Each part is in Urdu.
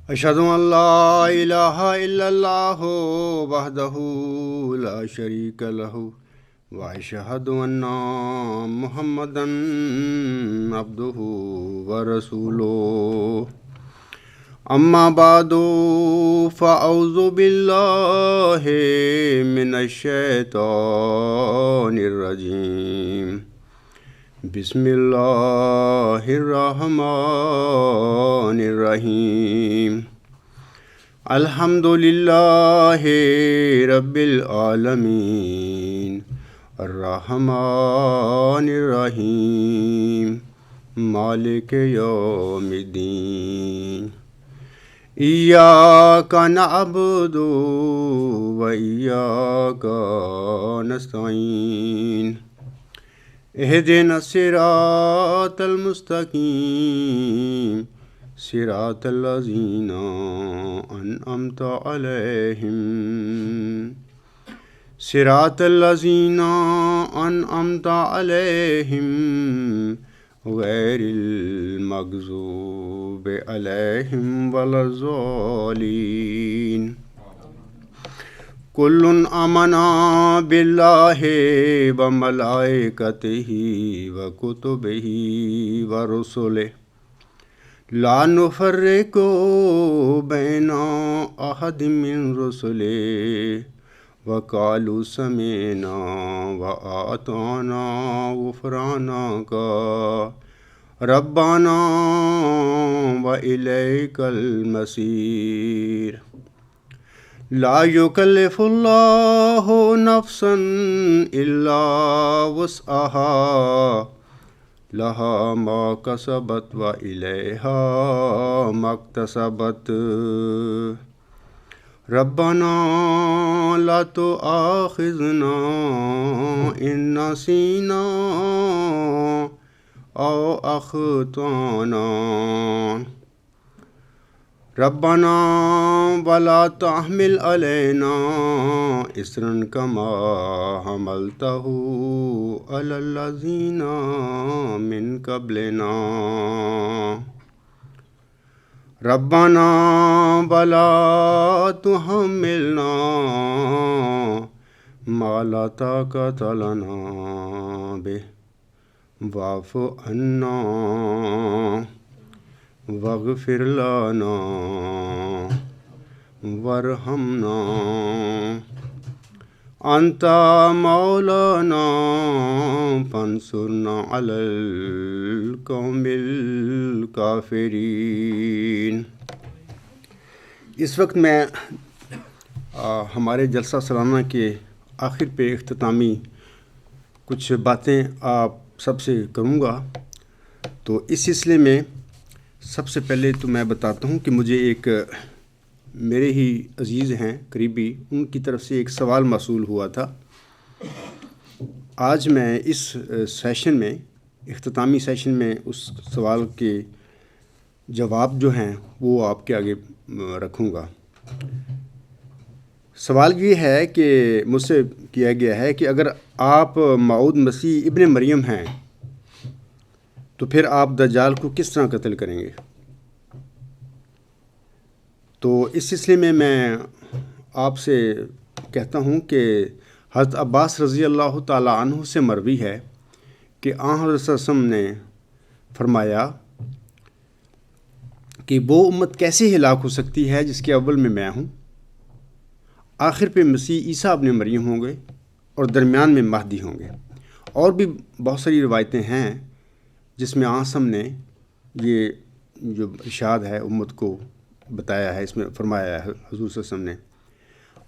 اشہد ان لا الہ الا اللہ وحدہ لا شریک لہ واشہد ان محمدا عبدہ ورسولہ اما بعد فاعوذ باللہ من الشیطان الرجیم بسم اللہ الرحمن الرحیم الحمد للہ رب العالمین الرحمن الرحیم مالک یوم الدین ایاک نعبد و ایاک نستعین اہدنا الصراط المستقیم صراط الذین انعمت علیہم صراط الذین انعمت علیہم غیر المغضوب علیہم ولا الضالین کل آمن باللہ وملائکتہ وکتبہ ورسلہ لا نفرق بین احد من رسلہ وقالوا سمعنا وأطعنا غفرانک ربنا وإلیک المصیر لا یکلف اللہ نفسا الا وسعها لہا ما کسبت وإلیہا ما اکتسبت ربنا لا تؤاخذنا ان نسینا او اخطأنا ربنا ولا تحمل علينا إصرا كما حملته على الذين من قبلنا ربنا ولا تحملنا ما لا طاقة لنا به واعف عنا واغفر لنا وارحمنا انت مولانا فانصرنا على القوم الكافرین۔ اس وقت میں ہمارے جلسہ سالانہ کے آخر پہ اختتامی کچھ باتیں آپ سب سے کروں گا۔ تو اس سلسلے میں سب سے پہلے تو میں بتاتا ہوں کہ مجھے ایک میرے ہی عزیز ہیں قریبی، ان کی طرف سے ایک سوال موصول ہوا تھا۔ آج میں اس سیشن میں، اختتامی سیشن میں، اس سوال کے جواب جو ہیں وہ آپ کے آگے رکھوں گا۔ سوال یہ ہے کہ مجھ سے کیا گیا ہے کہ اگر آپ موعود مسیح ابن مریم ہیں تو پھر آپ دجال کو کس طرح قتل کریں گے؟ تو اس سلسلے میں آپ سے کہتا ہوں کہ حضرت عباس رضی اللہ تعالیٰ عنہ سے مروی ہے کہ آن حضرت صلی اللہ علیہ وسلم نے فرمایا کہ وہ امت کیسے ہلاک ہو سکتی ہے جس کے اول میں ہوں؟ آخر پہ مسیح عیسیٰ ابن مریم ہوں گے اور درمیان میں مہدی ہوں گے۔ اور بھی بہت ساری روایتیں ہیں جس میں آسم نے یہ جو ارشاد ہے امت کو بتایا ہے، اس میں فرمایا ہے حضور صلی اللہ علیہ وسلم نے۔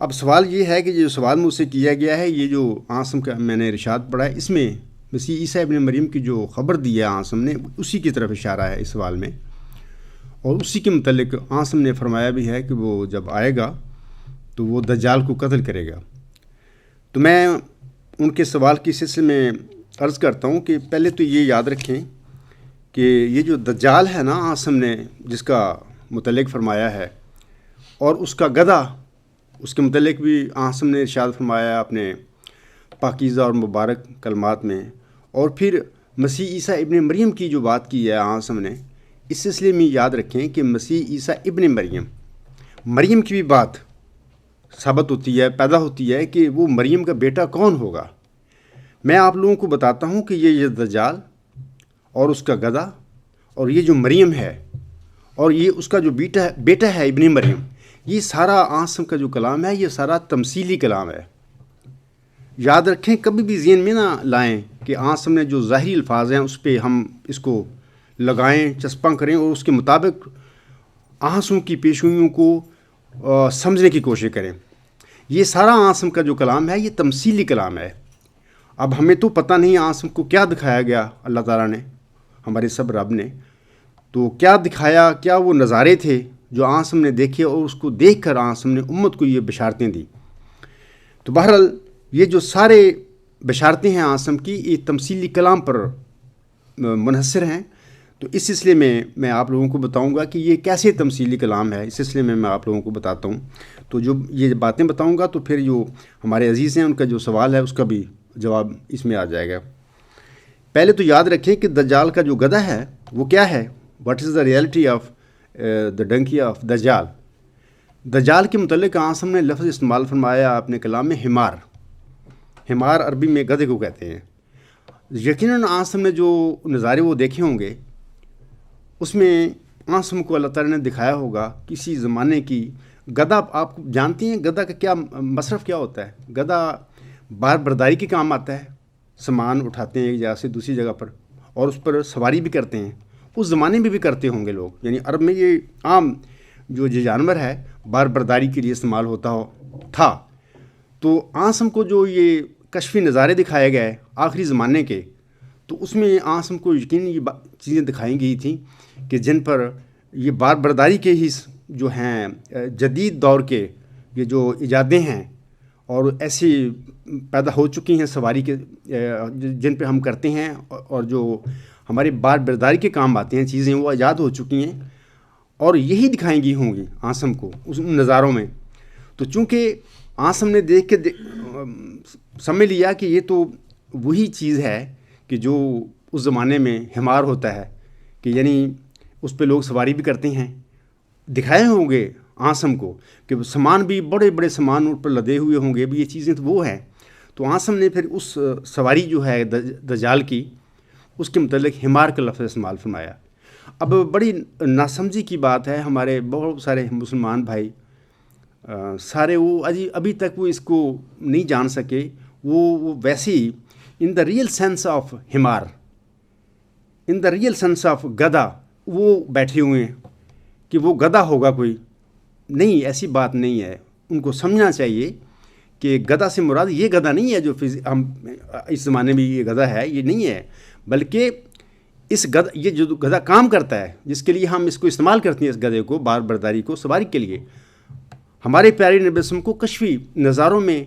اب سوال یہ ہے کہ جو سوال مجھ سے کیا گیا ہے، یہ جو آسم کا میں نے ارشاد پڑھا ہے، اس میں مسیح عیسیٰ ابن مریم کی جو خبر دی ہے آسم نے، اسی کی طرف اشارہ ہے اس سوال میں، اور اسی کے متعلق آسم نے فرمایا بھی ہے کہ وہ جب آئے گا تو وہ دجال کو قتل کرے گا۔ تو میں ان کے سوال کے سلسلے میں عرض کرتا ہوں کہ پہلے تو یہ یاد رکھیں کہ یہ جو دجال ہے نا آسم نے جس کا متعلق فرمایا ہے، اور اس کا گدھا، اس کے متعلق بھی آسم نے ارشاد فرمایا اپنے پاکیزہ اور مبارک کلمات میں، اور پھر مسیح عیسیٰ ابن مریم کی جو بات کی ہے آسم نے اس سلسلے میں یاد رکھیں کہ مسیح عیسیٰ ابن مریم کی بھی بات ثابت ہوتی ہے، پیدا ہوتی ہے کہ وہ مریم کا بیٹا کون ہوگا۔ میں آپ لوگوں کو بتاتا ہوں کہ یہ دجال اور اس کا گدھا اور یہ جو مریم ہے اور یہ اس کا جو بیٹا ہے ابن مریم، یہ سارا آسم کا جو کلام ہے یہ سارا تمثیلی کلام ہے۔ یاد رکھیں، کبھی بھی ذہن میں نہ لائیں کہ آسم نے جو ظاہری الفاظ ہیں اس پہ ہم اس کو لگائیں، چسپاں کریں اور اس کے مطابق آسم کی پیشگوئیوں کو سمجھنے کی کوشش کریں۔ یہ سارا آسم کا جو کلام ہے یہ تمثیلی کلام ہے۔ اب ہمیں تو پتہ نہیں آسم کو کیا دکھایا گیا اللہ تعالیٰ نے، ہمارے سب رب نے تو کیا دکھایا، کیا وہ نظارے تھے جو آسم نے دیکھے اور اس کو دیکھ کر آسم نے امت کو یہ بشارتیں دی۔ تو بہرحال یہ جو سارے بشارتیں ہیں آسم کی، یہ تمثیلی کلام پر منحصر ہیں۔ تو اس سلسلے میں آپ لوگوں کو بتاؤں گا کہ یہ کیسے تمثیلی کلام ہے، اس سلسلے میں آپ لوگوں کو بتاتا ہوں۔ تو جو یہ باتیں بتاؤں گا تو پھر جو ہمارے عزیز ہیں ان کا جو سوال ہے اس کا بھی جواب اس میں آ جائے گا۔ پہلے تو یاد رکھیں کہ دجال کا جو گدھا ہے وہ کیا ہے، what is the reality of the donkey of دجال۔ دجال کے متعلق آسم نے لفظ استعمال فرمایا اپنے کلام میں حمار عربی میں گدھے کو کہتے ہیں۔ یقیناً آسم نے جو نظارے وہ دیکھے ہوں گے اس میں آسم کو اللہ تعالیٰ نے دکھایا ہوگا کسی زمانے کی گدھا۔ آپ جانتے ہیں گدھا کا کیا مصرف کیا ہوتا ہے؟ گدھا بار برداری کے کام آتا ہے، سامان اٹھاتے ہیں ایک جگہ سے دوسری جگہ پر اور اس پر سواری بھی کرتے ہیں۔ اس زمانے میں بھی کرتے ہوں گے لوگ، یعنی عرب میں یہ عام جو جانور ہے بار برداری کے لیے استعمال ہوتا تھا۔ تو آسم کو جو یہ کشفی نظارے دکھائے گئے آخری زمانے کے، تو اس میں آسم کو یقیناً یہ چیزیں دکھائی گئی تھیں کہ جن پر یہ بار برداری کے ہی جو ہیں جدید دور کے یہ جو ایجادیں ہیں اور ایسی پیدا ہو چکی ہیں سواری کے جن پہ ہم کرتے ہیں اور جو ہمارے بار برداری کے کام آتے ہیں چیزیں، وہ ایجاد ہو چکی ہیں اور یہی دکھائیں گی ہوں گی آسم کو اس نظاروں میں۔ تو چونکہ آسم نے دیکھ کے سمجھ لیا کہ یہ تو وہی چیز ہے کہ جو اس زمانے میں حمار ہوتا ہے، کہ یعنی اس پہ لوگ سواری بھی کرتے ہیں، دکھائے ہوں گے آسم کو کہ سامان بھی بڑے بڑے سامان ان پر لدے ہوئے ہوں گے، بھی یہ چیزیں تو وہ ہیں۔ تو آسم نے پھر اس سواری جو ہے دجال کی، اس کے متعلق حمار کا لفظ استعمال فرمایا۔ اب بڑی ناسمجھی کی بات ہے، ہمارے بہت سارے مسلمان بھائی سارے وہ ابھی تک وہ اس کو نہیں جان سکے، وہ ویسے ہی in the real sense of حمار، in the real sense of گدھا وہ بیٹھے ہوئے ہیں کہ وہ گدھا ہوگا کوئی۔ نہیں، ایسی بات نہیں ہے۔ ان کو سمجھنا چاہیے کہ گدھا سے مراد یہ گدھا نہیں ہے جو ہم اس زمانے میں یہ گدھا ہے، یہ نہیں ہے، بلکہ یہ جو گدھا کام کرتا ہے جس کے لیے ہم اس کو استعمال کرتے ہیں، اس گدھے کو بار برداری کو سواری کے لیے، ہمارے پیارے نبی وسلم کو کشفی نظاروں میں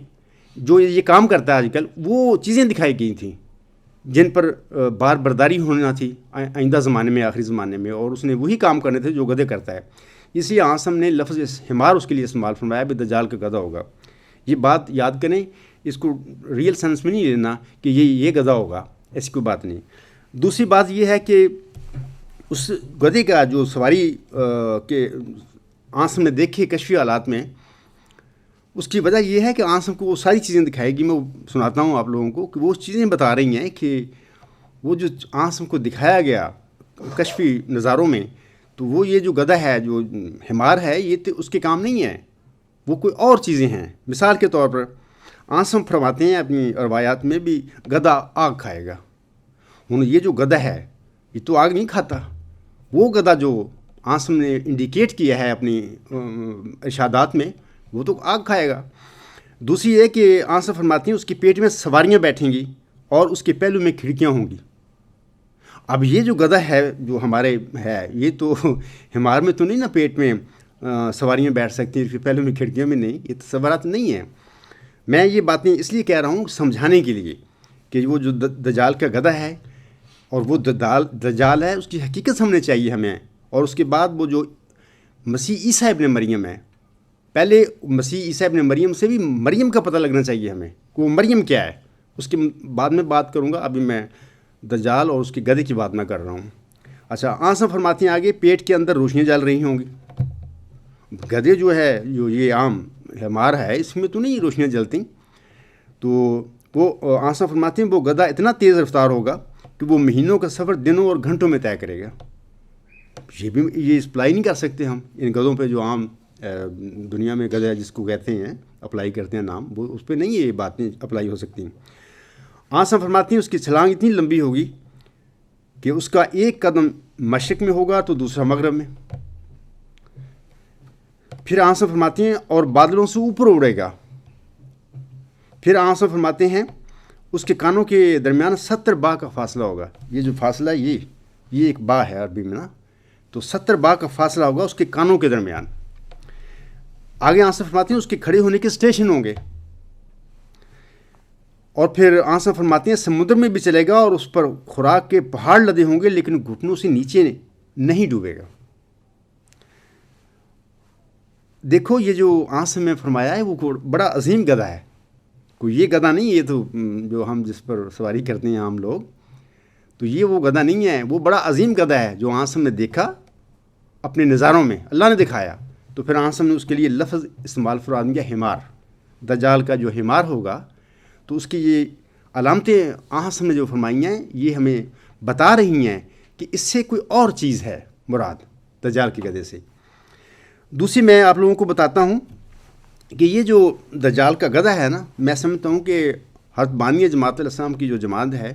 جو یہ کام کرتا ہے آج کل، وہ چیزیں دکھائی گئی تھیں جن پر بار برداری ہونا تھی آئندہ زمانے میں، آخری زمانے میں، اور اس نے وہی کام کرنے تھے جو گدھے کرتا ہے۔ اس لیے آسم نے لفظ حمار اس کے لیے استعمال فرمایا بھی دجال کا گدھا ہوگا۔ یہ بات یاد کریں، اس کو ریئل سینس میں نہیں لینا کہ یہ گدھا ہوگا، ایسی کوئی بات نہیں۔ دوسری بات یہ ہے کہ اس گدھے کا جو سواری کے آسم نے دیکھے کشفی حالات میں، اس کی وجہ یہ ہے کہ آسم کو وہ ساری چیزیں دکھائے گی۔ میں سناتا ہوں آپ لوگوں کو کہ وہ چیزیں بتا رہی ہیں کہ وہ جو آسم کو دکھایا گیا کشفی نظاروں میں، تو وہ یہ جو گدھا ہے جو حمار ہے، یہ تو اس کے کام نہیں ہے، وہ کوئی اور چیزیں ہیں۔ مثال کے طور پر آسم فرماتے ہیں اپنی روایات میں بھی گدھا آگ کھائے گا۔ یہ جو گدھا ہے یہ تو آگ نہیں کھاتا، وہ گدھا جو آسم نے انڈیکیٹ کیا ہے اپنی ارشادات میں، وہ تو آگ کھائے گا۔ دوسری یہ کہ آسم فرماتی ہیں اس کے پیٹ میں سواریاں بیٹھیں گی اور اس کے پہلو میں کھڑکیاں ہوں گی۔ اب یہ جو گدھا ہے جو ہمارے ہے، یہ تو حمار میں تو نہیں نا پیٹ میں سواریاں بیٹھ سکتی ہیں، پھر پہلو میں کھڑکیاں میں نہیں، یہ تصورات نہیں ہیں۔ میں یہ باتیں اس لیے کہہ رہا ہوں سمجھانے کے لیے کہ وہ جو دجال کا گدھا ہے اور وہ دجال ہے، اس کی حقیقت سمجھنے چاہیے ہمیں۔ اور اس کے بعد وہ جو مسیح عیسیٰ ابن مریم ہے، پہلے مسیح عیسیٰ ابن مریم سے بھی مریم کا پتہ لگنا چاہیے ہمیں کہ وہ مریم کیا ہے، اس کے بعد میں بات کروں گا۔ ابھی میں دجال اور اس کے گدھے کی بات میں کر رہا ہوں۔ اچھا، آنسا فرماتے ہیں آگے پیٹ کے اندر روشنیاں جل رہی ہوں گی. گدھے جو ہے، جو یہ عام حمار ہے، اس میں تو نہیں روشنیاں جلتی. تو وہ آنسا فرماتے ہیں وہ گدھا اتنا تیز رفتار ہوگا کہ وہ مہینوں کا سفر دنوں اور گھنٹوں میں طے کرے گا. یہ اپلائی نہیں کر سکتے ہم ان گدھوں پہ جو عام دنیا میں گدھا جس کو کہتے ہیں اپلائی کرتے ہیں نام، وہ اس پہ نہیں یہ باتیں اپلائی ہو سکتی ہیں. آنسا فرماتی ہیں اس کی چھلانگ اتنی لمبی ہوگی کہ اس کا ایک قدم مشرق میں ہوگا تو دوسرا مغرب میں. پھر آنسا فرماتے ہیں اور بادلوں سے اوپر اڑے گا. پھر آنسا فرماتے ہیں اس کے کانوں کے درمیان 70 با کا فاصلہ ہوگا. یہ جو فاصلہ ہے یہ ایک با ہے عربی میں نا، تو 70 با کا فاصلہ ہوگا اس کے کانوں کے درمیان. آگے آنسا فرماتے ہیں اس کے کھڑے ہونے کے اسٹیشن ہوں گے. اور پھر آنسا فرماتے ہیں سمندر میں بھی چلے گا اور اس پر خوراک کے پہاڑ لدے ہوں گے، لیکن گھٹنوں سے نیچے نہیں ڈوبے گا. دیکھو یہ جو آنسا میں فرمایا ہے وہ بڑا عظیم گدھا ہے. کوئی یہ گدھا نہیں، یہ تو جو ہم جس پر سواری کرتے ہیں عام لوگ، تو یہ وہ گدھا نہیں ہے. وہ بڑا عظیم گدھا ہے جو آنسا نے دیکھا اپنے نظاروں میں، اللہ نے دکھایا. تو پھر آنسا نے اس کے لیے لفظ استعمال فرما دیا حمار. دجال کا جو حمار ہوگا تو اس کی یہ علامتیں آنسا نے جو فرمائی ہیں یہ ہمیں بتا رہی ہیں کہ اس سے کوئی اور چیز ہے مراد دجال کے گدھے سے. دوسری میں آپ لوگوں کو بتاتا ہوں کہ یہ جو دجال کا گدھا ہے نا، میں سمجھتا ہوں کہ حضرت بانی جماعت الاسلام کی جو جماعت ہے،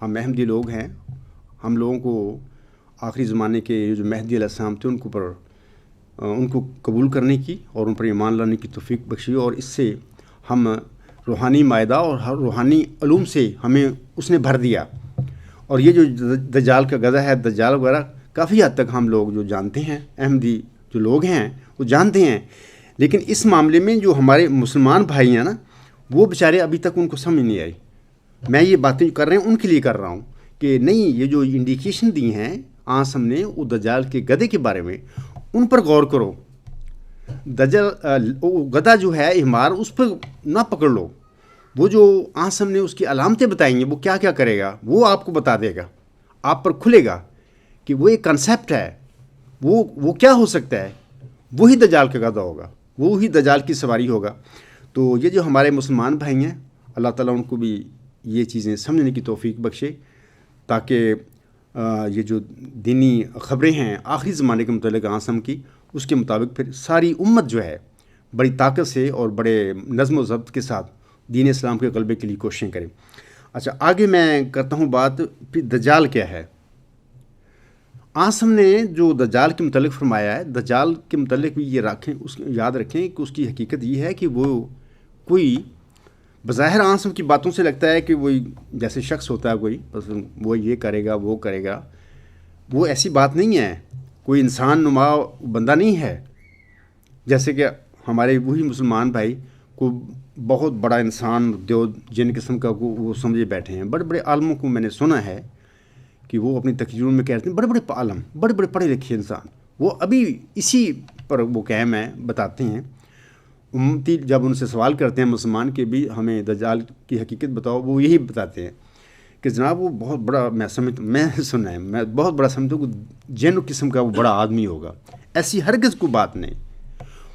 ہم احمدی لوگ ہیں، ہم لوگوں کو آخری زمانے کے جو مہدی علیہ السلام تھے ان کو قبول کرنے کی اور ان پر ایمان لانے کی توفیق بخشی، اور اس سے ہم روحانی مائدہ اور روحانی علوم سے ہمیں اس نے بھر دیا. اور یہ جو دجال کا گدھا ہے، دجال وغیرہ کافی حد تک ہم لوگ جو جانتے ہیں، احمدی جو لوگ ہیں وہ جانتے ہیں. لیکن اس معاملے میں جو ہمارے مسلمان بھائی ہیں نا، وہ بیچارے ابھی تک ان کو سمجھ نہیں آئی. میں یہ باتیں کر رہے ہیں ان کے لیے کر رہا ہوں کہ نہیں، یہ جو انڈیکیشن دی ہیں آنسا نے وہ دجال کے گدھے کے بارے میں، ان پر غور کرو. گدھا جو ہے حمار، اس پر نہ پکڑ لو. وہ جو آنسا نے اس کی علامتیں بتائیں گے، وہ کیا کیا کرے گا وہ آپ کو بتا دے گا، آپ پر کھلے گا کہ وہ ایک کنسیپٹ ہے، وہ کیا ہو سکتا ہے. وہی دجال کا گدھا ہوگا، وہی دجال کی سواری ہوگا. تو یہ جو ہمارے مسلمان بھائی ہیں، اللہ تعالیٰ ان کو بھی یہ چیزیں سمجھنے کی توفیق بخشے، تاکہ یہ جو دینی خبریں ہیں آخری زمانے کے متعلق آنسا کی، اس کے مطابق پھر ساری امت جو ہے بڑی طاقت سے اور بڑے نظم و ضبط کے ساتھ دین اسلام کے غلبے کے لیے کوششیں کریں. اچھا، آگے میں کرتا ہوں بات پھر دجال کیا ہے. آنسا نے جو دجال کے متعلق فرمایا ہے، دجال کے متعلق بھی یہ یاد رکھیں کہ اس کی حقیقت یہ ہے کہ وہ کوئی بظاہر آنسا کی باتوں سے لگتا ہے کہ وہی جیسے شخص ہوتا ہے کوئی، بس وہ یہ کرے گا وہ کرے گا. وہ ایسی بات نہیں ہے، کوئی انسان نما بندہ نہیں ہے. جیسے کہ ہمارے وہی مسلمان بھائی کو بہت بڑا انسان دیو جن قسم کا وہ سمجھے بیٹھے ہیں. بڑے بڑے عالموں کو میں نے سنا ہے کہ وہ اپنی تقریروں میں کہتے ہیں، بڑے بڑے عالم، بڑے بڑے پڑھے لکھے انسان، وہ ابھی اسی پر وہ قائم ہے، بتاتے ہیں. امتی جب ان سے سوال کرتے ہیں مسلمان کے بھی ہمیں دجال کی حقیقت بتاؤ، وہ یہی بتاتے ہیں کہ جناب وہ بہت بڑا، میں سنا ہے، میں بہت بڑا سمجھتا ہوں کہ جن قسم کا وہ بڑا آدمی ہوگا. ایسی ہرگز کوئی بات نہیں،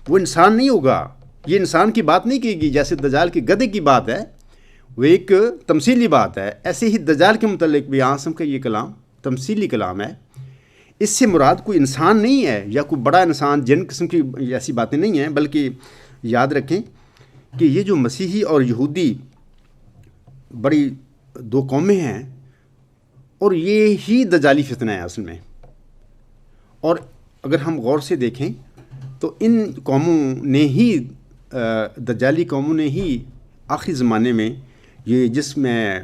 وہ انسان نہیں ہوگا. یہ انسان کی بات نہیں کہے گی جیسے دجال کے گدھے کی بات ہے، وہ ایک تمثیلی بات ہے. ایسے ہی دجال کے متعلق بھی آنسا کا یہ کلام تمثیلی کلام ہے. اس سے مراد کوئی انسان نہیں ہے یا کوئی بڑا انسان، جن قسم کی ایسی باتیں نہیں ہیں، بلکہ یاد رکھیں کہ یہ جو مسیحی اور یہودی بڑی دو قومیں ہیں، اور یہ ہی دجالی فتنہ ہے اصل میں. اور اگر ہم غور سے دیکھیں تو ان قوموں نے ہی، دجالی قوموں نے ہی آخری زمانے میں یہ جس میں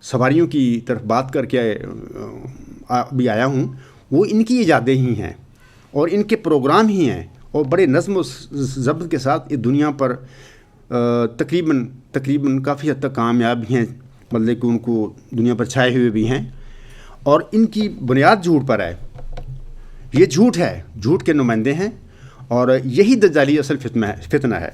سواریوں کی طرف بات کر کے ابھی آیا ہوں، وہ ان کی ایجادیں ہی ہیں اور ان کے پروگرام ہی ہیں، اور بڑے نظم و ضبط کے ساتھ اس دنیا پر تقریباً کافی حد تک کامیاب ہیں، مطلب کہ ان کو دنیا پر چھائے ہوئے بھی ہیں. اور ان کی بنیاد جھوٹ پر ہے. یہ جھوٹ ہے، جھوٹ کے نمائندے ہیں، اور یہی دجالی اصل فتنہ ہے.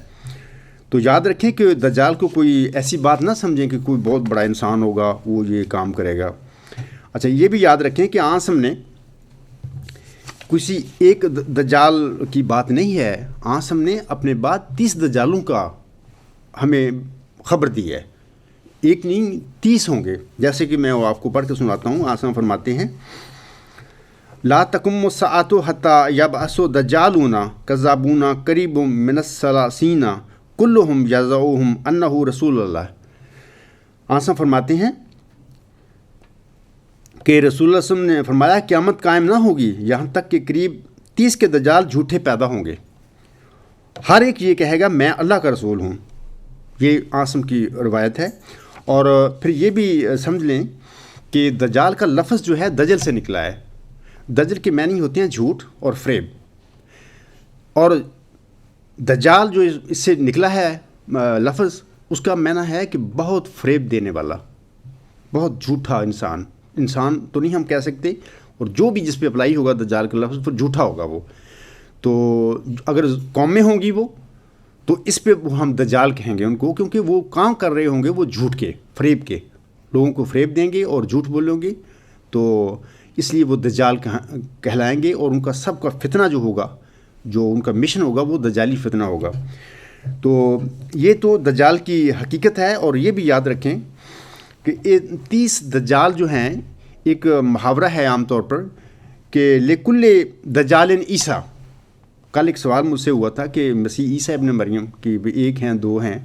تو یاد رکھیں کہ دجال کو کوئی ایسی بات نہ سمجھیں کہ کوئی بہت بڑا انسان ہوگا وہ یہ کام کرے گا. اچھا، یہ بھی یاد رکھیں کہ آنسا نے کسی ایک دجال کی بات نہیں ہے، آسم نے اپنے بعد 30 دجالوں کا ہمیں خبر دی ہے، ایک نہیں 30 ہوں گے، جیسے کہ میں وہ آپ کو پڑھ کے سناتا ہوں۔ آسم فرماتے ہیں لا تقم الساعۃ حتی یبعث دجالون کذابون قریب من الثلاثین کلہم یزعم انہ رسول اللہ۔ آسم فرماتے ہیں کہ رسول اللہ صلی اللہ علیہ وسلم نے فرمایا قیامت قائم نہ ہوگی یہاں تک کہ قریب 30 کے دجال جھوٹے پیدا ہوں گے، ہر ایک یہ کہے گا میں اللہ کا رسول ہوں۔ یہ آسم کی روایت ہے۔ اور پھر یہ بھی سمجھ لیں کہ دجال کا لفظ جو ہے دجل سے نکلا ہے۔ دجل کے معنی ہوتے ہیں جھوٹ اور فریب، اور دجال جو اس سے نکلا ہے لفظ، اس کا معنی ہے کہ بہت فریب دینے والا، بہت جھوٹا انسان تو نہیں ہم کہہ سکتے، اور جو بھی جس پہ اپلائی ہوگا دجال کا لفظ پھر جھوٹا ہوگا وہ۔ تو اگر قوم میں ہوں گی وہ، تو اس پہ ہم دجال کہیں گے ان کو، کیونکہ وہ کام کر رہے ہوں گے وہ جھوٹ کے، فریب کے، لوگوں کو فریب دیں گے اور جھوٹ بولیں گے، تو اس لیے وہ دجال کہلائیں گے، اور ان کا سب کا فتنہ جو ہوگا، جو ان کا مشن ہوگا وہ دجالی فتنہ ہوگا۔ تو یہ تو دجال کی حقیقت ہے۔ اور یہ بھی یاد رکھیں کہ 30 دجال جو ہیں، ایک محاورہ ہے عام طور پر کہ لکل دجال عیسیٰ۔ کل ایک سوال مجھ سے ہوا تھا کہ مسیح عیسیٰ ابن مریم کی ایک ہیں دو ہیں،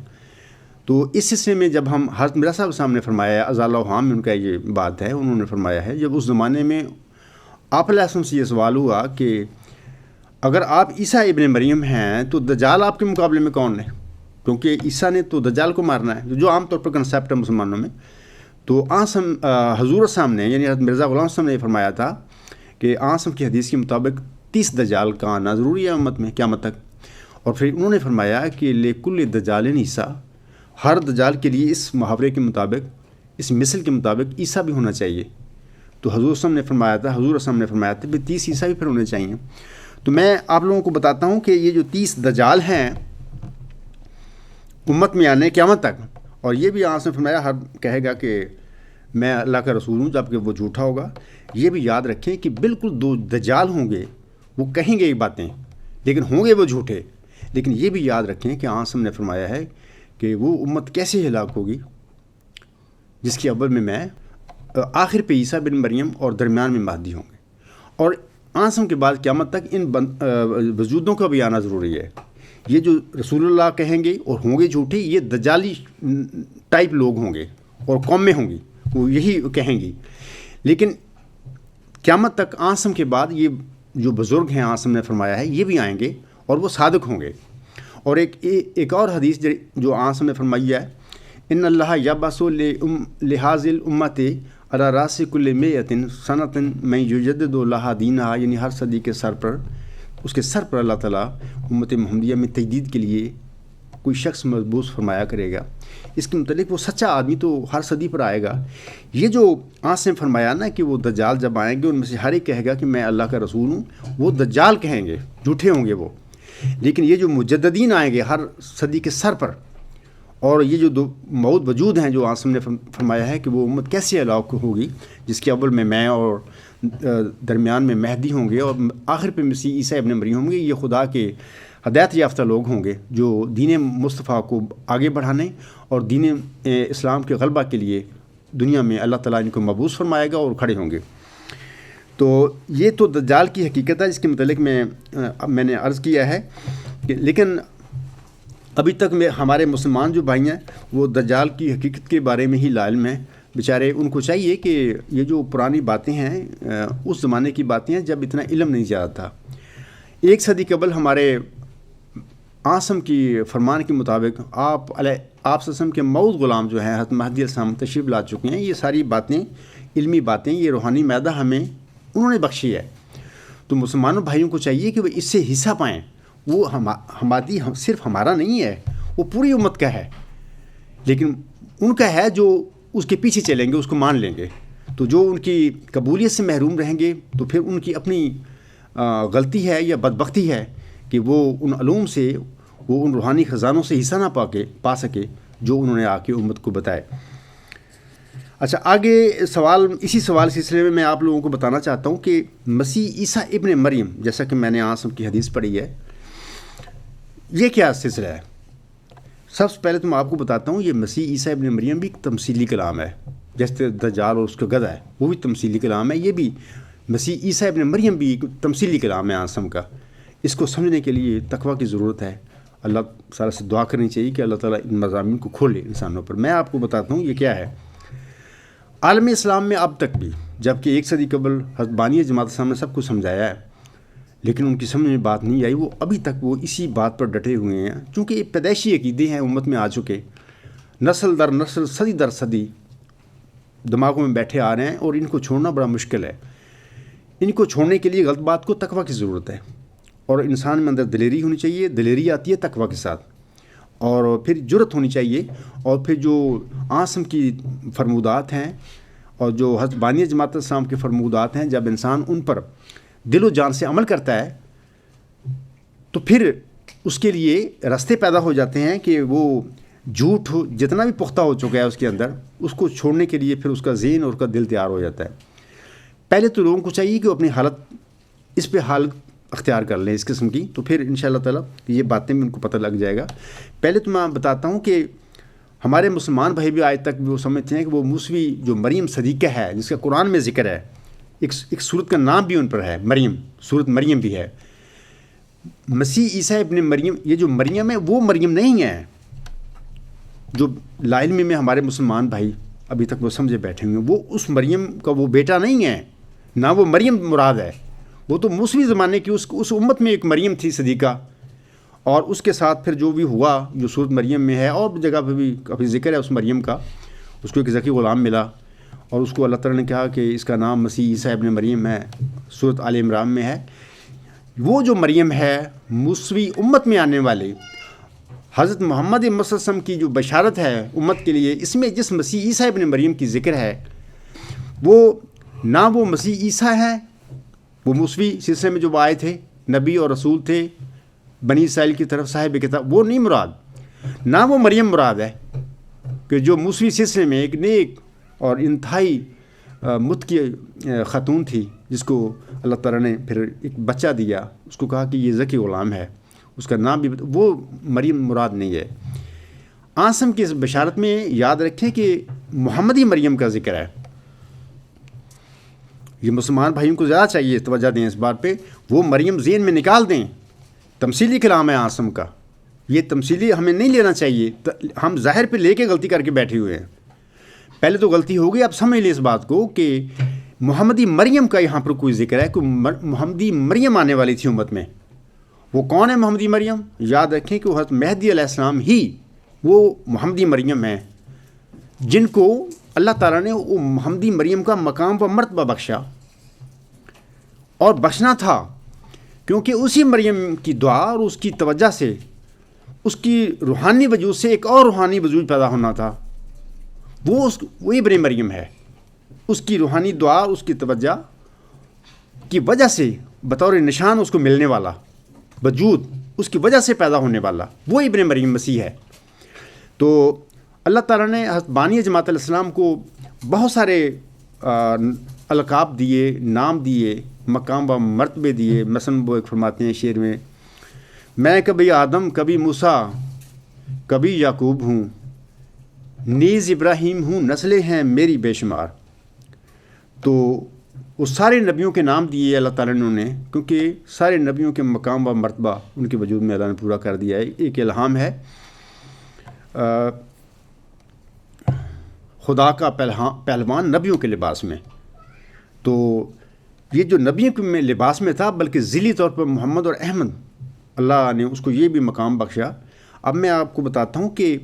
تو اس حصے میں جب ہم حضرت مرزا صاحب سامنے فرمایا ہے، ازالہ وہام میں ان کا یہ بات ہے، انہوں نے فرمایا ہے جب اس زمانے میں آپ علیہ السلام سے یہ سوال ہوا کہ اگر آپ عیسیٰ ابن مریم ہیں تو دجال آپ کے مقابلے میں کون ہے، کیونکہ عیسیٰ نے تو دجال کو مارنا ہے، جو عام طور پر کنسیپٹ ہے مسلمانوں میں۔ تو حضور صاحب نے یعنی حضرت مرزا غلام صاحب نے فرمایا تھا کہ آسم کی حدیث کے مطابق 30 دجال کا آنا ضروری ہے امت میں قیامت تک۔ اور پھر انہوں نے فرمایا کہ لکل دجال عیسیٰ، ہر دجال کے لیے اس محاورے کے مطابق، اس مثل کے مطابق عیسیٰ بھی ہونا چاہیے۔ تو حضور صاحب نے فرمایا تھا 30 عیسیٰ بھی پھر ہونے چاہیے۔ تو میں آپ لوگوں کو بتاتا ہوں کہ یہ جو 30 دجال ہیں امت میں آنے قیامت تک، اور یہ بھی آسم نے فرمایا ہر کہے گا کہ میں اللہ کا رسول ہوں، جبکہ وہ جھوٹا ہوگا۔ یہ بھی یاد رکھیں کہ بالکل دو دجال ہوں گے، وہ کہیں گے یہ باتیں لیکن ہوں گے وہ جھوٹے۔ لیکن یہ بھی یاد رکھیں کہ آسم نے فرمایا ہے کہ وہ امت کیسے ہلاک ہوگی جس کے اول میں آخر پہ عیسیٰ بن مریم اور درمیان میں مہدی ہوں گے، اور آسم کے بعد قیامت تک ان وجودوں کا بھی آنا ضروری ہے۔ یہ جو رسول اللہ کہیں گے اور ہوں گے جھوٹے، یہ دجالی ٹائپ لوگ ہوں گے اور قومیں ہوں گی، وہ یہی کہیں گی۔ لیکن قیامت تک آسم کے بعد یہ جو بزرگ ہیں آسم نے فرمایا ہے یہ بھی آئیں گے اور وہ صادق ہوں گے۔ اور ایک اور حدیث جو آسم نے فرمائی ہے، ان اللہ یبعث لہذہ الامت علی راس کل مئۃ سنۃ من یجدد لها دینہا، یعنی ہر صدی کے سر پر، اس کے سر پر اللہ تعالیٰ امت محمدیہ میں تجدید کے لیے کوئی شخص مبعوث فرمایا کرے گا۔ اس کے متعلق وہ سچا آدمی تو ہر صدی پر آئے گا۔ یہ جو آسم نے فرمایا نا کہ وہ دجال جب آئیں گے ان میں سے ہر ایک کہے گا کہ میں اللہ کا رسول ہوں، وہ دجال کہیں گے، جھوٹے ہوں گے وہ۔ لیکن یہ جو مجددین آئیں گے ہر صدی کے سر پر، اور یہ جو دو موعود وجود ہیں جو آسم نے فرمایا ہے کہ وہ امت کیسے ہلاک ہوگی جس کے اول میں اور درمیان میں مہدی ہوں گے اور آخر پہ مسیح عیسیٰ ابن مریم ہوں گے، یہ خدا کے ہدایت یافتہ لوگ ہوں گے جو دین مصطفیٰ کو آگے بڑھانے اور دین اسلام کے غلبہ کے لیے دنیا میں اللہ تعالیٰ ان کو مبعوث فرمائے گا اور کھڑے ہوں گے۔ تو یہ تو دجال کی حقیقت ہے جس کے متعلق میں نے عرض کیا ہے کہ لیکن ابھی تک ہمارے مسلمان جو بھائی ہیں وہ دجال کی حقیقت کے بارے میں ہی لا علم ہیں بیچارے۔ ان کو چاہیے کہ یہ جو پرانی باتیں ہیں اس زمانے کی باتیں ہیں جب اتنا علم نہیں زیادہ تھا۔ 1 صدی قبل ہمارے آسم کی فرمان کے مطابق آپ صلی اللہ علیہ وسلم کے موعود غلام جو ہیں حضرت مہدی علیہ السلام تشریف لا چکے ہیں۔ یہ ساری باتیں علمی باتیں، یہ روحانی معدہ ہمیں انہوں نے بخشی ہے۔ تو مسلمانوں بھائیوں کو چاہیے کہ وہ اس سے حصہ پائیں۔ وہ ہماری صرف ہمارا نہیں ہے، وہ پوری امت کا ہے، لیکن ان کا ہے جو اس کے پیچھے چلیں گے، اس کو مان لیں گے۔ تو جو ان کی قبولیت سے محروم رہیں گے تو پھر ان کی اپنی غلطی ہے یا بدبختی ہے کہ وہ ان علوم سے، وہ ان روحانی خزانوں سے حصہ نہ پا سکے جو انہوں نے آ کے امت کو بتائے۔ اچھا، آگے سوال، اسی سوال سلسلے میں آپ لوگوں کو بتانا چاہتا ہوں کہ مسیح عیسیٰ ابن مریم، جیسا کہ میں نے عاصم کی حدیث پڑھی ہے، یہ کیا سلسلہ ہے؟ سب سے پہلے تو میں آپ کو بتاتا ہوں، یہ مسیح عیسیٰ ابن مریم بھی ایک تمثیلی کلام ہے، جیسے دجال اور اس کا گدھا ہے وہ بھی تمثیلی کلام ہے، یہ بھی مسیح عیسیٰ ابن مریم بھی ایک تمثیلی کلام ہے عاصم کا۔ اس کو سمجھنے کے لیے تقویٰ کی ضرورت ہے، اللہ تعالیٰ سے دعا کرنی چاہیے کہ اللہ تعالیٰ ان مضامین کو کھولے انسانوں پر۔ میں آپ کو بتاتا ہوں یہ کیا ہے۔ عالم اسلام میں اب تک بھی، جبکہ 1 صدی قبل حضرت بانی جماعت اسلام نے سب کچھ سمجھایا ہے، لیکن ان کی سمجھ میں بات نہیں آئی، وہ ابھی تک وہ اسی بات پر ڈٹے ہوئے ہیں، چونکہ یہ پیدائشی عقیدے ہیں، امت میں آ چکے، نسل در نسل، صدی در صدی دماغوں میں بیٹھے آ رہے ہیں، اور ان کو چھوڑنا بڑا مشکل ہے۔ ان کو چھوڑنے کے لیے غلط بات کو تقویٰ کی ضرورت ہے، اور انسان میں اندر دلیری ہونی چاہیے، دلیری آتی ہے تقویٰ کے ساتھ، اور پھر جرت ہونی چاہیے، اور پھر جو عاصم کی فرمودات ہیں اور جو حضرت بانی جماعت اسلام کے فرمودات ہیں، جب انسان ان پر دل و جان سے عمل کرتا ہے تو پھر اس کے لیے راستے پیدا ہو جاتے ہیں کہ وہ جھوٹ جتنا بھی پختہ ہو چکا ہے اس کے اندر، اس کو چھوڑنے کے لیے پھر اس کا ذہن اور اس کا دل تیار ہو جاتا ہے۔ پہلے تو لوگوں کو چاہیے کہ وہ اپنی حالت اس پہ حال اختیار کر لیں اس قسم کی، تو پھر انشاءاللہ تعالیٰ یہ باتیں بھی ان کو پتہ لگ جائے گا۔ پہلے تو میں بتاتا ہوں کہ ہمارے مسلمان بھائی بھی آج تک بھی وہ سمجھتے ہیں کہ وہ موسوی جو مریم صدیقہ ہے، جس کا قرآن میں ذکر ہے، ایک صورت کا نام بھی ان پر ہے، مریم، صورت مریم بھی ہے۔ مسیح عیسیٰ ابن مریم، یہ جو مریم ہے وہ مریم نہیں ہے جو لا علمی میں ہمارے مسلمان بھائی ابھی تک وہ سمجھے بیٹھے ہوئے ہیں، وہ اس مریم کا وہ بیٹا نہیں ہے، نہ وہ مریم مراد ہے، وہ تو موسوی زمانے کی اس امت میں ایک مریم تھی صدیقہ، اور اس کے ساتھ پھر جو بھی ہوا جو صورت مریم میں ہے، اور جگہ پہ بھی کافی ذکر ہے اس مریم کا، اس کو ایک ذکی غلام ملا، اور اس کو اللہ تعالیٰ نے کہا کہ اس کا نام مسیح عیسیٰ ابن مریم ہے، صورت آل عمران میں ہے۔ وہ جو مریم ہے موسوی امت میں آنے والے حضرت محمد صلی اللہ علیہ وسلم کی جو بشارت ہے امت کے لیے، اس میں جس مسیح عیسیٰ ابن مریم کی ذکر ہے، وہ نہ وہ مسیح عیسیٰ ہے، وہ موسوی سلسلے میں جو آئے تھے، نبی اور رسول تھے بنی اسرائیل کی طرف، صاحب کتاب، وہ نہیں مراد، نہ وہ مریم مراد ہے کہ جو موسوی سلسلے میں ایک نیک اور انتہائی متقی خاتون تھی، جس کو اللہ تعالیٰ نے پھر ایک بچہ دیا، اس کو کہا کہ یہ ذکی غلام ہے، اس کا نام بھی وہ مریم مراد نہیں ہے۔ عاصم کی اس بشارت میں یاد رکھیں کہ محمدی مریم کا ذکر ہے۔ یہ مسلمان بھائیوں کو زیادہ چاہیے توجہ دیں اس بات پہ، وہ مریم ذہن میں نکال دیں، تمثیلی کلام ہے عاصم کا، یہ تمثیلی ہمیں نہیں لینا چاہیے، ہم ظاہر پہ لے کے غلطی کر کے بیٹھے ہوئے ہیں۔ پہلے تو غلطی ہو گئی، اب سمجھ لیں اس بات کو کہ محمدی مریم کا یہاں پر کوئی ذکر ہے کہ محمدی مریم آنے والی تھی امت میں۔ وہ کون ہے محمدی مریم؟ یاد رکھیں کہ وہ حضرت مہدی علیہ السلام ہی وہ محمدی مریم ہیں، جن کو اللہ تعالیٰ نے وہ محمدی مریم کا مقام و مرتبہ بخشا، اور بخشنا تھا کیونکہ اسی مریم کی دعا اور اس کی توجہ سے، اس کی روحانی وجود سے ایک اور روحانی وجود پیدا ہونا تھا، وہ ابن مریم ہے۔ اس کی روحانی دعا، اس کی توجہ کی وجہ سے بطور نشان اس کو ملنے والا وجود، اس کی وجہ سے پیدا ہونے والا وہ ابن مریم مسیح ہے۔ تو اللہ تعالیٰ نے حضرت بانی جماعت علیہ السلام کو بہت سارے القاب دیے، نام دیے، مقام و مرتبے دیے۔ مثلاً وہ ایک فرماتے ہیں شعر میں کبھی آدم، کبھی موسیٰ، کبھی یعقوب ہوں، نیز ابراہیم ہوں، نسلیں ہیں میری بے شمار۔ تو وہ سارے نبیوں کے نام دیے اللہ تعالیٰ نے انہیں، کیونکہ سارے نبیوں کے مقام و مرتبہ ان کے وجود میں اللہ نے پورا کر دیا ہے۔ ایک الہام ہے خدا کا پہلوان نبیوں کے لباس میں، تو یہ جو نبیوں کے لباس میں تھا، بلکہ ذیلی طور پر محمد اور احمد، اللہ نے اس کو یہ بھی مقام بخشا۔ اب میں آپ کو بتاتا ہوں کہ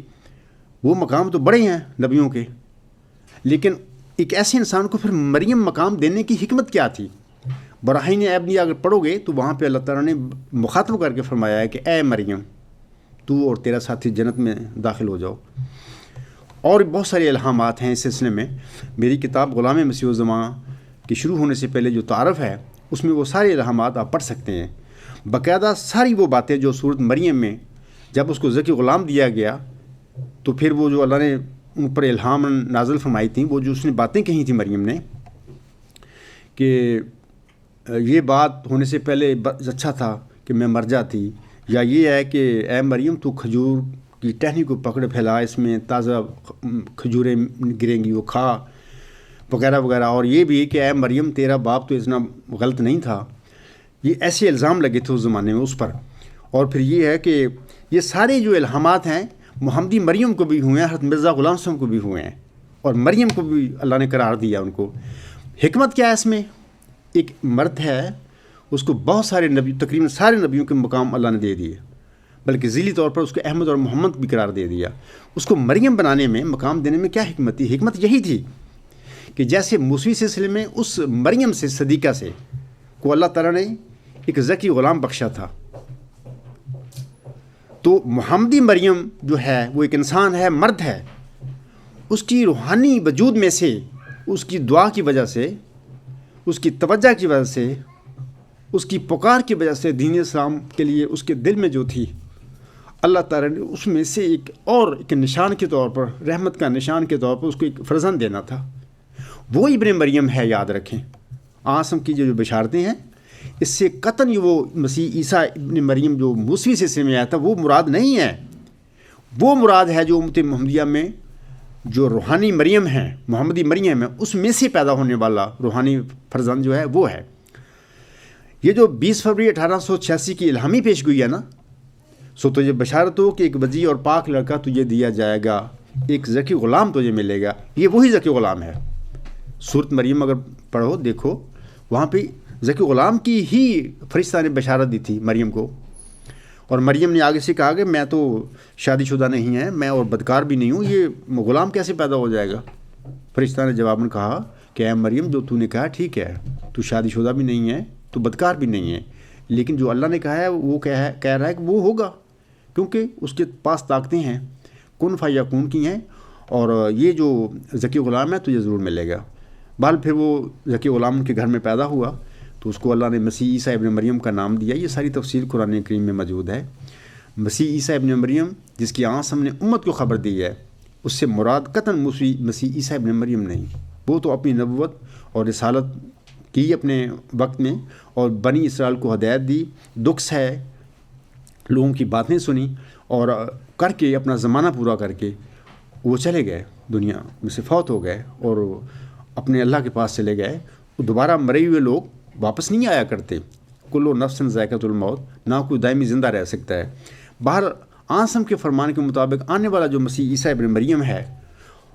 وہ مقام تو بڑے ہیں نبیوں کے، لیکن ایک ایسے انسان کو پھر مریم مقام دینے کی حکمت کیا تھی؟ براہین ابنیہ اگر پڑھو گے تو وہاں پہ اللہ تعالیٰ نے مخاطب کر کے فرمایا ہے کہ اے مریم، تو اور تیرا ساتھی جنت میں داخل ہو جاؤ۔ اور بہت سارے الہامات ہیں اس سلسلے میں۔ میری کتاب غلام مسیح الزمان کے شروع ہونے سے پہلے جو تعارف ہے، اس میں وہ سارے الہامات آپ پڑھ سکتے ہیں، باقاعدہ ساری وہ باتیں جو صورت مریم میں جب اس کو ذکی غلام دیا گیا، تو پھر وہ جو اللہ نے ان پر الہام نازل فرمائی تھیں، وہ جو اس نے باتیں کہی تھیں مریم نے کہ یہ بات ہونے سے پہلے اچھا تھا کہ میں مر جاتی، یا یہ ہے کہ اے مریم تو کھجور کی ٹہنی کو پکڑے پھیلا، اس میں تازہ کھجوریں گریں گی، وہ کھا وغیرہ وغیرہ، اور یہ بھی کہ اے مریم تیرا باپ تو اتنا غلط نہیں تھا. یہ ایسے الزام لگے تھے اس زمانے میں اس پر. اور پھر یہ ہے کہ یہ سارے جو الہامات ہیں محمدی مریم کو بھی ہوئے ہیں، حضرت مرزا غلام صاحب کو بھی ہوئے ہیں، اور مریم کو بھی اللہ نے قرار دیا ان کو. حکمت کیا ہے اس میں؟ ایک مرد ہے، اس کو بہت سارے نبی، تقریباً سارے نبیوں کے مقام اللہ نے دے دیے، بلکہ ذیلی طور پر اس کو احمد اور محمد بھی قرار دے دیا. اس کو مریم بنانے میں، مقام دینے میں کیا حکمت تھی؟ حکمت یہی تھی کہ جیسے موسوی سلسلے میں اس مریم سے، صدیقہ سے، کو اللہ تعالیٰ نے ایک ذکی غلام بخشا تھا، تو محمدی مریم جو ہے وہ ایک انسان ہے، مرد ہے. اس کی روحانی وجود میں سے، اس کی دعا کی وجہ سے، اس کی توجہ کی وجہ سے، اس کی پکار کی وجہ سے دین اسلام کے لیے اس کے دل میں جو تھی، اللہ تعالیٰ نے اس میں سے ایک نشان کے طور پر، رحمت کا نشان کے طور پر اس کو ایک فرزند دینا تھا. وہ ابن مریم ہے، یاد رکھیں. آسم کی جو بشارتیں ہیں، اس سے قطعاً وہ مسیح عیسیٰ ابن مریم جو موسوی سلسلے میں آیا تھا وہ مراد نہیں ہے. وہ مراد ہے جو امت محمدیہ میں جو روحانی مریم ہیں، محمدی مریم ہے، اس میں سے پیدا ہونے والا روحانی فرزند جو ہے وہ ہے. یہ جو 20 فروری 1886 کی الہامی پیش گوئی ہے نا، سو تجھے بشارت ہو کہ ایک وجی اور پاک لڑکا تجھے دیا جائے گا، ایک ذکی غلام تجھے ملے گا. یہ وہی ذکی غلام ہے. سورت مریم اگر پڑھو دیکھو، وہاں پہ ذکی غلام کی ہی فرشتہ نے بشارت دی تھی مریم کو. اور مریم نے آگے سے کہا کہ میں تو شادی شدہ نہیں ہے، میں اور بدکار بھی نہیں ہوں، یہ غلام کیسے پیدا ہو جائے گا؟ فرشتہ نے جواباً کہا کہ اے مریم جو تو نے کہا ٹھیک ہے، تو شادی شدہ بھی نہیں ہے، تو بدکار بھی نہیں ہے، لیکن جو اللہ نے کہا ہے وہ کہہ رہا ہے کہ وہ ہوگا، کیونکہ اس کے پاس طاقتیں ہیں، کن فیکون کی ہیں، اور یہ جو ذکی غلام ہے تجھے ضرور ملے گا. بال پھر وہ ذکی غلام کے گھر میں پیدا ہوا، تو اس کو اللہ نے مسیح عیسیٰ ابن مریم کا نام دیا. یہ ساری تفصیل قرآن کریم میں موجود ہے. مسیح عیسیٰ ابن مریم جس کی آنس ہم نے امت کو خبر دی ہے، اس سے مراد قطعاً مسیح عیسیٰ ابن مریم نہیں. وہ تو اپنی نبوت اور رسالت کی اپنے وقت میں، اور بنی اسرائیل کو ہدایت دی، دکھ ہے، لوگوں کی باتیں سنی، اور کر کے اپنا زمانہ پورا کر کے وہ چلے گئے، دنیا میں سے فوت ہو گئے اور اپنے اللہ کے پاس چلے گئے. وہ دوبارہ مرے ہوئے لوگ واپس نہیں آیا کرتے. کلو نفس ذائقۃ الموت، نہ کوئی دائمی زندہ رہ سکتا ہے. باہر آسم کے فرمان کے مطابق آنے والا جو مسیح عیسیٰ ابن مریم ہے،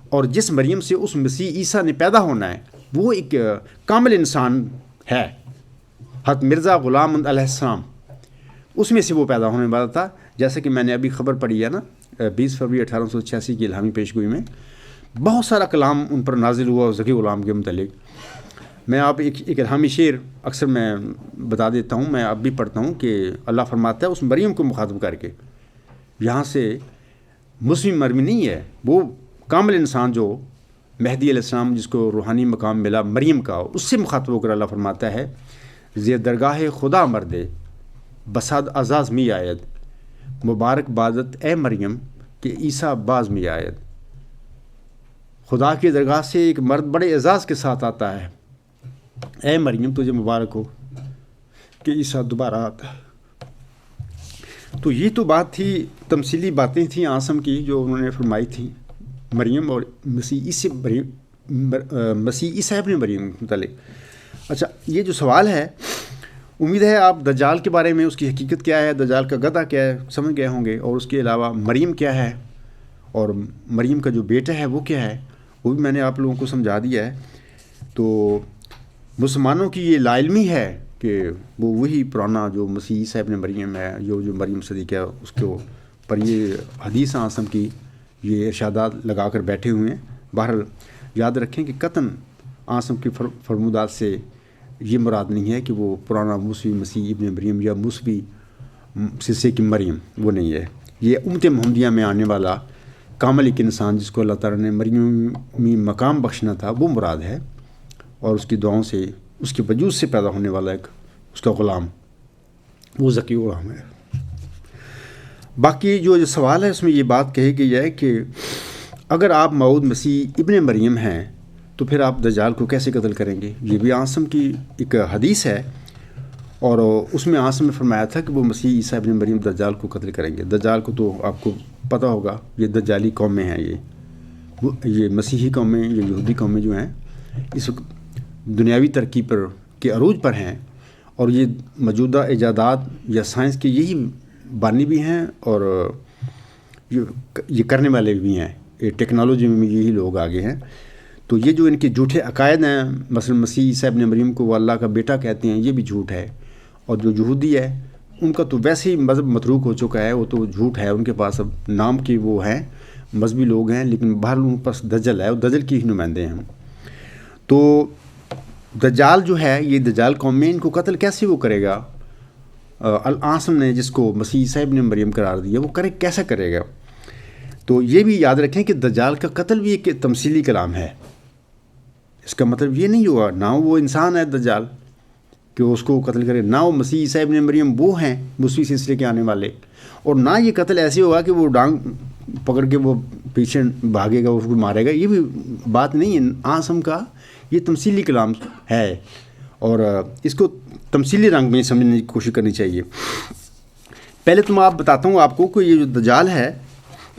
اور جس مریم سے اس مسیح عیسیٰ نے پیدا ہونا ہے، وہ ایک کامل انسان ہے. حضرت مرزا غلام علیہ السلام اس میں سے وہ پیدا ہونے والا تھا. جیسا کہ میں نے ابھی خبر پڑھی ہے نا، 20 فروری 1886 کی الہامی پیش گوئی میں بہت سارا کلام ان پر نازل ہوا ذکی غلام کے متعلق. میں آپ ایک الہامی شعر اکثر میں بتا دیتا ہوں، میں اب بھی پڑھتا ہوں کہ اللہ فرماتا ہے اس مریم کو مخاطب کر کے، یہاں سے مسلم مرمی نہیں ہے، وہ کامل انسان جو مہدی علیہ السلام جس کو روحانی مقام ملا مریم کا، اس سے مخاطب ہو کر اللہ فرماتا ہے زی درگاہ خدا مردے بساد اعزاز می آید، مبارک بادت اے مریم کہ عیسیٰ باز می آید. خدا کی درگاہ سے ایک مرد بڑے اعزاز کے ساتھ آتا ہے، اے مریم تجھے مبارک ہو کہ عیسیٰ دوبارہ آتا ہے. تو یہ تو بات تھی، تمثیلی باتیں تھیں آسم کی جو انہوں نے فرمائی تھیں مریم اور مسیح عیسیٰ ابن مریم کے متعلق. اچھا، یہ جو سوال ہے، امید ہے آپ دجال کے بارے میں، اس کی حقیقت کیا ہے، دجال کا گدھا کیا ہے، سمجھ گئے ہوں گے، اور اس کے علاوہ مریم کیا ہے، اور مریم کا جو بیٹا ہے وہ کیا ہے، وہ بھی میں نے آپ لوگوں کو سمجھا دیا ہے. تو مسلمانوں کی یہ لا علمی ہے کہ وہ وہی پرانا جو مسیح عیسیٰ ابن مریم ہے، جو مریم صدیقہ ہے، اس کے پر یہ حدیث آسم کی یہ ارشادات لگا کر بیٹھے ہوئے ہیں. بہرحال یاد رکھیں کہ قطعاً آسم کی فرمودات سے یہ مراد نہیں ہے کہ وہ پرانا موسوی مسیح ابن مریم یا موسوی سلسلے کی مریم، وہ نہیں ہے. یہ امت محمدیہ میں آنے والا کامل ایک انسان جس کو اللہ تعالیٰ نے مریمی مقام بخشنا تھا، وہ مراد ہے، اور اس کی دعاؤں سے، اس کے وجود سے پیدا ہونے والا ایک اس کا غلام، وہ ذکی غلام ہے. باقی جو سوال ہے اس میں یہ بات کہی گئی ہے کہ اگر آپ موعود مسیح ابن مریم ہیں تو پھر آپ دجال کو کیسے قتل کریں گے؟ یہ بھی عاصم کی ایک حدیث ہے، اور اس میں عاصم نے فرمایا تھا کہ وہ مسیح عیسیٰ ابن مریم دجال کو قتل کریں گے۔ دجال کو تو آپ کو پتہ ہوگا، یہ دجالی قومیں ہیں، یہ مسیحی قومیں، یہ یہودی قومیں جو ہیں اس وقت دنیاوی ترقی پر کے عروج پر ہیں، اور یہ موجودہ ایجادات یا سائنس کے یہی بانی بھی ہیں، اور یہ کرنے والے بھی ہیں، یہ ٹیکنالوجی میں یہی لوگ آگے ہیں۔ تو یہ جو ان کے جھوٹے عقائد ہیں، مثلا مسیح عیسیٰ ابن مریم کو وہ اللہ کا بیٹا کہتے ہیں، یہ بھی جھوٹ ہے۔ اور جو یہودی ہے ان کا تو ویسے ہی مذہب متروک ہو چکا ہے، وہ تو جھوٹ ہے، ان کے پاس اب نام کی وہ ہیں، مذہبی لوگ ہیں، لیکن باہر ان کے پاس دجل ہے، وہ دجل کی ہی نمائندے ہیں۔ تو دجال جو ہے، یہ دجال قوم میں ان کو قتل کیسے وہ کرے گا؟ العاصم نے جس کو مسیح عیسیٰ ابن مریم قرار دیا، وہ کیسا کرے گا؟ تو یہ بھی یاد رکھیں کہ دجال کا قتل بھی ایک تمثیلی کلام ہے۔ اس کا مطلب یہ نہیں ہوا نہ وہ انسان ہے دجال کہ اس کو قتل کرے، نہ وہ مسیح عیسیٰ ابن مریم وہ ہیں موسوی سلسلے کے آنے والے، اور نہ یہ قتل ایسے ہوگا کہ وہ ڈانگ پکڑ کے وہ پیچھے بھاگے گا، اس کو مارے گا، یہ بھی بات نہیں ہے۔ عاصم کا یہ تمثیلی کلام ہے، اور اس کو تمثیلی رنگ میں سمجھنے کی کوشش کرنی چاہیے۔ پہلے تو میں بتاتا ہوں آپ کو کہ یہ جو دجال ہے،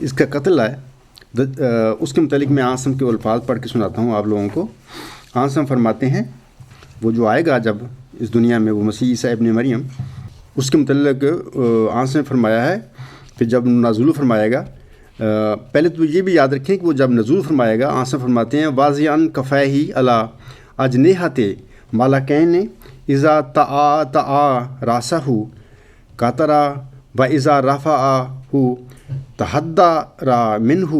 اس کا قتل ہے، اس کے متعلق میں عاصم کے الفاظ پڑھ کے سناتا ہوں آپ لوگوں کو۔ عاصم فرماتے ہیں وہ جو آئے گا جب اس دنیا میں، وہ مسیح عیسیٰ ابن مریم، اس کے متعلق عاصم نے فرمایا ہے کہ جب نزول فرمائے گا، پہلے تو یہ بھی یاد رکھیں کہ وہ جب نزول فرمائے گا، عاصم فرماتے ہیں واضحاً کفیہ علی اجنحۃ ملکین اذا تعا راسہ قطرا و اذا رفعہ تحدر منہ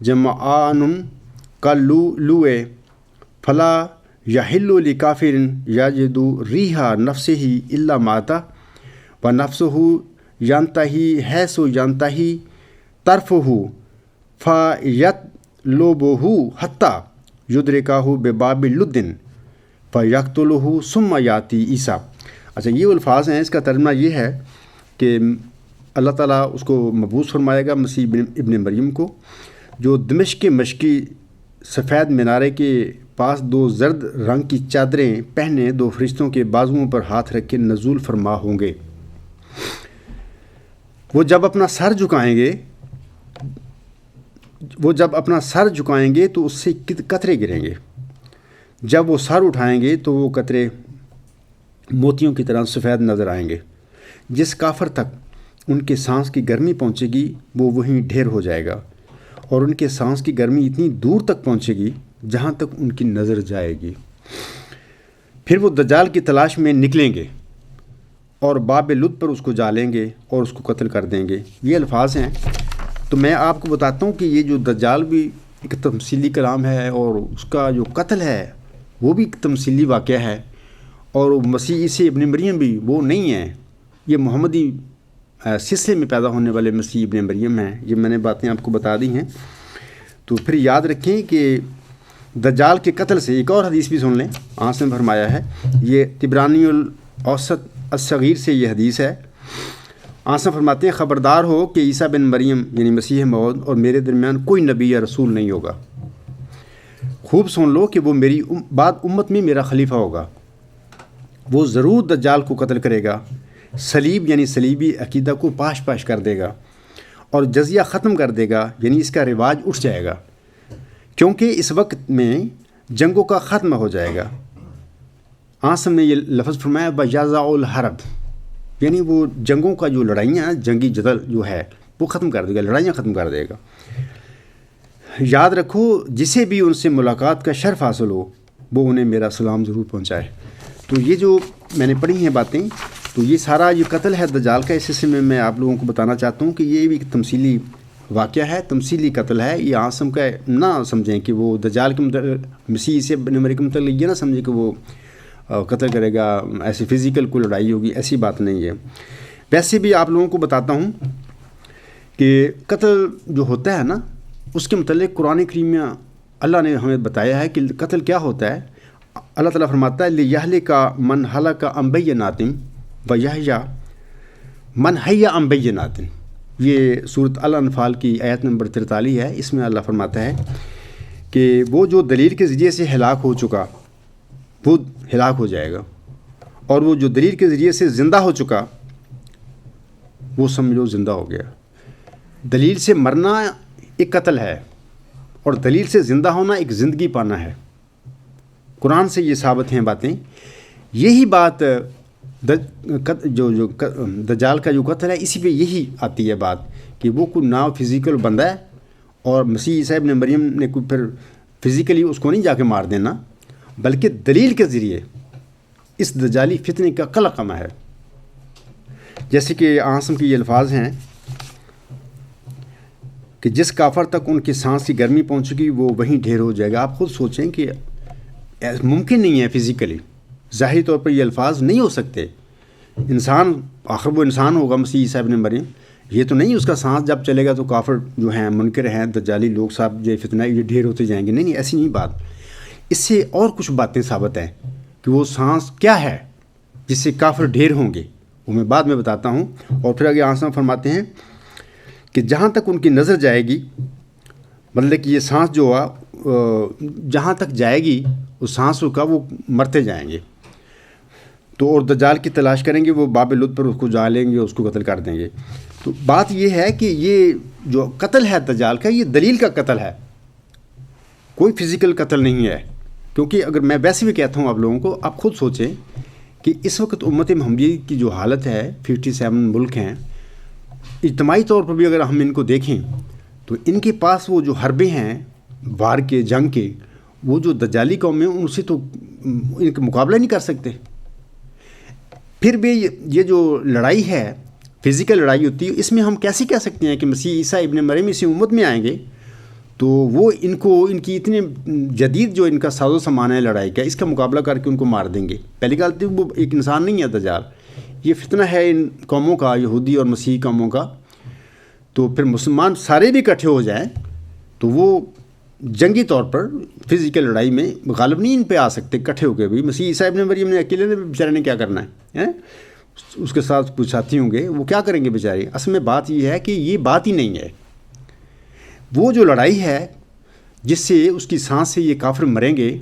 جمعان کاللؤلؤ فلا یحل لکافر یجد ریح نفسہ الا مات ونفسہ ینتہی حیث ینتہی طرفہ فیطلبہ حتی یدرکہ بباب لد فیقتلہ ثم یاتی عیسیٰ۔ اچھا، یہ الفاظ ہیں، اس کا ترجمہ یہ ہے کہ اللہ تعالیٰ اس کو مبعوث فرمائے گا، مسیح ابن مریم کو، جو دمشق کے مشکی سفید مینارے کے پاس دو زرد رنگ کی چادریں پہنے دو فرشتوں کے بازوؤں پر ہاتھ رکھ کے نزول فرما ہوں گے۔ وہ جب اپنا سر جھکائیں گے تو اس سے قطرے گریں گے، جب وہ سر اٹھائیں گے تو وہ قطرے موتیوں کی طرح سفید نظر آئیں گے۔ جس کافر تک ان کے سانس کی گرمی پہنچے گی وہ وہیں ڈھیر ہو جائے گا، اور ان کے سانس کی گرمی اتنی دور تک پہنچے گی جہاں تک ان کی نظر جائے گی۔ پھر وہ دجال کی تلاش میں نکلیں گے اور باب لد پر اس کو جالیں گے اور اس کو قتل کر دیں گے۔ یہ الفاظ ہیں۔ تو میں آپ کو بتاتا ہوں کہ یہ جو دجال بھی ایک تمثیلی کلام ہے، اور اس کا جو قتل ہے وہ بھی ایک تمثیلی واقعہ ہے، اور مسیح عیسیٰ ابن مریم بھی وہ نہیں ہیں، یہ محمدی سلسلے میں پیدا ہونے والے مسیح ابن مریم ہیں۔ یہ میں نے باتیں آپ کو بتا دی ہیں۔ تو پھر یاد رکھیں کہ دجال کے قتل سے ایک اور حدیث بھی سن لیں۔ عاصم نے فرمایا ہے، یہ طبرانی الاوسط الصغیر سے یہ حدیث ہے۔ عاصم فرماتے ہیں خبردار ہو کہ عیسیٰ بن مریم یعنی مسیح موعود اور میرے درمیان کوئی نبی یا رسول نہیں ہوگا۔ خوب سن لو کہ وہ میری بعد امت میں میرا خلیفہ ہوگا، وہ ضرور دجال کو قتل کرے گا، صلیب یعنی صلیبی عقیدہ کو پاش پاش کر دے گا، اور جزیہ ختم کر دے گا یعنی اس کا رواج اٹھ جائے گا، کیونکہ اس وقت میں جنگوں کا ختم ہو جائے گا۔ عاصم نے یہ لفظ فرمایا بجازع الحرب، یعنی وہ جنگوں کا جو لڑائیاں، جنگی جدل جو ہے وہ ختم کر دے گا، لڑائیاں ختم کر دے گا۔ یاد رکھو جسے بھی ان سے ملاقات کا شرف حاصل ہو وہ انہیں میرا سلام ضرور پہنچائے۔ تو یہ جو میں نے پڑھی ہیں باتیں، تو یہ سارا یہ قتل ہے دجال کا، اس سلسلے میں آپ لوگوں کو بتانا چاہتا ہوں کہ یہ بھی ایک تمثیلی واقعہ ہے، تمثیلی قتل ہے۔ یہ عاصم کا نہ سمجھیں کہ وہ دجال کے مسیح سے ابن مریم کے متعلق یہ نہ سمجھیں کہ وہ قتل کرے گا، ایسی فزیکل کوئی لڑائی ہوگی، ایسی بات نہیں ہے۔ ویسے بھی آپ لوگوں کو بتاتا ہوں کہ قتل جو ہوتا ہے نا، اس کے متعلق قرآن کریم میں اللہ نے ہمیں بتایا ہے کہ قتل کیا ہوتا ہے۔ اللہ تعالیٰ فرماتا ہے لِیَہْلِکَ مَنْ هَلَكَ عَنْ بَیِّنَاتٍ وَیَحْیَیَ مَنْ حَیَّ عَنْ بَیِّنَاتٍ۔ یہ سورۃ الانفال کی آیت نمبر 43 ہے. اس میں اللہ فرماتا ہے کہ وہ جو دلیل کے ذریعے سے ہلاک ہو چکا وہ ہلاک ہو جائے گا، اور وہ جو دلیل کے ذریعے سے زندہ ہو چکا وہ سمجھو زندہ ہو گیا. دلیل سے مرنا ایک قتل ہے، اور دلیل سے زندہ ہونا ایک زندگی پانا ہے. قرآن سے یہ ثابت ہیں باتیں. یہی بات جو دجال کا جو قتل ہے اسی پہ یہی آتی ہے بات کہ وہ کوئی نہ فزیکل بندہ ہے، اور مسیح عیسیٰ ابن مریم نے کوئی پھر فزیکلی اس کو نہیں جا کے مار دینا، بلکہ دلیل کے ذریعے اس دجالی فتنے کا قلقمہ ہے. جیسے کہ عاصم کے یہ الفاظ ہیں کہ جس کافر تک ان کی سانس کی گرمی پہنچے گی وہ وہیں ڈھیر ہو جائے گا. آپ خود سوچیں کہ ممکن نہیں ہے فزیکلی، ظاہری طور پر یہ الفاظ نہیں ہو سکتے. انسان آخر وہ انسان ہوگا مسیح عیسیٰ ابن مریم، یہ تو نہیں اس کا سانس جب چلے گا تو کافر جو ہیں منکر ہیں دجالی لوگ صاحب یہ فتنہ یہ ڈھیر ہوتے جائیں گے. نہیں ایسی نہیں بات. اس سے اور کچھ باتیں ثابت ہیں کہ وہ سانس کیا ہے جس سے کافر ڈھیر ہوں گے، وہ میں بعد میں بتاتا ہوں. اور پھر آگے آسان فرماتے ہیں کہ جہاں تک ان کی نظر جائے گی، مطلب کہ یہ سانس جو جہاں تک جائے گی اس سانس کا وہ مرتے جائیں گے. تو اور دجال کی تلاش کریں گے، وہ باب لط پر اس کو جا لیں گے، اس کو قتل کر دیں گے. تو بات یہ ہے کہ یہ جو قتل ہے دجال کا یہ دلیل کا قتل ہے، کوئی فزیکل قتل نہیں ہے. کیونکہ اگر میں ویسے بھی کہتا ہوں آپ لوگوں کو، آپ خود سوچیں کہ اس وقت امت محمدیہ کی جو حالت ہے 57 ملک ہیں، اجتماعی طور پر بھی اگر ہم ان کو دیکھیں تو ان کے پاس وہ جو حربے ہیں وار کے جنگ کے، وہ جو دجالی قوم ہیں ان سے تو ان کا مقابلہ نہیں کر سکتے. پھر بھی یہ جو لڑائی ہے فزیکل لڑائی ہوتی ہے، اس میں ہم کیسے کہہ سکتے ہیں کہ مسیح عیسیٰ ابن مریم اسی امت میں آئیں گے تو وہ ان کی اتنے جدید جو ان کا ساز و سامان ہے لڑائی کا، اس کا مقابلہ کر کے ان کو مار دیں گے. پہلی بات تو وہ ایک انسان نہیں ہے دجال، یہ فتنہ ہے ان قوموں کا، یہودی اور مسیحی قوموں کا. تو پھر مسلمان سارے بھی اکٹھے ہو جائیں تو وہ جنگی طور پر فزیکل لڑائی میں غالب نہیں ان پہ آ سکتے اکٹھے ہو کے بھی. مسیح عیسیٰ ابن مریم نے اکیلے نے بیچارے نے کیا کرنا ہے؟ اس کے ساتھ کچھ ساتھی ہوں گے، وہ کیا کریں گے بیچارے؟ اصل میں بات یہ ہے کہ یہ بات ہی نہیں ہے. وہ جو لڑائی ہے جس سے اس کی سانس سے یہ کافر مریں گے،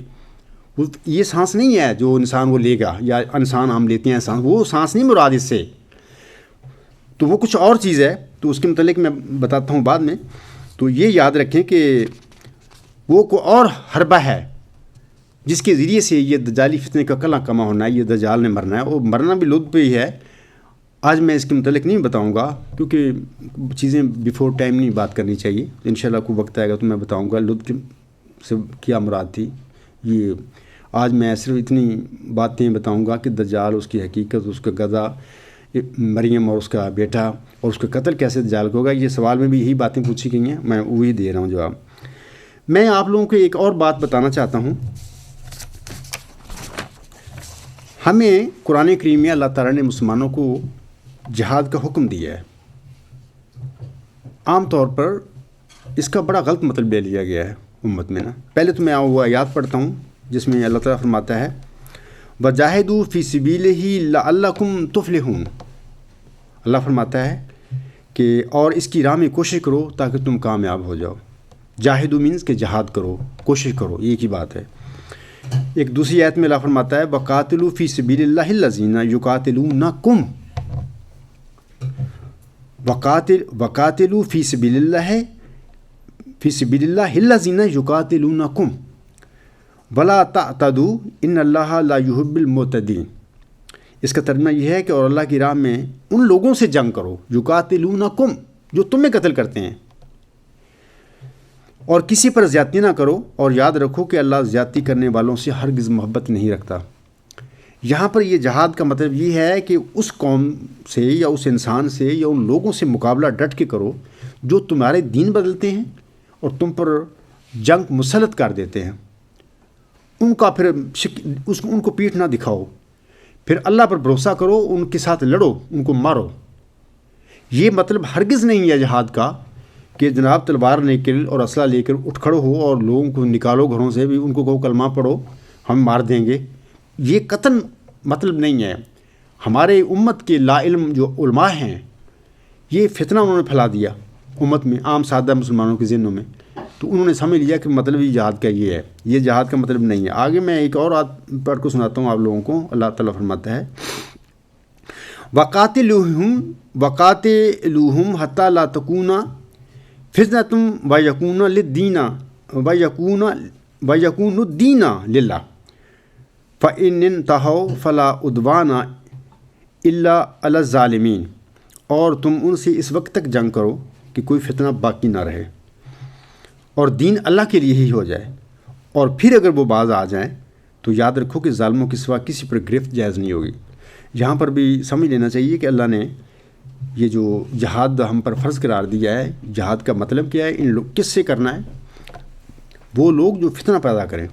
وہ یہ سانس نہیں ہے جو انسان وہ لے گا، یا انسان ہم لیتے ہیں سانس، وہ سانس نہیں مراد اس سے. تو وہ کچھ اور چیز ہے، تو اس کے متعلق میں بتاتا ہوں بعد میں. تو یہ یاد رکھیں کہ وہ کوئی اور حربہ ہے جس کے ذریعے سے یہ دجالی فتنے کا کلا کما ہونا ہے، یہ دجال نے مرنا ہے، اور مرنا بھی لطف پہ ہی ہے. آج میں اس کے متعلق نہیں بتاؤں گا کیونکہ چیزیں بیفور ٹائم نہیں بات کرنی چاہیے. انشاءاللہ کوئی وقت آئے گا تو میں بتاؤں گا لطف سے کیا مراد تھی. یہ آج میں صرف اتنی باتیں بتاؤں گا کہ دجال، اس کی حقیقت، اس کا غزا، مریم اور اس کا بیٹا، اور اس کا قتل کیسے دجال کو ہوگا. یہ سوال میں بھی یہی باتیں پوچھی گئی ہیں، میں وہی دے رہا ہوں جواب. میں آپ لوگوں کو ایک اور بات بتانا چاہتا ہوں. ہمیں قرآن کریم میں اللہ تعالیٰ نے مسلمانوں کو جہاد کا حکم دیا ہے. عام طور پر اس کا بڑا غلط مطلب لے لیا گیا ہے امت میں نا. پہلے تو میں وہ آیات پڑھتا ہوں جس میں اللہ تعالیٰ فرماتا ہے وَجَاهِدُوا فِي سَبِيلِهِ لَعَلَّكُمْ تُفْلِحُونَ. اللہ فرماتا ہے کہ اور اس کی راہ میں کوشش کرو تاکہ تم کامیاب ہو جاؤ. جاہدو مینس کہ جہاد کرو، کوشش کرو، یہ کی بات ہے. ایک دوسری آیت میں اللہ فرماتا ہے وَقَاتِلُوا فِي سَبِيلِ اللَّهِ الَّذِينَ يُقَاتِلُونَكُمْ. وَقَاتِلُوا فِي سَبِيلِ اللَّهِ الَّذِينَ يُقَاتِلُونَكُمْ وَلَا تَعْتَدُوا إِنَّ اللَّهَ لَا يُحِبُّ الْمُعْتَدِينَ. اس کا ترجمہ یہ ہے کہ اور اللہ کی راہ میں ان لوگوں سے جنگ کرو یقاتلونکم، جو تمہیں قتل کرتے ہیں، اور کسی پر زیادتی نہ کرو، اور یاد رکھو کہ اللہ زیادتی کرنے والوں سے ہرگز محبت نہیں رکھتا. یہاں پر یہ جہاد کا مطلب یہ ہے کہ اس قوم سے یا اس انسان سے یا ان لوگوں سے مقابلہ ڈٹ کے کرو جو تمہارے دین بدلتے ہیں اور تم پر جنگ مسلط کر دیتے ہیں. ان کا پھر ان کو پیٹھ نہ دکھاؤ، پھر اللہ پر بھروسہ کرو، ان کے ساتھ لڑو، ان کو مارو. یہ مطلب ہرگز نہیں ہے جہاد کا کہ جناب تلوار لے کر اور اسلحہ لے کر اٹھ کھڑو ہو اور لوگوں کو نکالو گھروں سے بھی، ان کو کہو کلمہ پڑھو ہم مار دیں گے. یہ قطعاً مطلب نہیں ہے. ہمارے امت کے لا علم جو علماء ہیں یہ فتنہ انہوں نے پھیلا دیا امت میں، عام سادہ مسلمانوں کے ذہنوں میں، تو انہوں نے سمجھ لیا کہ مطلب یہ جہاد کا یہ ہے، یہ جہاد کا مطلب نہیں ہے۔ آگے میں ایک اور آیت پڑھ کو سناتا ہوں آپ لوگوں کو۔ اللہ تعالیٰ فرماتا ہے وَقَاتِلُوهُمْ حَتَّى لَا تَكُونَ فِتْنَةٌ وَيَكُونَ الدِّينُ لِلَّهِ فَإِنِ انْتَهَوْا فَلَا عُدْوَانَ إِلَّا عَلَى الظَّالِمِينَ، اور تم ان سے اس وقت تک جنگ کرو کہ کوئی فتنہ باقی نہ رہے اور دین اللہ کے لیے ہی ہو جائے، اور پھر اگر وہ باز آ جائیں تو یاد رکھو کہ ظالموں کے سوا کسی پر گرفت جائز نہیں ہوگی۔ یہاں پر بھی سمجھ لینا چاہیے کہ اللہ نے یہ جو جہاد ہم پر فرض قرار دیا ہے، جہاد کا مطلب کیا ہے، ان لوگ کس سے کرنا ہے؟ وہ لوگ جو فتنہ پیدا کریں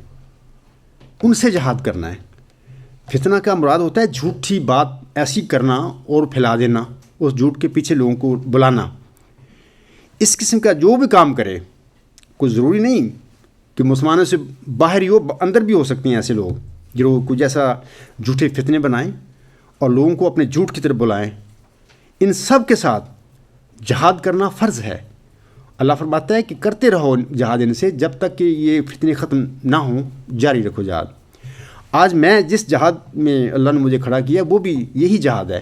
ان سے جہاد کرنا ہے۔ فتنہ کا مراد ہوتا ہے جھوٹی بات ایسی کرنا اور پھیلا دینا، اس جھوٹ کے پیچھے لوگوں کو بلانا۔ اس قسم کا جو بھی کام کرے، کوئی ضروری نہیں کہ مسلمانوں سے باہر ہی ہو، اندر بھی ہو سکتے ہیں ایسے لوگ جو کچھ ایسا جھوٹے فتنے بنائیں اور لوگوں کو اپنے جھوٹ کی طرف بلائیں۔ ان سب کے ساتھ جہاد کرنا فرض ہے۔ اللہ فرماتا ہے کہ کرتے رہو جہاد ان سے جب تک کہ یہ فتنے ختم نہ ہوں، جاری رکھو جہاد۔ آج میں جس جہاد میں اللہ نے مجھے کھڑا کیا وہ بھی یہی جہاد ہے۔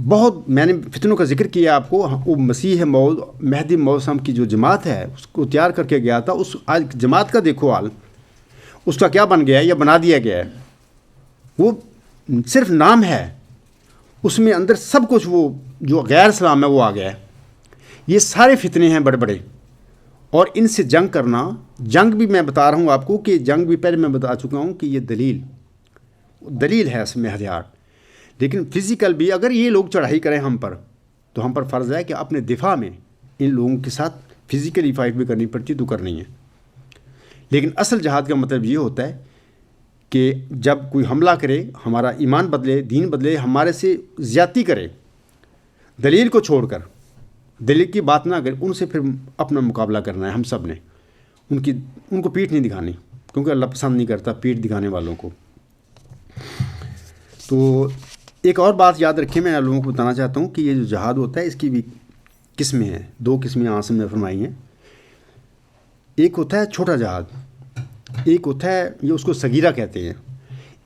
بہت میں نے فتنوں کا ذکر کیا آپ کو، وہ مسیح موعود مہدی موسم کی جو جماعت ہے اس کو تیار کر کے گیا تھا، اس آج جماعت کا دیکھو حال، اس کا کیا بن گیا ہے یا بنا دیا گیا ہے۔ وہ صرف نام ہے، اس میں اندر سب کچھ وہ جو غیر اسلام ہے وہ آ گیا ہے۔ یہ سارے فتنے ہیں بڑے بڑے، اور ان سے جنگ کرنا، جنگ بھی میں بتا رہا ہوں آپ کو کہ جنگ بھی پہلے میں بتا چکا ہوں کہ یہ دلیل ہے اس میں ہتھیار، لیکن فزیکل بھی اگر یہ لوگ چڑھائی کریں ہم پر تو ہم پر فرض ہے کہ اپنے دفاع میں ان لوگوں کے ساتھ فزیکلی فائٹ بھی کرنی پڑتی تو کرنی ہے۔ لیکن اصل جہاد کا مطلب یہ ہوتا ہے کہ جب کوئی حملہ کرے، ہمارا ایمان بدلے، دین بدلے، ہمارے سے زیادتی کرے، دلیل کو چھوڑ کر، دلیل کی بات نہ کرے، ان سے پھر اپنا مقابلہ کرنا ہے ہم سب نے۔ ان کو پیٹھ نہیں دکھانی، کیونکہ اللہ پسند نہیں کرتا پیٹھ دکھانے والوں کو۔ تو ایک اور بات یاد رکھیں، میں لوگوں کو بتانا چاہتا ہوں کہ یہ جو جہاد ہوتا ہے اس کی بھی قسمیں ہیں، 2 قسمیں عاصم نے فرمائی ہیں۔ ایک ہوتا ہے چھوٹا جہاد، ایک ہوتا ہے یہ اس کو صغیرہ کہتے ہیں،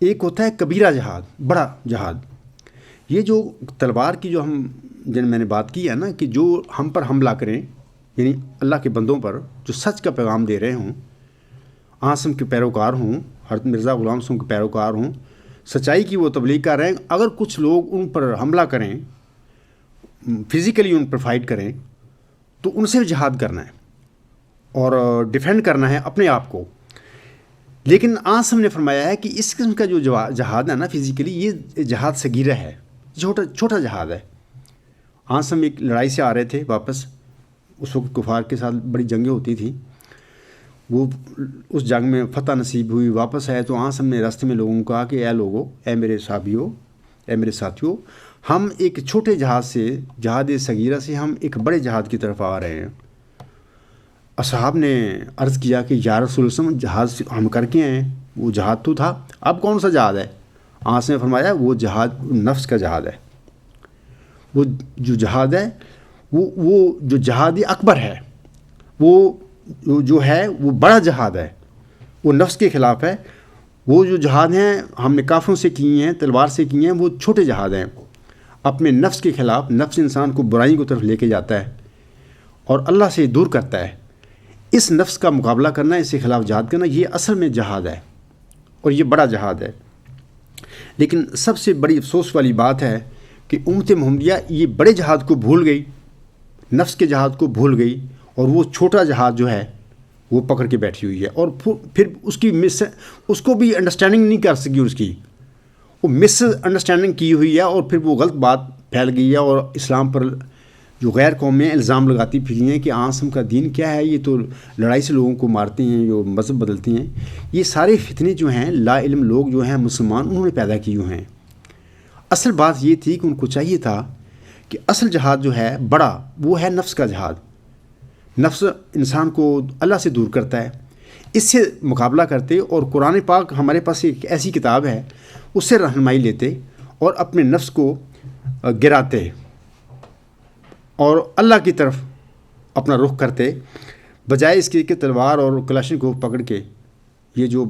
ایک ہوتا ہے کبیرہ جہاد، بڑا جہاد۔ یہ جو تلوار کی جو میں نے بات کی ہے نا، کہ جو ہم پر حملہ کریں، یعنی اللہ کے بندوں پر جو سچ کا پیغام دے رہے ہوں، عاصم کے پیروکار ہوں، حضرت مرزا غلام صاحب کے پیروکار ہوں، سچائی کی وہ تبلیغ کر رہے ہیں، اگر کچھ لوگ ان پر حملہ کریں، فزیکلی ان پر فائٹ کریں، تو ان سے جہاد کرنا ہے اور ڈیفینڈ کرنا ہے اپنے آپ کو۔ لیکن عاصم نے فرمایا ہے کہ اس قسم کا جو جہاد ہے نا فزیکلی، یہ جہاد صغیرہ ہے، چھوٹا جہاد ہے۔ عاصم ایک لڑائی سے آ رہے تھے واپس، اس وقت کفار کے ساتھ بڑی جنگیں ہوتی تھیں، وہ اس جنگ میں فتح نصیب ہوئی، واپس آئے تو عاصم نے راستے میں لوگوں کو کہا کہ اے لوگو، اے میرے صحابیوں، اے میرے ساتھیوں، ہم ایک چھوٹے جہاد سے، جہاد صغیرہ سے ہم ایک بڑے جہاد کی طرف آ رہے ہیں۔ اصحاب نے عرض کیا کہ یا رسول اللہ، جہاد ہم کر کے ہیں، وہ جہاد تو تھا، اب کون سا جہاد ہے؟ عاصم نے فرمایا وہ جہاد نفس کا جہاد ہے، وہ جو جہاد ہے وہ جو جہاد اکبر ہے، وہ جو ہے وہ بڑا جہاد ہے، وہ نفس کے خلاف ہے۔ وہ جو جہاد ہیں ہم نے کافروں سے کیے ہیں، تلوار سے کیے ہیں، وہ چھوٹے جہاد ہیں، اپنے نفس کے خلاف۔ نفس انسان کو برائیوں کی طرف لے کے جاتا ہے اور اللہ سے دور کرتا ہے۔ اس نفس کا مقابلہ کرنا، اس کے خلاف جہاد کرنا، یہ اصل میں جہاد ہے اور یہ بڑا جہاد ہے۔ لیکن سب سے بڑی افسوس والی بات ہے کہ امت محمدیہ یہ بڑے جہاد کو بھول گئی، نفس کے جہاد کو بھول گئی، اور وہ چھوٹا جہاد جو ہے وہ پکڑ کے بیٹھی ہوئی ہے، اور پھر اس کو بھی انڈرسٹینڈنگ نہیں کر سکی، اس کی وہ مس انڈرسٹینڈنگ کی ہوئی ہے، اور پھر وہ غلط بات پھیل گئی ہے، اور اسلام پر جو غیر قومیں الزام لگاتی پھری ہیں کہ عاصم کا دین کیا ہے، یہ تو لڑائی سے لوگوں کو مارتے ہیں، جو مذہب بدلتی ہیں۔ یہ سارے فتنے جو ہیں لا علم لوگ جو ہیں مسلمان، انہوں نے پیدا کی ہوئے ہیں۔ اصل بات یہ تھی کہ ان کو چاہیے تھا کہ اصل جہاد جو ہے بڑا، وہ ہے نفس کا جہاد۔ نفس انسان کو اللہ سے دور کرتا ہے، اس سے مقابلہ کرتے، اور قرآن پاک ہمارے پاس ایک ایسی کتاب ہے، اس سے رہنمائی لیتے اور اپنے نفس کو گراتے اور اللہ کی طرف اپنا رخ کرتے، بجائے اس کے کہ تلوار اور کلاشن کو پکڑ کے یہ جو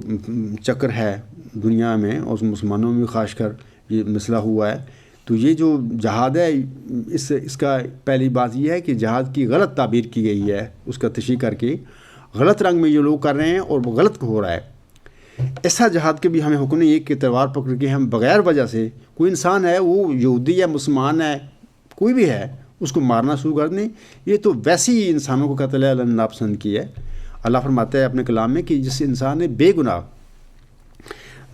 چکر ہے دنیا میں اور مسلمانوں میں خاص کر یہ مسئلہ ہوا ہے، تو یہ جو جہاد ہے اس کا پہلی بات یہ ہے کہ جہاد کی غلط تعبیر کی گئی ہے، اس کا تشریح کر کے غلط رنگ میں یہ لوگ کر رہے ہیں اور وہ غلط ہو رہا ہے۔ ایسا جہاد کے بھی ہمیں حکم نہیں ہے کہ تلوار پکڑ کے ہم بغیر وجہ سے، کوئی انسان ہے وہ یہودی ہے، مسلمان ہے، کوئی بھی ہے، اس کو مارنا شروع کر دیں۔ یہ تو ویسے ہی انسانوں کو قتل ہے، اللہ نے ناپسند کی ہے۔ اللہ فرماتا ہے اپنے کلام میں کہ جس انسان نے بے گناہ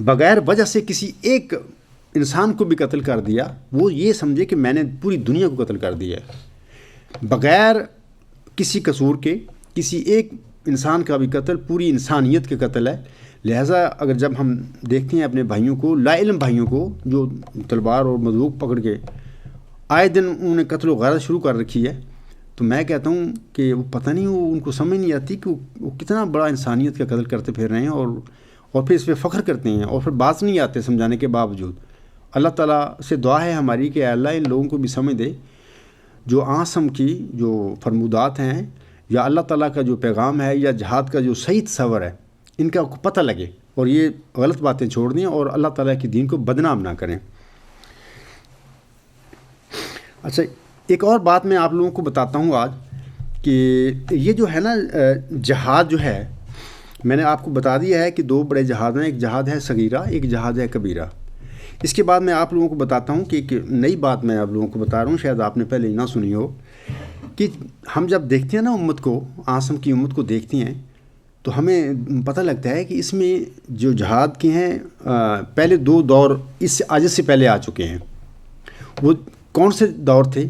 بغیر وجہ سے کسی ایک انسان کو بھی قتل کر دیا، وہ یہ سمجھے کہ میں نے پوری دنیا کو قتل کر دیا ہے۔ بغیر کسی قصور کے کسی ایک انسان کا بھی قتل پوری انسانیت کے قتل ہے۔ لہٰذا اگر جب ہم دیکھتے ہیں اپنے بھائیوں کو، لا علم بھائیوں کو، جو تلوار اور بندوق پکڑ کے آئے دن انہوں نے قتل و غارت شروع کر رکھی ہے، تو میں کہتا ہوں کہ وہ پتہ نہیں، وہ ان کو سمجھ نہیں آتی کہ وہ کتنا بڑا انسانیت کا قتل کرتے پھر رہے ہیں، اور پھر اس پہ فخر کرتے ہیں، اور پھر بات نہیں آتے سمجھانے کے باوجود۔ اللہ تعالیٰ سے دعا ہے ہماری کہ اللہ ان لوگوں کو بھی سمجھ دے، جو عاصم کی جو فرمودات ہیں یا اللہ تعالیٰ کا جو پیغام ہے یا جہاد کا جو صحیح تصور ہے، ان کا پتہ لگے اور یہ غلط باتیں چھوڑ دیں اور اللہ تعالیٰ کی دین کو بدنام نہ کریں۔ اچھا، ایک اور بات میں آپ لوگوں کو بتاتا ہوں آج کہ یہ جو ہے نا جہاد جو ہے، میں نے آپ کو بتا دیا ہے کہ دو بڑے جہاد ہیں، ایک جہاد ہے صغیرہ، ایک جہاد ہے کبیرہ۔ اس کے بعد میں آپ لوگوں کو بتاتا ہوں کہ ایک نئی بات میں آپ لوگوں کو بتا رہا ہوں، شاید آپ نے پہلے نہ سنی ہو، کہ ہم جب دیکھتے ہیں نا امت کو، عاصم کی امت کو دیکھتے ہیں، تو ہمیں پتہ لگتا ہے کہ اس میں جو جہاد کے ہیں پہلے دو دور اس سے آج سے پہلے آ چکے ہیں۔ وہ کون سے دور تھے؟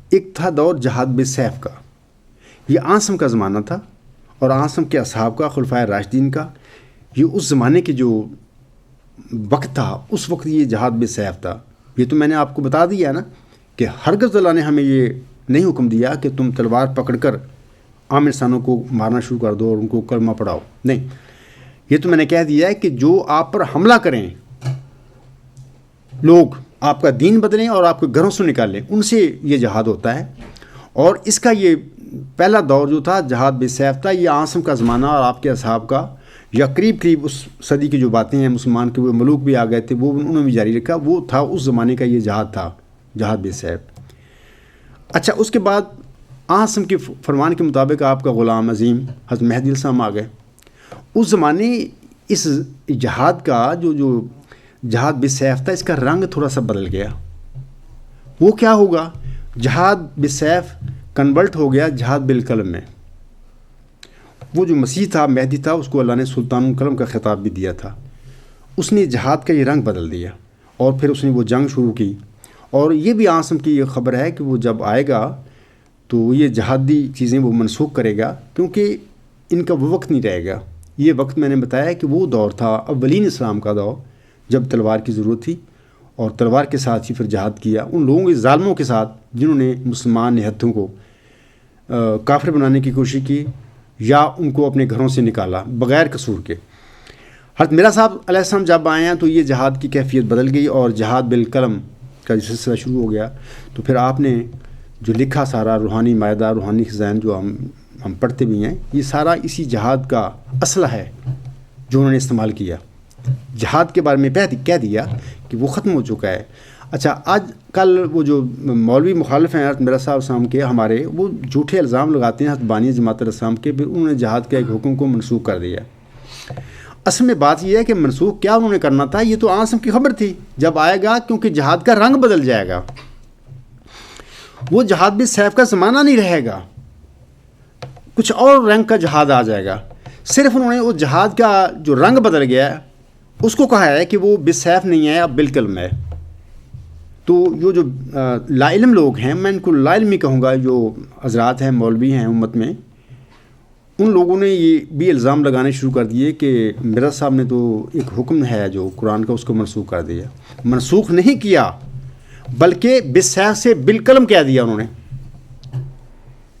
ایک تھا دور جہاد بالسیف کا، یہ عاصم کا زمانہ تھا، اور عاصم کے اصحاب کا، خلفائے راشدین کا، یہ اس زمانے کے جو وقت تھا، اس وقت یہ جہاد بالسیف تھا۔ یہ تو میں نے آپ کو بتا دیا نا کہ ہرگز اللہ نے ہمیں یہ نہیں حکم دیا کہ تم تلوار پکڑ کر عام انسانوں کو مارنا شروع کر دو اور ان کو کلمہ پڑھاؤ، نہیں۔ یہ تو میں نے کہہ دیا ہے کہ جو آپ پر حملہ کریں لوگ، آپ کا دین بدلیں اور آپ کے گھروں سے نکالیں، ان سے یہ جہاد ہوتا ہے۔ اور اس کا یہ پہلا دور جو تھا جہاد بالسیف تھا، یہ عاصم کا زمانہ اور آپ کے اصحاب کا، یا قریب اس صدی کی جو باتیں ہیں، مسلمان کے وہ ملوک بھی آ گئے تھے، وہ انہوں نے بھی جاری رکھا، وہ تھا اس زمانے کا یہ جہاد تھا، جہاد بالسیف۔ اچھا، اس کے بعد عاصم کے فرمان کے مطابق آپ کا غلام عظیم حضرت مہدی علیہ السلام آ گئے۔ اس زمانے اس جہاد کا جو جہاد بالسیف تھا، اس کا رنگ تھوڑا سا بدل گیا۔ وہ کیا ہوگا؟ جہاد بالسیف کنورٹ ہو گیا جہاد بالقلم میں۔ وہ جو مسیح تھا، مہدی تھا، اس کو اللہ نے سلطان القلم کا خطاب بھی دیا تھا۔ اس نے جہاد کا یہ رنگ بدل دیا اور پھر اس نے وہ جنگ شروع کی۔ اور یہ بھی عاصم کی یہ خبر ہے کہ وہ جب آئے گا تو یہ جہادی چیزیں وہ منسوخ کرے گا، کیونکہ ان کا وہ وقت نہیں رہے گا۔ یہ وقت میں نے بتایا کہ وہ دور تھا اولین اسلام کا دور، جب تلوار کی ضرورت تھی، اور تلوار کے ساتھ ہی پھر جہاد کیا ان لوگوں کے ظالموں کے ساتھ جنہوں نے مسلمان نہتوں کو کافر بنانے کی کوشش کی یا ان کو اپنے گھروں سے نکالا بغیر قصور کے۔ حضرت مرزا صاحب علیہ السلام جب آئے ہیں تو یہ جہاد کی کیفیت بدل گئی اور جہاد بالقلم کا سلسلہ شروع ہو گیا۔ تو پھر آپ نے جو لکھا سارا روحانی معاہدہ، روحانی خزائن جو ہم پڑھتے بھی ہیں، یہ سارا اسی جہاد کا اسلحہ ہے جو انہوں نے استعمال کیا۔ جہاد کے بارے میں کہہ دیا کہ وہ ختم ہو چکا ہے۔ اچھا، آج کل وہ جو مولوی مخالف ہیں حضرت مرزا صاحب السلام کے، ہمارے، وہ جھوٹے الزام لگاتے ہیں حضرت بانی جماعت الاسلام کے، پھر انہوں نے جہاد کے ایک حکم کو منسوخ کر دیا۔ اصل میں بات یہ ہے کہ منسوخ کیا انہوں نے کرنا تھا، یہ تو عاصم کی خبر تھی، جب آئے گا، کیونکہ جہاد کا رنگ بدل جائے گا، وہ جہاد بھی سیف کا زمانہ نہیں رہے گا، کچھ اور رنگ کا جہاد آ جائے گا۔ صرف انہوں نے وہ جہاد کا جو رنگ بدل گیا ہے اس کو کہا ہے کہ وہ بالسیف نہیں ہے، اب بالقلم ہے۔ تو یہ جو لا علم لوگ ہیں، میں ان کو لا علمی کہوں گا، جو حضرات ہیں، مولوی ہیں امت میں، ان لوگوں نے یہ بھی الزام لگانے شروع کر دیے کہ مرزا صاحب نے تو ایک حکم ہے جو قرآن کا، اس کو منسوخ کر دیا۔ منسوخ نہیں کیا بلکہ بالسیف سے بالقلم کہہ دیا انہوں نے۔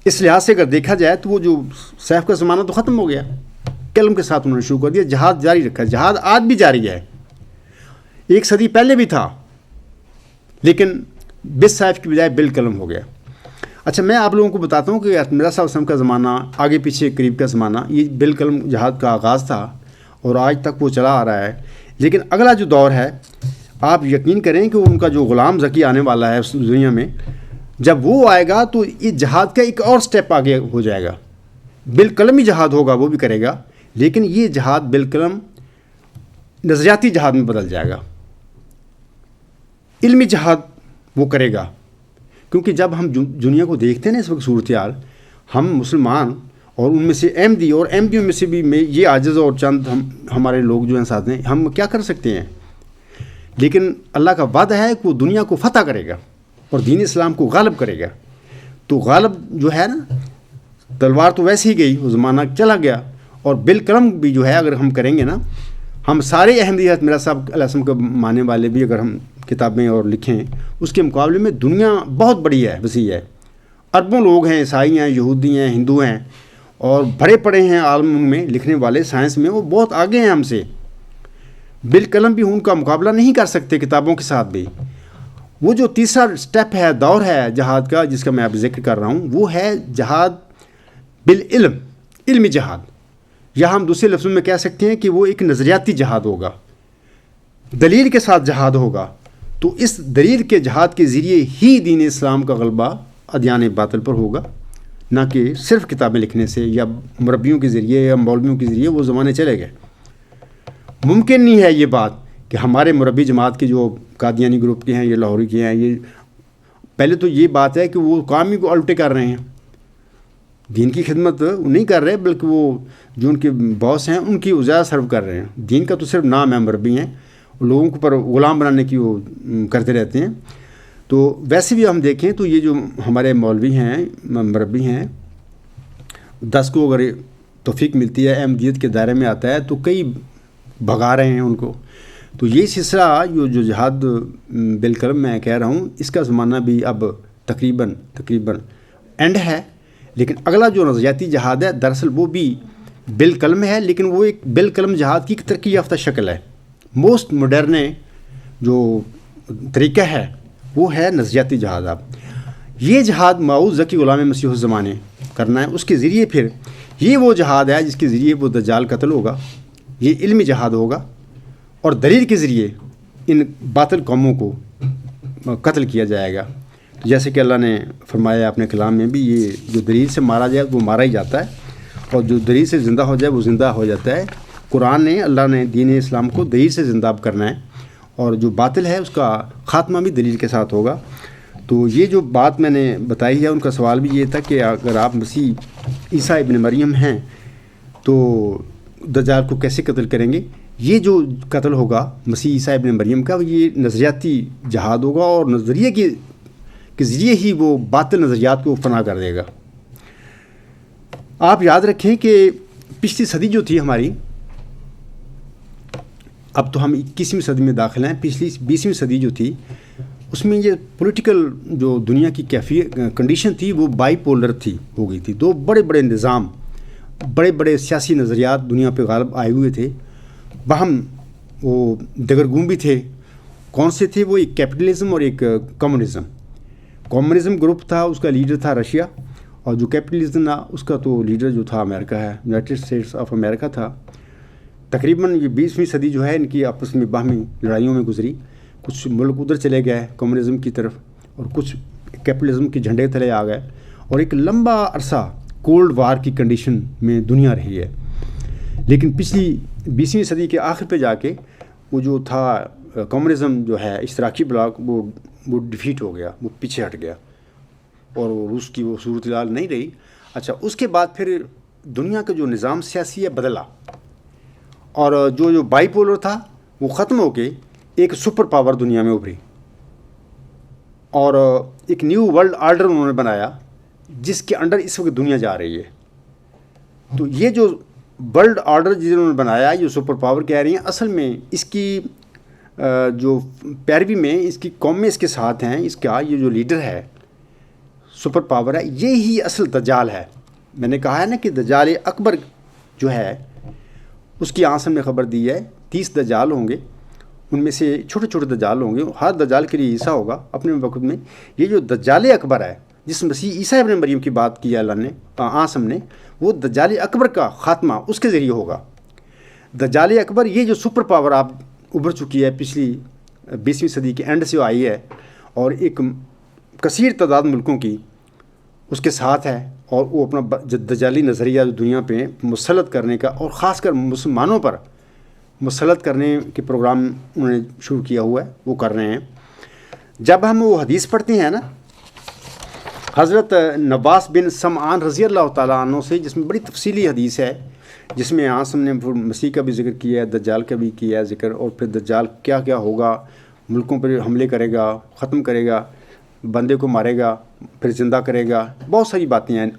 اس لحاظ سے اگر دیکھا جائے تو وہ جو سیف کا زمانہ تو ختم ہو گیا، قلم کے ساتھ انہوں نے شروع کر دیا، جہاد جاری رکھا۔ جہاد آج بھی جاری ہے، ایک صدی پہلے بھی تھا، لیکن بالسیف کی بجائے بالقلم ہو گیا۔ اچھا، میں آپ لوگوں کو بتاتا ہوں کہ میرا صلی اللہ علیہ وسلم کا زمانہ، آگے پیچھے قریب کا زمانہ، یہ بالقلم جہاد کا آغاز تھا اور آج تک وہ چلا آ رہا ہے۔ لیکن اگلا جو دور ہے، آپ یقین کریں کہ ان کا جو غلام ذکی آنے والا ہے اس دنیا میں، جب وہ آئے گا تو یہ جہاد کا ایک اور سٹیپ آگے ہو جائے گا۔ بالقلم ہی جہاد ہوگا، وہ بھی کرے گا، لیکن یہ جہاد بالقلم نظریاتی جہاد میں بدل جائے گا، علمی جہاد وہ کرے گا۔ کیونکہ جب ہم دنیا کو دیکھتے ہیں نا اس وقت صورتحال، ہم مسلمان اور ان میں سے احمدی، اور احمدیوں میں سے بھی یہ عاجز اور چند ہمارے لوگ جو ہیں ساتھ ہیں، ہم کیا کر سکتے ہیں؟ لیکن اللہ کا وعدہ ہے کہ وہ دنیا کو فتح کرے گا اور دین اسلام کو غالب کرے گا۔ تو غالب جو ہے نا، تلوار تو ویسے ہی گئی، وہ زمانہ چلا گیا، اور بالقلم بھی جو ہے اگر ہم کریں گے نا، ہم سارے احمدی حضرت میرا صاحب علیہ السلام کو ماننے والے بھی اگر ہم کتابیں اور لکھیں، اس کے مقابلے میں دنیا بہت بڑی ہے، وسیع ہے، اربوں لوگ ہیں، عیسائی ہیں، یہودی ہیں، ہندو ہیں، اور بڑے پڑے ہیں عالم میں لکھنے والے، سائنس میں وہ بہت آگے ہیں ہم سے۔ بالقلم بھی ان کا مقابلہ نہیں کر سکتے کتابوں کے ساتھ بھی۔ وہ جو تیسرا سٹیپ ہے، دور ہے جہاد کا، جس کا میں اب ذکر کر رہا ہوں، وہ ہے جہاد بالعلم، علمی جہاد، یا ہم دوسرے لفظوں میں کہہ سکتے ہیں کہ وہ ایک نظریاتی جہاد ہوگا، دلیل کے ساتھ جہاد ہوگا۔ تو اس دلیل کے جہاد کے ذریعے ہی دین اسلام کا غلبہ ادیان باطل پر ہوگا، نہ کہ صرف کتابیں لکھنے سے یا مربیوں کے ذریعے یا مولویوں کے ذریعے۔ وہ زمانے چلے گئے، ممکن نہیں ہے یہ بات کہ ہمارے مربی جماعت کے جو قادیانی گروپ کے ہیں، یہ لاہوری کے ہیں، یہ پہلے تو یہ بات ہے کہ وہ کام ہی کو الٹے کر رہے ہیں، دین کی خدمت نہیں کر رہے، بلکہ وہ جو ان کے باس ہیں ان کی وجہ سرو کر رہے ہیں۔ دین کا تو صرف نام ہے، مربی ہیں، لوگوں کو پر غلام بنانے کی وہ کرتے رہتے ہیں۔ تو ویسے بھی ہم دیکھیں تو یہ جو ہمارے مولوی ہیں، مربی ہیں، 10 کو اگر توفیق ملتی ہے احمدیت کے دائرے میں آتا ہے تو کئی بھگا رہے ہیں ان کو۔ تو یہ سلسلہ جو جہاد بالقلم میں کہہ رہا ہوں، اس کا زمانہ بھی اب تقریباً اینڈ ہے۔ لیکن اگلا جو نظریاتی جہاد ہے، دراصل وہ بھی بالقلم ہے، لیکن وہ ایک بالقلم جہاد کی ایک ترقی یافتہ شکل ہے۔ موسٹ ماڈرن جو طریقہ ہے وہ ہے نظریاتی جہاد۔ اب یہ جہاد ماؤز ذکی غلام مسیح الزمانے کرنا ہے، اس کے ذریعے پھر یہ وہ جہاد ہے جس کے ذریعے وہ دجال قتل ہوگا، یہ علمی جہاد ہوگا، اور دلیل کے ذریعے ان باطل قوموں کو قتل کیا جائے گا۔ جیسے کہ اللہ نے فرمایا اپنے کلام میں بھی، یہ جو دلیل سے مارا جائے وہ مارا ہی جاتا ہے، اور جو دلیل سے زندہ ہو جائے وہ زندہ ہو جاتا ہے۔ قرآن نے، اللہ نے دین اسلام کو دلیل سے زندہ کرنا ہے، اور جو باطل ہے اس کا خاتمہ بھی دلیل کے ساتھ ہوگا۔ تو یہ جو بات میں نے بتائی ہے، ان کا سوال بھی یہ تھا کہ اگر آپ مسیح عیسیٰ ابن مریم ہیں تو دجال کو کیسے قتل کریں گے؟ یہ جو قتل ہوگا مسیح عیسیٰ ابن مریم کا، یہ نظریاتی جہاد ہوگا، اور نظریے کے ذریعے ہی وہ باطل نظریات کو فنا کر دے گا۔ آپ یاد رکھیں کہ پچھلی صدی جو تھی ہماری، اب تو ہم 21ویں صدی میں داخل ہیں، پچھلی 20ویں صدی جو تھی اس میں یہ پولیٹیکل جو دنیا کی کنڈیشن تھی وہ بائی پولر ہو گئی تھی۔ دو بڑے بڑے نظام، بڑے بڑے سیاسی نظریات دنیا پہ غالب آئے ہوئے تھے، باہم وہ دگرگوں بھی تھے۔ کون سے تھے وہ؟ ایک کیپٹلزم اور ایک کمیونزم گروپ تھا، اس کا لیڈر تھا رشیا، اور جو کیپٹلزم تھا اس کا تو لیڈر جو تھا امریکا ہے، یونائٹڈ اسٹیٹس آف امریکا تھا۔ تقریباً یہ 20ویں صدی جو ہے ان کی آپس میں باہمی لڑائیوں میں گزری، کچھ ملک ادھر چلے گئے کمیونزم کی طرف، اور کچھ کیپٹلزم کے جھنڈے تلے آ گئے، اور ایک لمبا عرصہ کولڈ وار کی کنڈیشن میں دنیا رہی ہے۔ لیکن پچھلی 20ویں صدی کے آخر پہ جا کے وہ جو تھا کمیونزم جو ہے، اشتراکی بلاک، وہ ڈیفیٹ ہو گیا، وہ پیچھے ہٹ گیا، اور روس کی وہ صورتحال نہیں رہی۔ اچھا، اس کے بعد پھر دنیا کا جو نظام سیاسی ہے بدلا، اور جو بائی پولر تھا وہ ختم ہو کے ایک سپر پاور دنیا میں ابھری، اور ایک نیو ورلڈ آرڈر انہوں نے بنایا جس کے انڈر اس وقت دنیا جا رہی ہے۔ تو یہ جو ورلڈ آرڈر جنہوں نے بنایا، یہ سپر پاور کہہ رہی ہیں، اصل میں اس کی جو پیروی میں اس کی قومیں اس کے ساتھ ہیں، اس کا یہ جو لیڈر ہے، سپر پاور ہے، یہی اصل دجال ہے۔ میں نے کہا ہے نا کہ دجال اکبر جو ہے اس کی آنسن میں خبر دی ہے 30 دجال ہوں گے، ان میں سے چھوٹے چھوٹے دجال ہوں گے. ہر دجال کے لیے عیسیٰ ہوگا اپنے وقت میں. یہ جو دجال اکبر ہے جس مسیح عیسیٰ ابن مریم کی بات کی اللہ نے آسم نے، وہ دجال اکبر کا خاتمہ اس کے ذریعے ہوگا. دجال اکبر یہ جو سپر پاور آپ ابھر چکی ہے پچھلی 20ویں صدی کے اینڈ سے آئی ہے، اور ایک کثیر تعداد ملکوں کی اس کے ساتھ ہے، اور وہ اپنا دجالی نظریہ دنیا پہ مسلط کرنے کا اور خاص کر مسلمانوں پر مسلط کرنے کے پروگرام انہوں نے شروع کیا ہوا ہے، وہ کر رہے ہیں. جب ہم وہ حدیث پڑھتے ہیں نا حضرت نواس بن سمعان رضی اللہ تعالیٰ عنہ سے، جس میں بڑی تفصیلی حدیث ہے، جس میں آسم نے مسیح کا بھی ذکر کیا ہے، دجال کا بھی کیا ہے ذکر، اور پھر دجال کیا کیا ہوگا، ملکوں پر حملے کرے گا، ختم کرے گا، بندے کو مارے گا، پھر زندہ کرے گا، بہت ساری باتیں ہیں.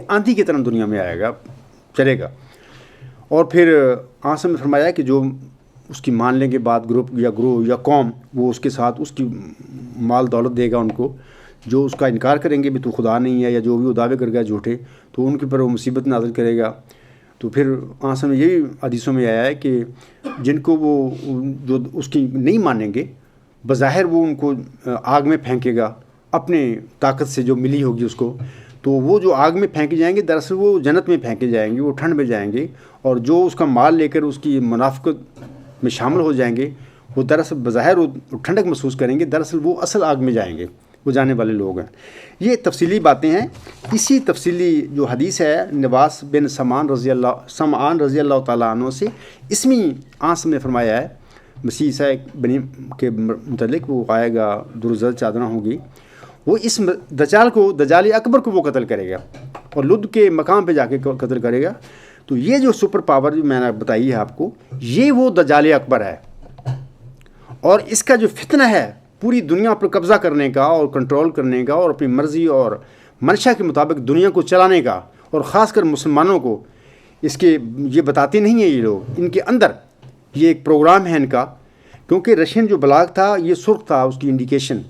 آندھی کی طرح دنیا میں آئے گا، چلے گا. اور پھر آسم نے فرمایا کہ جو اس کی مان لیں گے بات، گروہ یا قوم، وہ اس کے ساتھ اس کی مال دولت دے گا ان کو. جو اس کا انکار کریں گے بھی تو خدا نہیں ہے، یا جو بھی وہ دعوے کر گیا جھوٹے، تو ان کے اوپر وہ مصیبت نازل کرے گا. تو پھر آسم میں یہی حدیثوں میں آیا ہے کہ جن کو وہ جو اس کی نہیں مانیں گے، بظاہر وہ ان کو آگ میں پھینکے گا اپنے طاقت سے جو ملی ہوگی اس کو. تو وہ جو آگ میں پھینکے جائیں گے دراصل وہ جنت میں پھینکے جائیں گے، وہ ٹھنڈ میں جائیں گے. اور جو اس کا مال لے کر اس کی منافقت میں شامل ہو جائیں گے، وہ دراصل بظاہر وہ ٹھنڈک محسوس کریں گے، دراصل وہ اصل آگ میں جائیں گے، وہ جانے والے لوگ ہیں. یہ تفصیلی باتیں ہیں. اسی تفصیلی جو حدیث ہے نواس بن سمعان رضی اللہ تعالیٰ عنہ سے، اس میں آسم نے فرمایا ہے مسیح عیسیٰ بنی کے متعلق، وہ آئے گا درزد چادریں ہوں گی، وہ اس دجال اکبر کو وہ قتل کرے گا اور لد کے مقام پہ جا کے قتل کرے گا. تو یہ جو سپر پاور جو میں نے بتائی ہے آپ کو، یہ وہ دجال اکبر ہے. اور اس کا جو فتنہ ہے پوری دنیا پر قبضہ کرنے کا اور کنٹرول کرنے کا، اور اپنی مرضی اور منشا کے مطابق دنیا کو چلانے کا، اور خاص کر مسلمانوں کو اس کے یہ بتاتے نہیں ہیں یہ لوگ، ان کے اندر یہ ایک پروگرام ہے ان کا. کیونکہ رشین جو بلاغ تھا یہ سرخ تھا اس کی انڈیکیشن،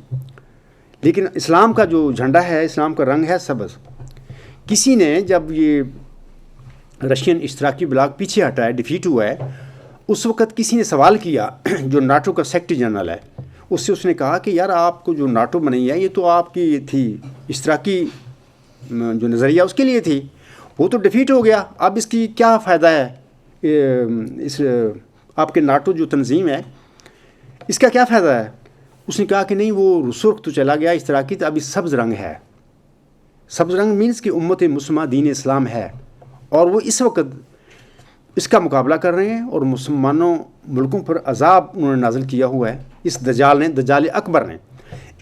لیکن اسلام کا جو جھنڈا ہے، اسلام کا رنگ ہے سبز. کسی نے جب یہ رشین اشتراکی بلاغ پیچھے ہٹا ہے، ڈیفیٹ ہوا ہے، اس وقت کسی نے سوال کیا جو ناٹو کا سیکرٹری جنرل ہے، اس نے کہا کہ یار آپ کو جو ناٹو بنائی ہے یہ تو آپ کی تھی اشتراکی جو نظریہ اس کے لیے تھی، وہ تو ڈیفیٹ ہو گیا، اب اس کی کیا فائدہ ہے، اس آپ کے ناٹو جو تنظیم ہے اس کا کیا فائدہ ہے. اس نے کہا کہ نہیں، وہ سرخ تو چلا گیا اشتراکی، تو ابھی سبز رنگ ہے. سبز رنگ مینس کہ امت مسلمہ دین اسلام ہے، اور وہ اس وقت اس کا مقابلہ کر رہے ہیں، اور مسلمانوں ملکوں پر عذاب انہوں نے نازل کیا ہوا ہے اس دجال اکبر نے.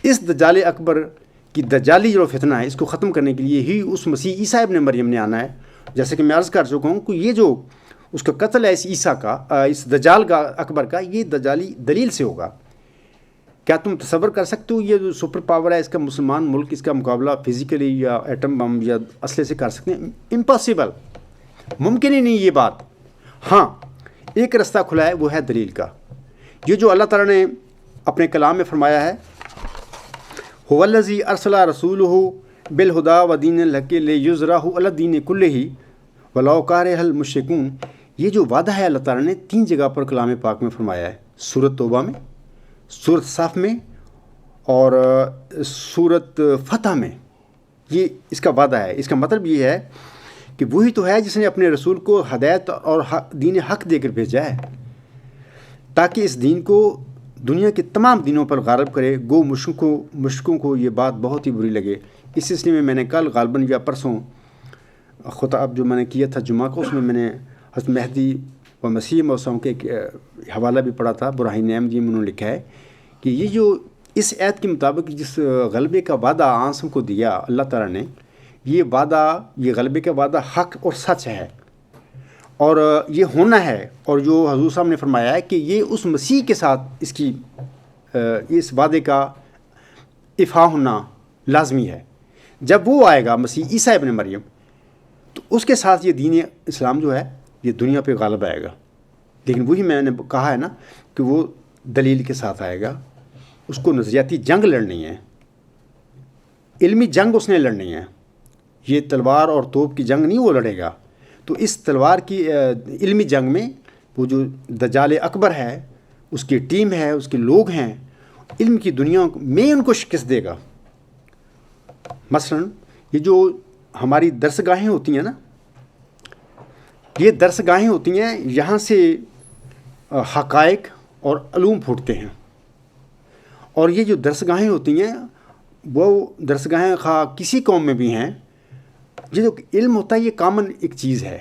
اس دجال اکبر کی دجالی جو فتنہ ہے اس کو ختم کرنے کے لیے ہی اس مسیح عیسیٰ ابن مریم نے آنا ہے. جیسے کہ میں عرض کر چکا ہوں کہ یہ جو اس کا قتل ہے اس عیسیٰ کا، اس دجال کا اکبر کا، یہ دجالی دلیل سے ہوگا. کیا تم تصور کر سکتے ہو یہ جو سپر پاور ہے اس کا مسلمان ملک اس کا مقابلہ فزیکلی یا ایٹم بم یا اسلحے سے کر سکتے ہیں؟ امپاسبل، ممکن ہی نہیں یہ بات. ہاں ایک رستہ کھلا ہے، وہ ہے دلیل کا. یہ جو اللہ تعالیٰ نے اپنے کلام میں فرمایا ہے، هو الذی ارسل رسولہ بالہدی ودین الحق لیظہرہ علی الدین کلہ ولو کرہ المشرکون. یہ جو وعدہ ہے اللہ تعالیٰ نے 3 جگہ پر کلام پاک میں فرمایا ہے، سورۃ توبہ میں، سورۃ صف میں، اور سورۃ فتح میں. یہ اس کا وعدہ ہے. اس کا مطلب یہ ہے کہ وہی تو ہے جس نے اپنے رسول کو ہدایت اور دین حق دے کر بھیجا ہے، تاکہ اس دین کو دنیا کے تمام دینوں پر غالب کرے. گو مشرکوں کو یہ بات بہت ہی بری لگے. اس سلسلے میں نے کل غالباً یا پرسوں خطاب جو میں نے کیا تھا جمعہ کو، اس میں نے حضرت مہدی و مسیح موسم کے ایک حوالہ بھی پڑھا تھا. براہی نعیم جی میں انہوں نے لکھا ہے کہ یہ جو اس آیت کے مطابق جس غلبے کا وعدہ آسم کو دیا اللہ تعالیٰ نے، یہ وعدہ، یہ غلبے کا وعدہ حق اور سچ ہے، اور یہ ہونا ہے. اور جو حضور صاحب نے فرمایا ہے کہ یہ اس مسیح کے ساتھ اس وعدے کا افعا ہونا لازمی ہے. جب وہ آئے گا مسیح عیسیٰ ابن مریم، تو اس کے ساتھ یہ دین اسلام جو ہے یہ دنیا پہ غالب آئے گا. لیکن وہی میں نے کہا ہے نا کہ وہ دلیل کے ساتھ آئے گا. اس کو نظریاتی جنگ لڑنی ہے، علمی جنگ اس نے لڑنی ہے. یہ تلوار اور توپ کی جنگ نہیں وہ لڑے گا. تو اس تلوار کی علمی جنگ میں وہ جو دجال اکبر ہے اس کی ٹیم ہے، اس کے لوگ ہیں، علم کی دنیا میں ان کو شکست دے گا۔ مثلا یہ جو ہماری درسگاہیں ہوتی ہیں نا، یہ درسگاہیں ہوتی ہیں، یہاں سے حقائق اور علوم پھوٹتے ہیں۔ اور یہ جو درسگاہیں ہوتی ہیں وہ درسگاہیں خواہ کسی قوم میں بھی ہیں، یہ جو علم ہوتا ہے یہ کامن ایک چیز ہے۔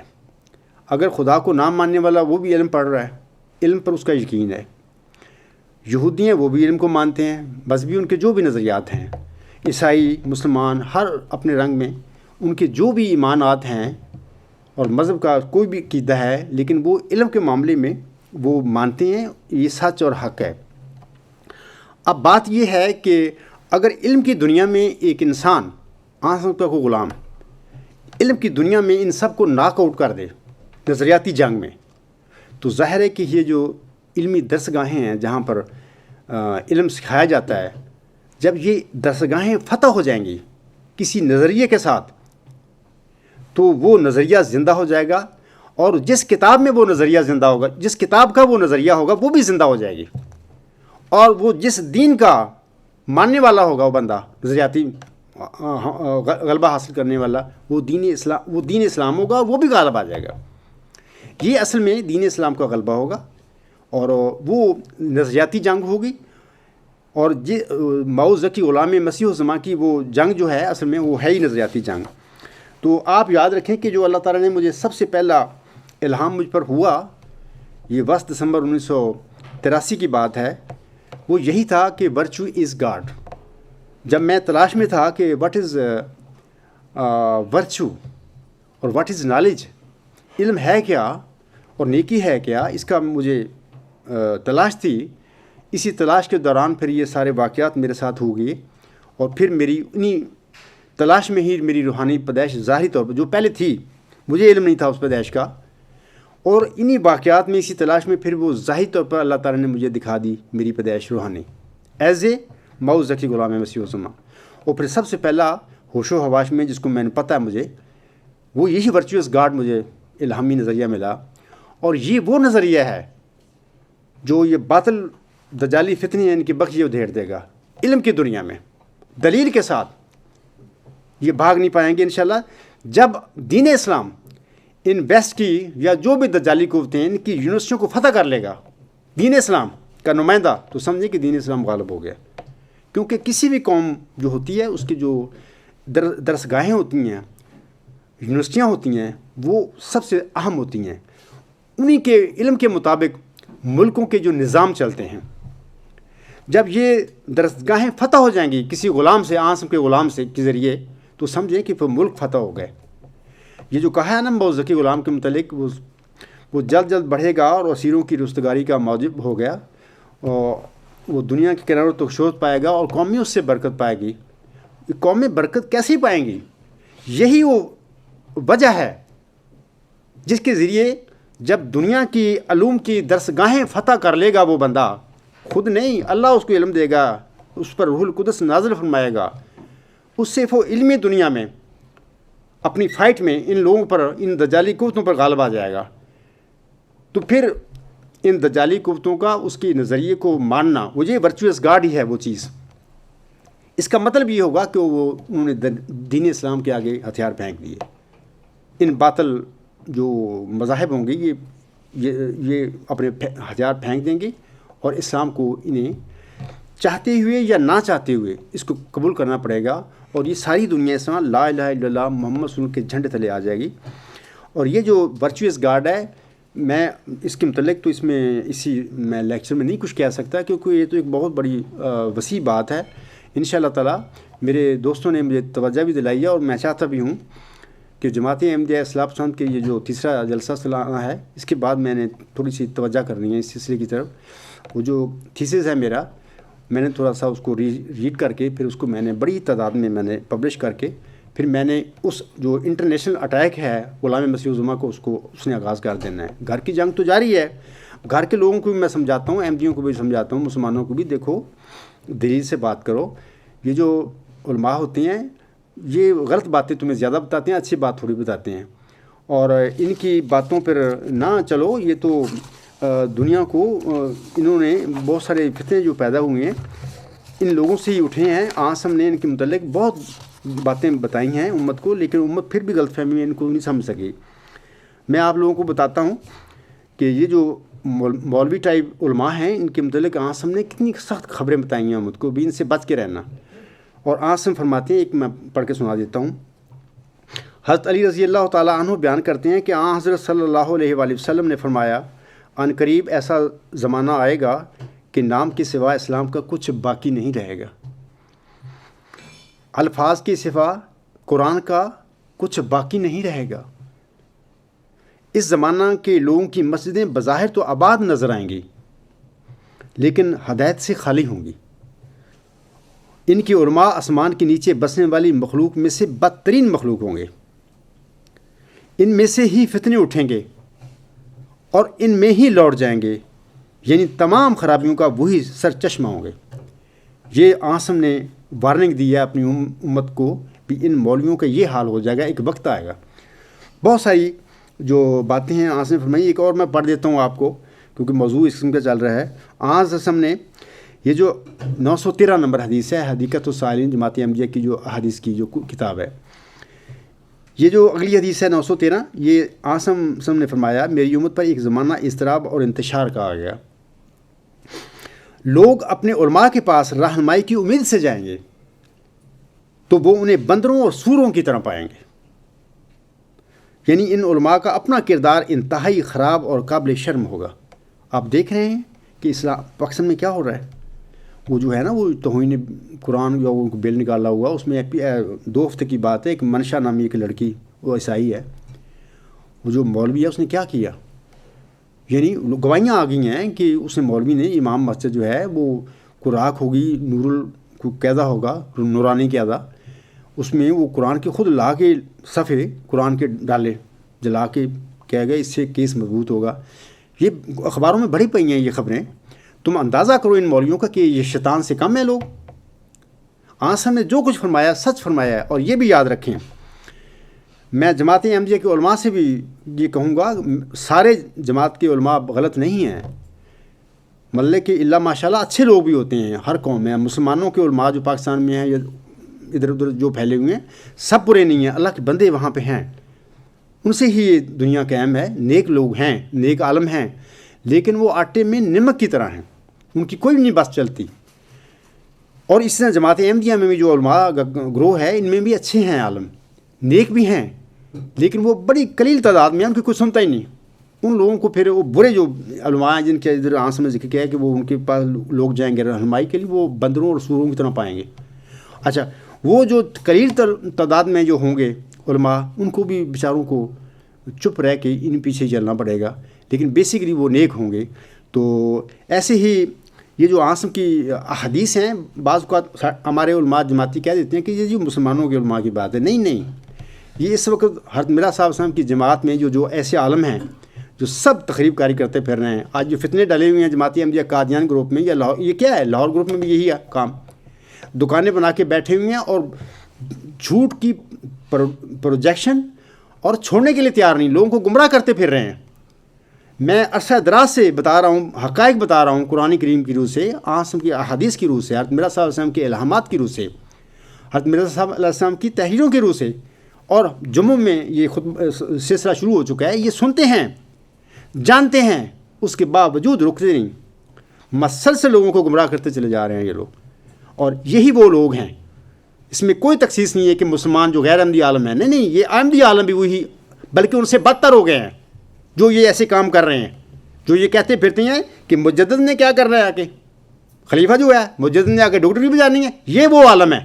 اگر خدا کو نہ ماننے والا وہ بھی علم پڑھ رہا ہے، علم پر اس کا یقین ہے۔ یہودی ہیں، وہ بھی علم کو مانتے ہیں، بس بھی ان کے جو بھی نظریات ہیں۔ عیسائی، مسلمان، ہر اپنے رنگ میں ان کے جو بھی ایمانات ہیں اور مذہب کا کوئی بھی عقیدہ ہے، لیکن وہ علم کے معاملے میں وہ مانتے ہیں یہ سچ اور حق ہے۔ اب بات یہ ہے کہ اگر علم کی دنیا میں ایک انسان آنکھ کا کو غلام علم کی دنیا میں ان سب کو ناک آؤٹ کر دے نظریاتی جنگ میں، تو ظاہر ہے کہ یہ جو علمی درسگاہیں ہیں جہاں پر علم سکھایا جاتا ہے، جب یہ درسگاہیں فتح ہو جائیں گی کسی نظریے کے ساتھ، تو وہ نظریہ زندہ ہو جائے گا، اور جس کتاب میں وہ نظریہ زندہ ہوگا، جس کتاب کا وہ نظریہ ہوگا، وہ بھی زندہ ہو جائے گی۔ اور وہ جس دین کا ماننے والا ہوگا وہ بندہ، نظریاتی غلبہ حاصل کرنے والا، وہ دین اسلام ہوگا، اور وہ بھی غالب آ جائے گا۔ یہ اصل میں دین اسلام کا غلبہ ہوگا، اور وہ نظریاتی جنگ ہوگی۔ اور مئو ذکی غلام مسیح الزماں کی وہ جنگ جو ہے اصل میں وہ ہے ہی نظریاتی جنگ۔ تو آپ یاد رکھیں کہ جو اللہ تعالیٰ نے مجھے سب سے پہلا الہام مجھ پر ہوا، یہ 10 دسمبر 1983 کی بات ہے، وہ یہی تھا کہ ورچو از گاڈ۔ جب میں تلاش میں تھا کہ واٹ از ورچو اور واٹ از نالج، علم ہے کیا اور نیکی ہے کیا، اس کا مجھے تلاش تھی۔ اسی تلاش کے دوران پھر یہ سارے واقعات میرے ساتھ ہو گئے، اور پھر میری انہی تلاش میں ہی میری روحانی پیدائش ظاہری طور پر جو پہلے تھی، مجھے علم نہیں تھا اس پیدائش کا، اور انہی واقعات میں اسی تلاش میں پھر وہ ظاہری طور پر اللہ تعالیٰ نے مجھے دکھا دی میری پیدائش روحانی ایز اے مئو ذکی غلام مسیح الزماں۔ اور پھر سب سے پہلا ہوش و حواس میں جس کو میں نے پتہ ہے مجھے، وہ یہی ورچوئس گاڈ مجھے الہامی نظریہ ملا۔ اور یہ وہ نظریہ ہے جو یہ باطل دجالی فتنی ہے ان کی بخشی ادھیڑ دے گا علم کی دنیا میں، دلیل کے ساتھ۔ یہ بھاگ نہیں پائیں گے انشاءاللہ جب دین اسلام ان ویسٹ کی یا جو بھی دجالی قوتیں ان کی یونیورسٹیوں کو فتح کر لے گا دین اسلام کا نمائندہ، تو سمجھیں کہ دین اسلام غالب ہو گیا۔ کیونکہ کسی بھی قوم جو ہوتی ہے اس کی جو درسگاہیں ہوتی ہیں، یونیورسٹیاں ہوتی ہیں، وہ سب سے اہم ہوتی ہیں۔ انہی کے علم کے مطابق ملکوں کے جو نظام چلتے ہیں، جب یہ درسگاہیں فتح ہو جائیں گی کسی غلام سے، آنسم کے غلام سے کے ذریعے، تو سمجھیں کہ پھر ملک فتح ہو گئے۔ یہ جو کہا ہے نا مئو ذکی غلام کے متعلق، وہ جلد جلد بڑھے گا اور اسیروں کی رستگاری کا موجب ہو گیا، اور وہ دنیا کے کناروں تک شہرت پائے گا، اور قومی اس سے برکت پائے گی۔ قومیں برکت کیسے پائیں گی؟ یہی وہ وجہ ہے جس کے ذریعے جب دنیا کی علوم کی درسگاہیں فتح کر لے گا وہ بندہ، خود نہیں، اللہ اس کو علم دے گا، اس پر روح القدس نازل فرمائے گا، اس سے وہ علمی دنیا میں اپنی فائٹ میں ان لوگوں پر، ان دجالی قوتوں پر غالب آ جائے گا۔ تو پھر ان دجالی قوتوں کا اس کے نظریے کو ماننا، وہ یہ ورچوئس گاڈ ہی ہے وہ چیز۔ اس کا مطلب یہ ہوگا کہ انہوں نے دین اسلام کے آگے ہتھیار پھینک دیے۔ ان باطل جو مذاہب ہوں گے یہ اپنے ہتھیار پھینک دیں گے، اور اسلام کو انہیں چاہتے ہوئے یا نہ چاہتے ہوئے اس کو قبول کرنا پڑے گا، اور یہ ساری دنیا اسلام لا الہ الا اللہ محمد صلی اللہ علیہ وسلم کے جھنڈے تلے آ جائے گی۔ اور یہ جو ورچوئس گاڈ ہے، میں اس کے متعلق تو میں لیکچر میں نہیں کچھ کہہ سکتا، کیونکہ یہ تو ایک بہت بڑی وسیع بات ہے۔ انشاءاللہ تعالیٰ میرے دوستوں نے مجھے توجہ بھی دلائی ہے، اور میں چاہتا بھی ہوں کہ جماعت احمدیہ اصلاح پسند کے یہ جو تیسرا جلسہ سالانہ ہے، اس کے بعد میں نے تھوڑی سی توجہ کرنی ہے اس سلسلے کی طرف۔ وہ جو تھیسس ہے میرا، میں نے تھوڑا سا اس کو ریڈ کر کے پھر اس کو میں نے بڑی تعداد میں نے پبلش کر کے پھر میں نے اس جو انٹرنیشنل اٹیک ہے غلام مسیح الزماں کو اس نے آغاز کر دینا ہے۔ گھر کی جنگ تو جاری ہے، گھر کے لوگوں کو بھی میں سمجھاتا ہوں، احمدیوں کو بھی سمجھاتا ہوں، مسلمانوں کو بھی، دیکھو دلیل سے بات کرو۔ یہ جو علماء ہوتے ہیں یہ غلط باتیں تمہیں زیادہ بتاتے ہیں، اچھی بات تھوڑی بتاتے ہیں، اور ان کی باتوں پر نہ چلو۔ یہ تو دنیا کو انہوں نے بہت سارے فتنے جو پیدا ہوئے ہیں ان لوگوں سے ہی اٹھے ہیں. آسم نے ان کے متعلق بہت باتیں بتائی ہیں امت کو، لیکن امت پھر بھی غلط فہمی میں ان کو نہیں سمجھ سکی. میں آپ لوگوں کو بتاتا ہوں کہ یہ جو مولوی ٹائپ علماء ہیں ان کے متعلق آسم نے کتنی سخت خبریں بتائی ہیں امت کو بھی ان سے بچ کے رہنا. اور آسم فرماتے ہیں، ایک میں پڑھ کے سنا دیتا ہوں. حضرت علی رضی اللہ تعالیٰ عنہ بیان کرتے ہیں کہ حضرت صلی اللہ علیہ وآلہ وسلم نے فرمایا، ان قریب ایسا زمانہ آئے گا کہ نام کے سوا اسلام کا کچھ باقی نہیں رہے گا، الفاظ کے سوا قرآن کا کچھ باقی نہیں رہے گا. اس زمانہ کے لوگوں کی مسجدیں بظاہر تو آباد نظر آئیں گی لیکن ہدایت سے خالی ہوں گی. ان کے علماء آسمان کے نیچے بسنے والی مخلوق میں سے بدترین مخلوق ہوں گے. ان میں سے ہی فتنے اٹھیں گے اور ان میں ہی لوٹ جائیں گے، یعنی تمام خرابیوں کا وہی سر چشمہ ہوں گے. یہ آسم نے وارننگ دی ہے اپنی امت کو بھی ان مولویوں کا یہ حال ہو جائے گا، ایک وقت آئے گا. بہت ساری جو باتیں ہیں آسم نے فرمائی. ایک اور میں پڑھ دیتا ہوں آپ کو کیونکہ موضوع اس قسم کا چل رہا ہے. آسم نے یہ جو 913 نمبر حدیث ہے، حدیقۃ السائلین جماعت احمدیہ کی جو حدیث کی جو کتاب ہے، یہ جو اگلی حدیث ہے 913، یہ آسم نے فرمایا، میری امت پر ایک زمانہ اضطراب اور انتشار کا آ گیا. لوگ اپنے علماء کے پاس رہنمائی کی امید سے جائیں گے تو وہ انہیں بندروں اور سوروں کی طرح پائیں گے. یعنی ان علماء کا اپنا کردار انتہائی خراب اور قابل شرم ہوگا. آپ دیکھ رہے ہیں کہ اسلام پاکستان میں کیا ہو رہا ہے. وہ جو ہے نا وہ توہین قرآن یا وہ بل نکالا ہوا، اس میں 2 ہفتے کی بات ہے. ایک منشا نامی ایک لڑکی، وہ عیسائی ہے، وہ جو مولوی ہے اس نے کیا کیا، یعنی گواہیاں آ گئی ہیں کہ اس نے مولوی نے امام مسجد جو ہے وہ قراق ہوگی، نور قیدا ہوگا، نورانی قیدا، اس میں وہ قرآن کے خود لا کے صفحے قرآن کے ڈالے جلا کے کہہ گئے اس سے کیس مضبوط ہوگا. یہ اخباروں میں بڑھی پئی ہیں یہ خبریں. تم اندازہ کرو ان مولویوں کا کہ یہ شیطان سے کم ہے لوگ. آسم نے جو کچھ فرمایا سچ فرمایا ہے. اور یہ بھی یاد رکھیں، میں جماعت احمدیہ کے علماء سے بھی یہ کہوں گا، سارے جماعت کے علماء غلط نہیں ہیں، مطلب کہ اللہ ماشاء اللہ اچھے لوگ بھی ہوتے ہیں ہر قوم میں. مسلمانوں کے علماء جو پاکستان میں ہیں یا ادھر ادھر جو پھیلے ہوئے ہیں سب برے نہیں ہیں، اللہ کے بندے وہاں پہ ہیں، ان سے ہی یہ دنیا قائم ہے. نیک لوگ ہیں، نیک عالم ہیں، لیکن وہ آٹے میں نمک کی طرح ہیں، ان کی کوئی نہیں بس چلتی. اور اس طرح جماعت احمدیہ میں بھی جو علماء گروہ ہے ان میں بھی اچھے ہیں عالم، نیک بھی ہیں، لیکن وہ بڑی قلیل تعداد میں ہیں، ان کی کوئی سنتا ہی نہیں. ان لوگوں کو پھر وہ برے جو علماء ہیں جن کے ادھر آنس میں ذکر کیا ہے کہ وہ ان کے پاس لوگ جائیں گے رہنمائی کے لیے، وہ بندروں اور سوروں کی طرح پائیں گے. اچھا، وہ جو قلیل تعداد میں جو ہوں گے علماء، ان کو بھی بیچاروں کو چپ رہ کے ان پیچھے چلنا پڑے گا، لیکن بیسیکلی وہ نیک ہوں گے. تو ایسے ہی یہ جو آسم کی احادیث ہیں، بعض اوقات ہمارے علماء جماعتی کہہ دیتے ہیں کہ یہ جو مسلمانوں کے علماء کی بات ہے. نہیں، یہ اس وقت حضرت مرزا صاحب صاحب کی جماعت میں جو ایسے عالم ہیں جو سب تقریب کاری کرتے پھر رہے ہیں. آج جو فتنے ڈالے ہوئے ہیں جماعتی احمدیہ قادیان گروپ میں یا لاہور، یہ کیا ہے، لاہور گروپ میں بھی یہی ہے کام. دکانیں بنا کے بیٹھے ہوئے ہیں اور جھوٹ کی پروجیکشن اور چھوڑنے کے لیے تیار نہیں، لوگوں کو گمراہ کرتے پھر رہے ہیں. میں عرصہ دراز سے بتا رہا ہوں، حقائق بتا رہا ہوں قرآن کریم کی روح سے، آسم کی احادیث کی روح سے، حضرت مرزا صاحب علیہ وسلم کے الہامات کی روح سے، حضرت مرزا صاحب علیہ وسلم کی تحریروں کی روح سے. اور جمعوں میں یہ سلسلہ شروع ہو چکا ہے. یہ سنتے ہیں، جانتے ہیں، اس کے باوجود رکتے نہیں، مسلسل لوگوں کو گمراہ کرتے چلے جا رہے ہیں یہ لوگ. اور یہی وہ لوگ ہیں، اس میں کوئی تخصیص نہیں ہے کہ مسلمان جو غیر احمدی عالم ہیں، نہیں، یہ احمدی عالم بھی وہی، بلکہ ان سے بدتر ہو گئے ہیں جو یہ ایسے کام کر رہے ہیں، جو یہ کہتے پھرتے ہیں کہ مجدد نے کیا کر رہا ہے، آ کے خلیفہ جو ہے مجدد نے آ کے ڈاکٹری بجانی ہے. یہ وہ عالم ہے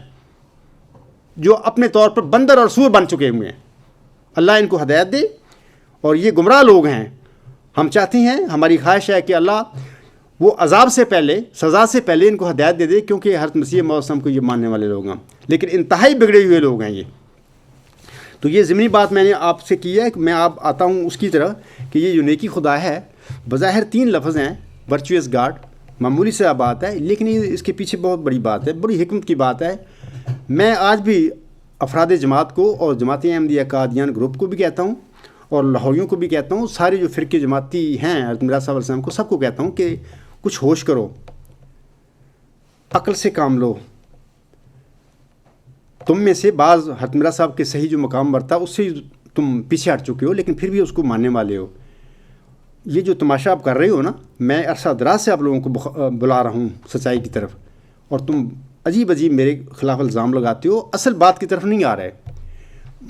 جو اپنے طور پر بندر اور سور بن چکے ہوئے ہیں. اللہ ان کو ہدایت دے. اور یہ گمراہ لوگ ہیں. ہم چاہتے ہیں، ہماری خواہش ہے کہ اللہ وہ عذاب سے پہلے، سزا سے پہلے ان کو ہدایت دے دے، کیونکہ حضرت مسیح موسم کو یہ ماننے والے لوگ ہیں، لیکن انتہائی بگڑے ہوئے لوگ ہیں یہ. تو یہ ضمنی بات میں نے آپ سے کی ہے کہ میں آپ آتا ہوں اس کی طرح کہ یہ جو نیکی خدا ہے، بظاہر 3 لفظ ہیں، ورچوئس گاڈ، معمولی سے بات ہے، لیکن اس کے پیچھے بہت بڑی بات ہے، بڑی حکمت کی بات ہے. میں آج بھی افراد جماعت کو اور جماعت احمدیہ قادیان گروپ کو بھی کہتا ہوں اور لاہوریوں کو بھی کہتا ہوں، سارے جو فرقے جماعتی ہیں حضرت مرزا صاحب علیہ السلام کو، سب کو کہتا ہوں کہ کچھ ہوش کرو، عقل سے کام لو. تم میں سے بعض حضرت مرزا صاحب کے صحیح جو مقام برتا اس سے تم پیچھے ہٹ چکے ہو، لیکن پھر بھی اس کو ماننے والے ہو. یہ جو تماشا آپ کر رہے ہو نا، میں عرصہ دراز سے آپ لوگوں کو بلا رہا ہوں سچائی کی طرف، اور تم عجیب عجیب میرے خلاف الزام لگاتے ہو، اصل بات کی طرف نہیں آ رہے.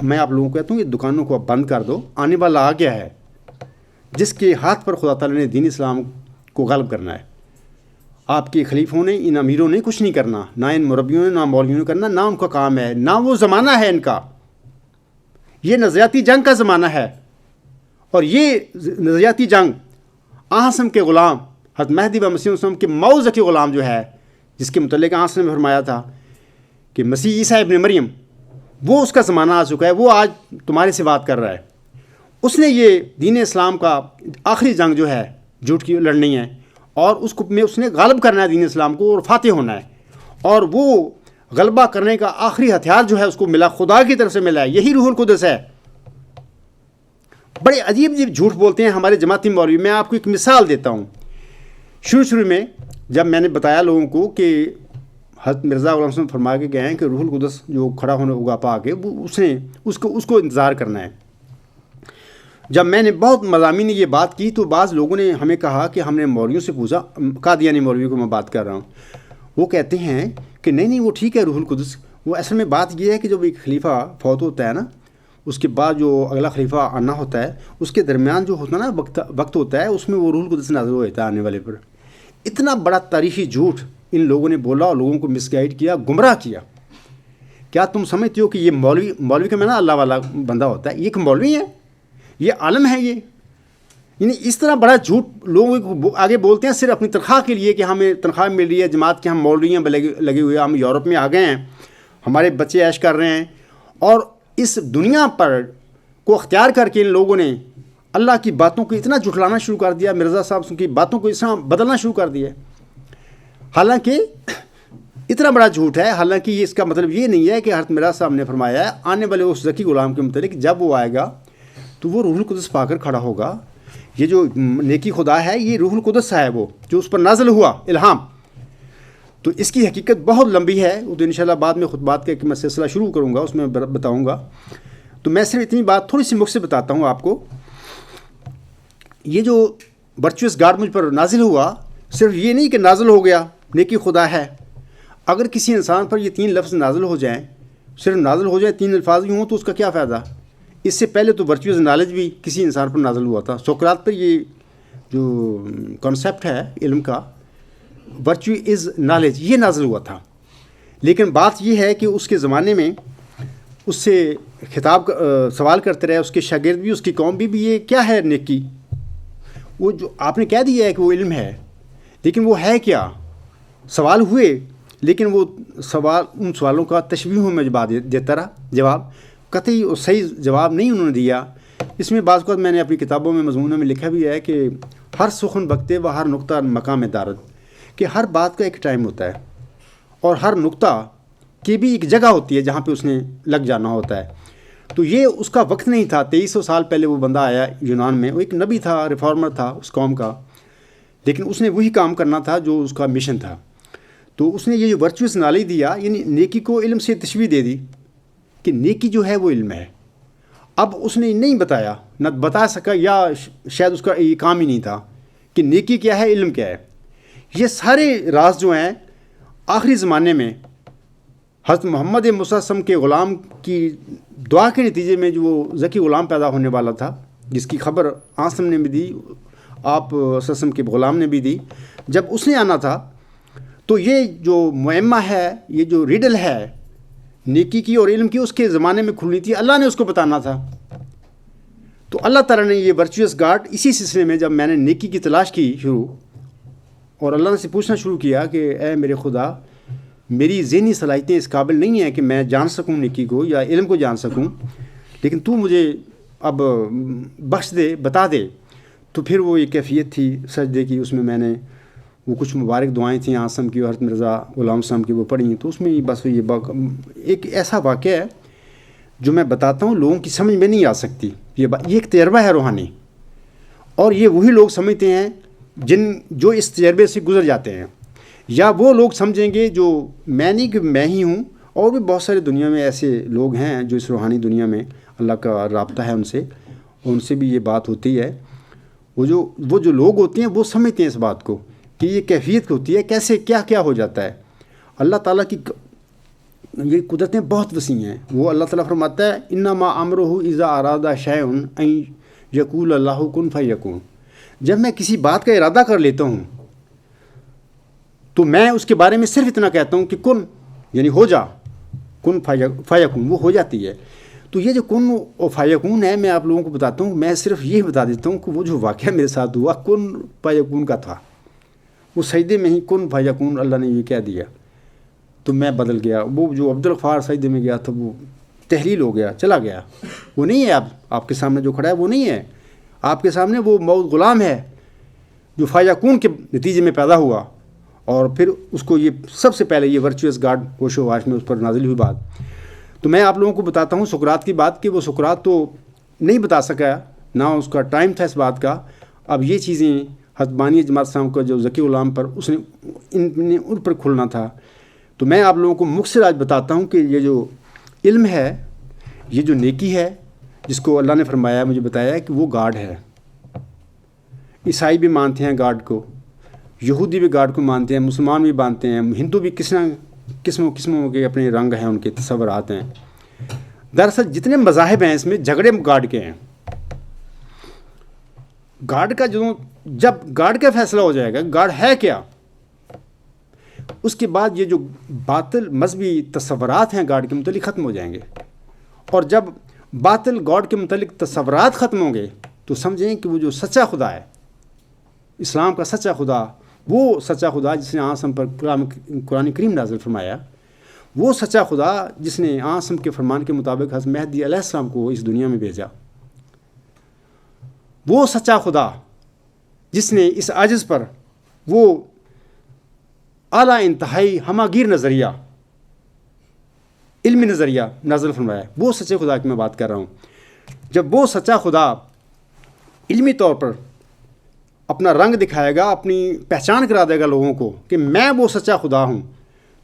میں آپ لوگوں کو کہتا ہوں یہ دکانوں کو آپ بند کر دو، آنے والا آ گیا ہے جس کے ہاتھ پر خدا تعالیٰ نے دین اسلام کو غالب کرنا ہے. آپ کے خلیفوں نے، ان امیروں نے کچھ نہیں کرنا، نہ ان مربیوں نے، نہ مولویوں نے کرنا، نہ ان کا کام ہے، نہ وہ زمانہ ہے ان کا. یہ نظریاتی جنگ کا زمانہ ہے، اور یہ نظریاتی جنگ آسم کے غلام حضرت مہدی و مسیح وسلم کے موعظہ کے غلام جو ہے، جس کے متعلق آسم نے فرمایا تھا کہ مسیح عیسیٰ ابن مریم، وہ اس کا زمانہ آ چکا ہے، وہ آج تمہارے سے بات کر رہا ہے. اس نے یہ دین اسلام کا آخری جنگ جو ہے جھوٹ کی لڑنی ہے، اور اس نے غالب کرنا ہے دین اسلام کو، اور فاتح ہونا ہے. اور وہ غلبہ کرنے کا آخری ہتھیار جو ہے اس کو ملا، خدا کی طرف سے ملا ہے، یہی روح القدس ہے. بڑے عجیب عجیب جھوٹ بولتے ہیں ہمارے جماعتی مولوی. میں آپ کو ایک مثال دیتا ہوں. شروع میں جب میں نے بتایا لوگوں کو کہ حضرت مرزا غلام حسن فرما کے گئے ہیں کہ روح القدس جو کھڑا ہونے ہوگا پا کے، وہ اس کو انتظار کرنا ہے. جب میں نے بہت مضامین یہ بات کی تو بعض لوگوں نے ہمیں کہا کہ ہم نے مولویوں سے پوچھا، قادیانی مولوی کو میں بات کر رہا ہوں، وہ کہتے ہیں کہ نہیں وہ ٹھیک ہے روح القدس. وہ اصل میں بات یہ ہے کہ جب ایک خلیفہ فوت ہوتا ہے نا، اس کے بعد جو اگلا خلیفہ آنا ہوتا ہے، اس کے درمیان جو ہوتا ہے نا وقت ہوتا ہے، اس میں وہ روح القدس نازل ہو جاتا ہے آنے والے پر. اتنا بڑا تاریخی جھوٹ ان لوگوں نے بولا اور لوگوں کو مس گائیڈ کیا، گمراہ کیا. کیا تم سمجھتے ہو کہ یہ مولوی کا میں نا اللہ والا بندہ ہوتا ہے؟ یہ ایک مولوی ہے، یہ عالم ہے. یہ یعنی اس طرح بڑا جھوٹ لوگوں کو آگے بولتے ہیں صرف اپنی تنخواہ کے لیے کہ ہمیں تنخواہ مل رہی ہے جماعت کے، ہم مولوی ہیں لگے ہوئے، ہم یورپ میں آ گئے ہیں، ہمارے بچے عیش کر رہے ہیں. اور اس دنیا پر کو اختیار کر کے ان لوگوں نے اللہ کی باتوں کو اتنا جھٹلانا شروع کر دیا، مرزا صاحب کی باتوں کو اس طرح بدلنا شروع کر دیا. حالانکہ اتنا بڑا جھوٹ ہے، حالانکہ یہ اس کا مطلب یہ نہیں ہے کہ حضرت مرزا صاحب نے فرمایا ہے آنے والے اس ذکی غلام کے متعلق جب وہ آئے گا تو وہ روح القدس پا کر کھڑا ہوگا. یہ جو نیکی خدا ہے یہ روح القدس ہے، وہ جو اس پر نازل ہوا الہام. تو اس کی حقیقت بہت لمبی ہے، وہ تو انشاءاللہ بعد میں خطبات کا میں سلسلہ شروع کروں گا، اس میں بتاؤں گا. تو میں صرف اتنی بات تھوڑی سی مختصر بتاتا ہوں آپ کو. یہ جو ورچوئس گاڈ مجھ پر نازل ہوا، صرف یہ نہیں کہ نازل ہو گیا نیکی خدا ہے. اگر کسی انسان پر یہ 3 لفظ نازل ہو جائیں، صرف نازل ہو جائے 3 الفاظ ہی ہوں، تو اس کا کیا فائدہ؟ اس سے پہلے تو ورچوئس نالج بھی کسی انسان پر نازل ہوا تھا. سقراط پر یہ جو کانسیپٹ ہے علم کا، ورچو از نالج، یہ نازل ہوا تھا. لیکن بات یہ ہے کہ اس کے زمانے میں اس سے خطاب سوال کرتے رہے اس کے شاگرد بھی، اس کی قوم بھی یہ کیا ہے نیکی؟ وہ جو آپ نے کہہ دیا ہے کہ وہ علم ہے، لیکن وہ ہے کیا؟ سوال ہوئے، لیکن وہ ان سوالوں کا تشبیہوں میں جواب دیتا رہا. جواب قطعی اور صحیح جواب نہیں انہوں نے دیا. اس میں بعض اوقات میں نے اپنی کتابوں میں مضمونوں میں لکھا بھی ہے کہ ہر سخن بکتے و ہر نقطہ مقام دارت، کہ ہر بات کا ایک ٹائم ہوتا ہے اور ہر نقطہ کی بھی ایک جگہ ہوتی ہے جہاں پہ اس نے لگ جانا ہوتا ہے. تو یہ اس کا وقت نہیں تھا. 2300 سال پہلے وہ بندہ آیا یونان میں، وہ ایک نبی تھا، ریفارمر تھا اس قوم کا، لیکن اس نے وہی کام کرنا تھا جو اس کا مشن تھا. تو اس نے یہ جو ورچوئس نالج دیا، یعنی نیکی کو علم سے تشبیہ دے دی کہ نیکی جو ہے وہ علم ہے. اب اس نے نہیں بتایا، نہ بتا سکا، یا شاید اس کا یہ کام ہی نہیں تھا کہ نیکی کیا ہے، علم کیا ہے. یہ سارے راز جو ہیں آخری زمانے میں حضرت محمد مصعصم کے غلام کی دعا کے نتیجے میں جو وہ ذکی غلام پیدا ہونے والا تھا، جس کی خبر عاصم نے بھی دی، آپ وسلم کے غلام نے بھی دی، جب اس نے آنا تھا تو یہ جو معمہ ہے، یہ جو ریڈل ہے نیکی کی اور علم کی، اس کے زمانے میں کھلنی تھی، اللہ نے اس کو بتانا تھا. تو اللہ تعالیٰ نے یہ ورچوئس گارڈ اسی سلسلے میں، جب میں نے نیکی کی تلاش کی شروع اور اللہ سے پوچھنا شروع کیا کہ اے میرے خدا، میری ذہنی صلاحیتیں اس قابل نہیں ہیں کہ میں جان سکوں نیکی کو یا علم کو جان سکوں، لیکن تو مجھے اب بخش دے، بتا دے. تو پھر وہ ایک کیفیت تھی سجدے کی، اس میں نے وہ کچھ مبارک دعائیں تھیں عاصم کی اور حضرت مرزا غلام صاحب کی، وہ پڑھی. تو اس میں بس یہ ایک ایسا واقعہ ہے جو میں بتاتا ہوں لوگوں کی سمجھ میں نہیں آ سکتی. یہ ایک تجربہ ہے روحانی, اور یہ وہی لوگ سمجھتے ہیں جو اس تجربے سے گزر جاتے ہیں. یا وہ لوگ سمجھیں گے جو میں نہیں کہ میں ہی ہوں, اور بھی بہت سارے دنیا میں ایسے لوگ ہیں جو اس روحانی دنیا میں اللہ کا رابطہ ہے ان سے بھی یہ بات ہوتی ہے. وہ جو لوگ ہوتے ہیں وہ سمجھتے ہیں اس بات کو کہ یہ کیفیت ہوتی ہے, کیسے کیا ہو جاتا ہے. اللہ تعالیٰ کی یہ قدرتیں بہت وسیع ہیں. وہ اللہ تعالیٰ فرماتا ہے انما امرہ اذا اراد شیئا ان یقول له کن فیکون. جب میں کسی بات کا ارادہ کر لیتا ہوں تو میں اس کے بارے میں صرف اتنا کہتا ہوں کہ کن یعنی ہو جا, کن فیکون, وہ ہو جاتی ہے. تو یہ جو کن و فیکون ہے میں آپ لوگوں کو بتاتا ہوں, میں صرف یہ بتا دیتا ہوں کہ وہ جو واقعہ میرے ساتھ ہوا کن فیکون کا تھا. وہ سجدے میں ہی کن فیکون اللہ نے یہ کہہ دیا تو میں بدل گیا. وہ جو عبدالغفار سجدے میں گیا تھا وہ تحلیل ہو گیا, چلا گیا. وہ نہیں ہے آپ کے سامنے جو کھڑا ہے, وہ نہیں ہے آپ کے سامنے. وہ موت غلام ہے جو فیکون کے نتیجے میں پیدا ہوا, اور پھر اس کو یہ سب سے پہلے یہ ورچوئس گاڈ ہوش و واش میں اس پر نازل ہوئی بات. تو میں آپ لوگوں کو بتاتا ہوں سقراط کی بات کہ وہ سقراط تو نہیں بتا سکا, نہ اس کا ٹائم تھا اس بات کا. اب یہ چیزیں حتمانی جماعت اسلام کا جو ذکی غلام پر اس نے ان پر کھلنا تھا. تو میں آپ لوگوں کو مختصر آج بتاتا ہوں کہ یہ جو علم ہے, یہ جو نیکی ہے جس کو اللہ نے فرمایا مجھے بتایا کہ وہ گاڈ ہے. عیسائی بھی مانتے ہیں گاڈ کو, یہودی بھی گاڈ کو مانتے ہیں, مسلمان بھی مانتے ہیں, ہندو بھی قسموں کے اپنے رنگ ہیں, ان کے تصورات ہیں. دراصل جتنے مذاہب ہیں اس میں جھگڑے گاڈ کے ہیں. گاڈ کا جب گاڈ کا فیصلہ ہو جائے گا گاڈ ہے کیا, اس کے بعد یہ جو باطل مذہبی تصورات ہیں گاڈ کے متعلق ختم ہو جائیں گے. اور جب باطل گاڈ کے متعلق تصورات ختم ہوں گے تو سمجھیں کہ وہ جو سچا خدا ہے, اسلام کا سچا خدا, وہ سچا خدا جس نے آسم پر قرآن کریم نازل فرمایا, وہ سچا خدا جس نے آسم کے فرمان کے مطابق حضرت مہدی علیہ السلام کو اس دنیا میں بھیجا, وہ سچا خدا جس نے اس عاجز پر وہ اعلیٰ انتہائی ہماگیر نظریہ, علمی نظریہ نازل فرمایا, وہ سچے خدا کی میں بات کر رہا ہوں. جب وہ سچا خدا علمی طور پر اپنا رنگ دکھائے گا, اپنی پہچان کرا دے گا لوگوں کو کہ میں وہ سچا خدا ہوں,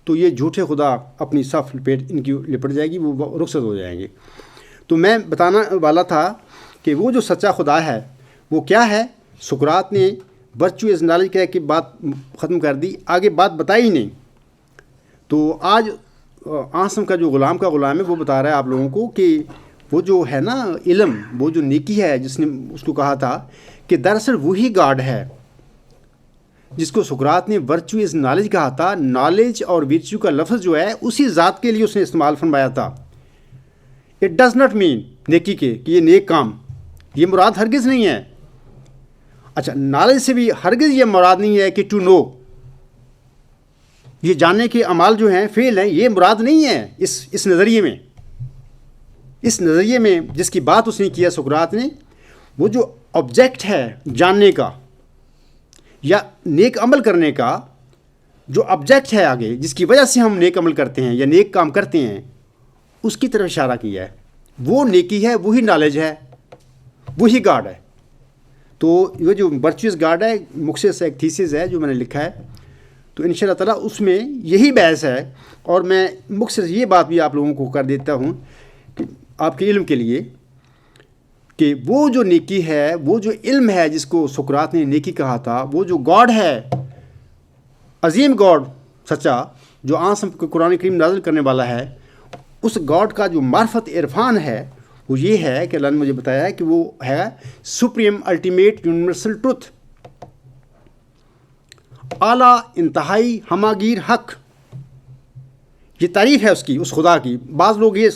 تو یہ جھوٹے خدا اپنی صف لپیٹ ان کی لپٹ جائے گی, وہ رخصت ہو جائیں گے. تو میں بتانا والا تھا کہ وہ جو سچا خدا ہے وہ کیا ہے. سقراط نے ورچوئس نالج کہہ کے بات ختم کر دی, آگے بات بتائی ہی نہیں. تو آج آسم کا جو غلام ہے وہ بتا رہا ہے آپ لوگوں کو کہ وہ جو ہے نا علم, وہ جو نیکی ہے جس نے اس کو کہا تھا کہ دراصل وہی گاڈ ہے جس کو سقراط نے ورچوئس نالج کہا تھا. نالج اور ورچو کا لفظ جو ہے اسی ذات کے لیے اس نے استعمال فرمایا تھا. اٹ ڈز ناٹ مین نیکی کے کہ یہ نیک کام, یہ مراد ہرگز نہیں ہے. اچھا, نالج سے بھی ہرگز یہ مراد نہیں ہے کہ ٹو نو, یہ جاننے کے اعمال جو ہیں فعل ہیں, یہ مراد نہیں ہے اس نظریے میں. اس نظریے میں جس کی بات اس نے کیا سقراط نے, وہ جو آبجیکٹ ہے جاننے کا یا نیک عمل کرنے کا, جو آبجیکٹ ہے آگے جس کی وجہ سے ہم نیک عمل کرتے ہیں یا نیک کام کرتے ہیں, اس کی طرف اشارہ کیا ہے. وہ نیکی ہے, وہی نالج ہے, وہی گاڈ ہے. تو یہ جو ورچوئس گاڈ ہے مختصر سے ایک تھیسس ہے جو میں نے لکھا ہے, تو ان شاء اللہ تعالیٰ اس میں یہی بحث ہے. اور میں مختصر یہ بات بھی آپ لوگوں کو کر دیتا ہوں کہ آپ کے علم کے لیے کہ وہ جو نیکی ہے, وہ جو علم ہے جس کو سقراط نے نیکی کہا تھا, وہ جو گاڈ ہے, عظیم گاڈ سچا جو آسم کو قرآن کریم نازل کرنے والا ہے, اس گاڈ کا جو معرفت عرفان ہے وہ یہ ہے کہ اللہ نے مجھے بتایا ہے کہ وہ ہے سپریم الٹیمیٹ یونیورسل ٹروتھ, اعلیٰ انتہائی ہماگیر حق. یہ تعریف ہے اس خدا کی. بعض لوگ یہ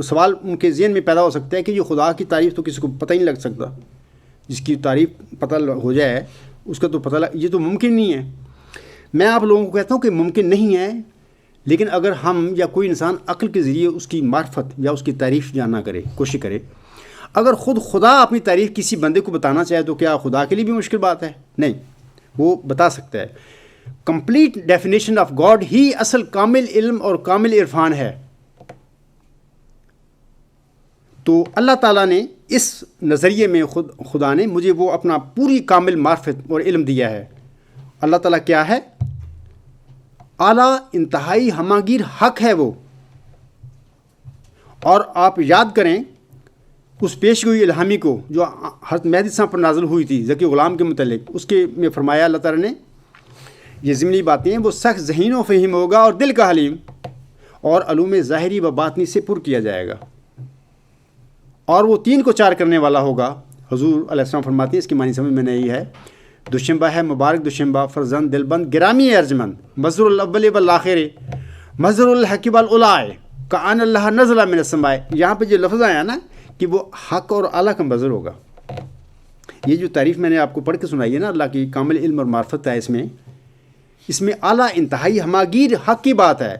سوال ان کے ذہن میں پیدا ہو سکتا ہے کہ یہ خدا کی تعریف تو کسی کو پتہ ہی نہیں لگ سکتا, جس کی تعریف پتہ ہو جائے اس کا تو پتہ یہ تو ممکن نہیں ہے. میں آپ لوگوں کو کہتا ہوں کہ ممکن نہیں ہے, لیکن اگر ہم یا کوئی انسان عقل کے ذریعے اس کی معرفت یا اس کی تعریف جاننا کرے, کوشش کرے, اگر خود خدا اپنی تعریف کسی بندے کو بتانا چاہے تو کیا خدا کے لیے بھی مشکل بات ہے؟ نہیں, وہ بتا سکتا ہے. کمپلیٹ ڈیفینیشن آف گاڈ ہی اصل کامل علم اور کامل عرفان ہے. تو اللہ تعالیٰ نے اس نظریے میں خدا نے مجھے وہ اپنا پوری کامل معرفت اور علم دیا ہے۔ اللہ تعالیٰ کیا ہے؟ اعلیٰ انتہائی ہماگیر حق ہے وہ۔ اور آپ یاد کریں اس پیش گوئی الہامی کو جو حضرت مہدی صاحب پر نازل ہوئی تھی ذکی غلام کے متعلق، اس کے میں فرمایا اللہ تعالیٰ نے یہ ضمنی باتیں ہیں، وہ سخت ذہین و فہیم ہوگا اور دل کا حلیم، اور علوم ظاہری و باطنی سے پر کیا جائے گا، اور وہ 3 کو 4 کرنے والا ہوگا۔ حضور علیہ السلام فرماتے ہیں، اس کی معنی سمجھ میں نہیں ہے، دوشنبہ ہے مبارک دوشنبہ، فرزند دلبند گرامی ارجمند، مظہر الاول والآخر، مظہر الحق والعلائے کان اللہ نزل من السماء۔ یہاں پہ جو لفظ آیا نا کہ وہ حق اور اعلیٰ کا مظہر ہوگا، یہ جو تعریف میں نے آپ کو پڑھ کے سنائی ہے نا، اللہ کی کامل علم اور معرفت ہے اس میں اعلیٰ انتہائی ہماگیر حق کی بات ہے۔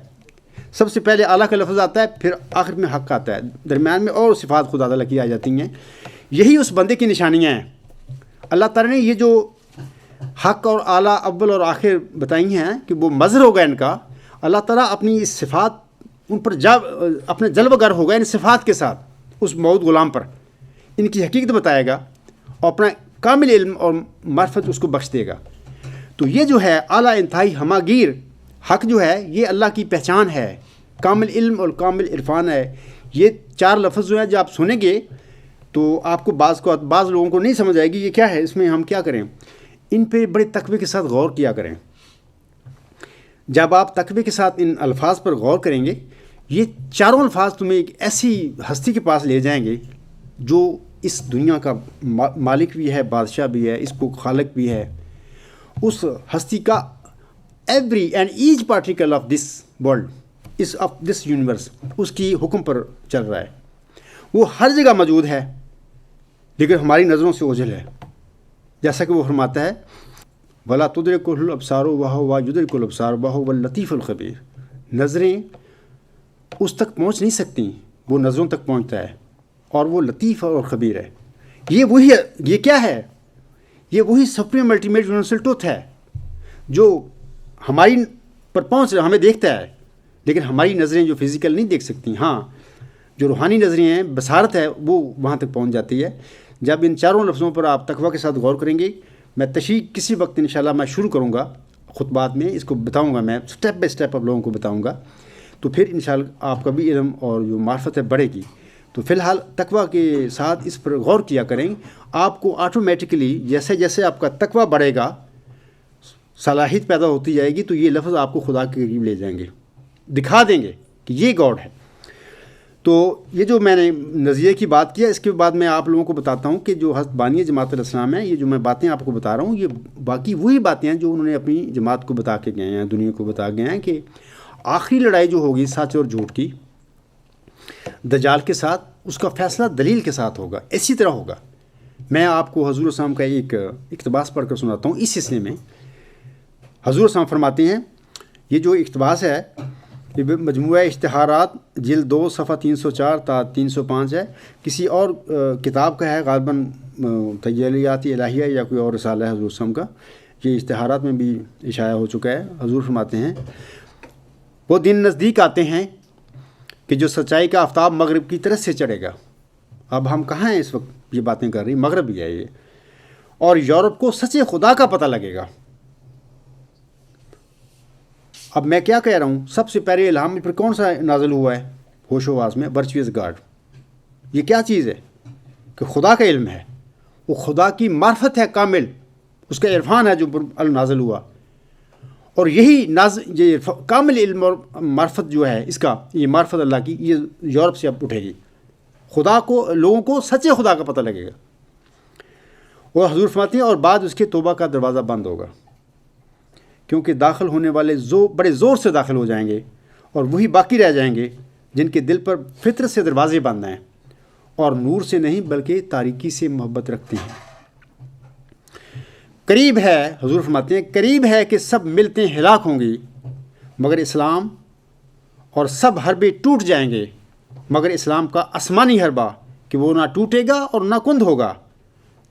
سب سے پہلے اعلیٰ کا لفظ آتا ہے، پھر آخر میں حق آتا ہے، درمیان میں اور صفات خدا تعالیٰ کی آ جاتی ہیں۔ یہی اس بندے کی نشانیاں ہیں۔ اللہ تعالیٰ نے یہ جو حق اور اعلیٰ اول اور آخر بتائی ہیں کہ وہ مظہر ہوگا ان کا، اللہ تعالیٰ اپنی اس صفات ان پر اپنے جلوہ گر ہوگا ان صفات کے ساتھ اس موعود غلام پر ان کی حقیقت بتائے گا اور اپنا کامل علم اور معرفت اس کو بخش دے گا۔ تو یہ جو ہے اعلیٰ انتہائی ہماگیر حق جو ہے یہ اللہ کی پہچان ہے، کامل علم اور کامل عرفان ہے۔ یہ 4 لفظ جو ہیں جب آپ سنیں گے تو آپ کو بعض لوگوں کو نہیں سمجھ آئے گی یہ کیا ہے، اس میں ہم کیا کریں، ان پہ بڑے تقوی کے ساتھ غور کیا کریں۔ جب آپ تقوی کے ساتھ ان الفاظ پر غور کریں گے، یہ 4 الفاظ تمہیں ایک ایسی ہستی کے پاس لے جائیں گے جو اس دنیا کا مالک بھی ہے، بادشاہ بھی ہے، اس کو خالق بھی ہے۔ اس ہستی کا every and each particle of this world of this universe اس کی حکم پر چل رہا ہے، وہ ہر جگہ موجود ہے لیکن ہماری نظروں سے اوجھل ہے۔ جیسا کہ وہ فرماتا ہے وَلَا تُدْرِكُهُ الْأَبْصَارُ وَهُوَ يُدْرِكُ الْأَبْصَارَ وَهُوَ اللَّطِيفُ الْخَبِيرُ۔ نظریں اس تک پہنچ نہیں سکتی، وہ نظروں تک پہنچتا ہے اور وہ لطیف اور خبیر ہے۔ یہ وہی ہے، یہ کیا ہے؟ یہ وہی سپریم الٹیمیٹ یونیورسل ٹروتھ ہے جو ہماری پر پہنچ رہا، ہمیں دیکھتا ہے لیکن ہماری نظریں جو فزیکل نہیں دیکھ سکتی، ہاں جو روحانی نظریں ہیں، بصارت ہے، وہ وہاں تک پہنچ جاتی ہے۔ جب ان 4 لفظوں پر آپ تقویٰ کے ساتھ غور کریں گے، میں تشریح کسی وقت انشاءاللہ میں شروع کروں گا خطبات میں، اس کو بتاؤں گا، میں سٹیپ بائی سٹیپ آپ لوگوں کو بتاؤں گا، تو پھر انشاءاللہ آپ کا بھی علم اور جو معرفت ہے بڑھے گی۔ تو فی الحال تقویٰ کے ساتھ اس پر غور کیا کریں، آپ کو آٹومیٹکلی جیسے جیسے آپ کا تقویٰ بڑھے گا، صلاحیت پیدا ہوتی جائے گی، تو یہ لفظ آپ کو خدا کے قریب لے جائیں گے، دکھا دیں گے کہ یہ گاڈ ہے۔ تو یہ جو میں نے نظریے کی بات کیا، اس کے بعد میں آپ لوگوں کو بتاتا ہوں کہ جو حضرت بانی جماعت الاسلام ہے، یہ جو میں باتیں آپ کو بتا رہا ہوں، یہ باقی وہی باتیں ہیں جو انہوں نے اپنی جماعت کو بتا کے گئے ہیں، دنیا کو بتا گئے ہیں کہ آخری لڑائی جو ہوگی سچ اور جھوٹ کی دجال کے ساتھ، اس کا فیصلہ دلیل کے ساتھ ہوگا، اسی طرح ہوگا۔ میں آپ کو حضور السلام کا ایک اقتباس پڑھ کر سناتا ہوں۔ اس حصے میں حضور السلام فرماتے ہیں، یہ جو اقتباس ہے یہ مجموعہ اشتہارات جلد 2 صفحہ 304 تا 305 ہے، کسی اور کتاب کا ہے، غالباً تجلیات الہیہ یا کوئی اور رسالہ ہے حضور السلام کا، یہ اشتہارات میں بھی اشاعہ ہو چکا ہے۔ حضور فرماتے ہیں وہ دن نزدیک آتے ہیں کہ جو سچائی کا آفتاب مغرب کی طرف سے چڑھے گا۔ اب ہم کہاں ہیں اس وقت یہ باتیں کر رہی، مغرب ہی ہے یہ، اور یورپ کو سچے خدا کا پتہ لگے گا۔ اب میں کیا کہہ رہا ہوں، سب سے پہلے الہام پر کون سا نازل ہوا ہے ہوش و واس میں؟ Virtuous God. یہ کیا چیز ہے کہ خدا کا علم ہے، وہ خدا کی معرفت ہے کامل، اس کا عرفان ہے جو نازل ہوا، اور یہی یہ کامل علم اور معرفت جو ہے اس کا، یہ معرفت اللہ کی، یہ یورپ سے اب اٹھے گی، خدا کو، لوگوں کو سچے خدا کا پتہ لگے گا۔ اور حضور فرماتے ہیں اور بعد اس کے توبہ کا دروازہ بند ہوگا، کیونکہ داخل ہونے والے بڑے زور سے داخل ہو جائیں گے اور وہی باقی رہ جائیں گے جن کے دل پر فطرت سے دروازے بند ہیں اور نور سے نہیں بلکہ تاریکی سے محبت رکھتے ہیں۔ قریب ہے، حضور فرماتے ہیں قریب ہے کہ سب ملتے ہلاک ہوں گی مگر اسلام، اور سب حربے ٹوٹ جائیں گے مگر اسلام کا آسمانی حربہ کہ وہ نہ ٹوٹے گا اور نہ کند ہوگا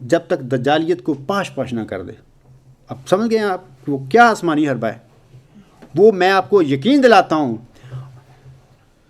جب تک دجالیت کو پاش پاش نہ کر دے۔ اب سمجھ گئے آپ کہ وہ کیا آسمانی حربہ ہے؟ وہ میں آپ کو یقین دلاتا ہوں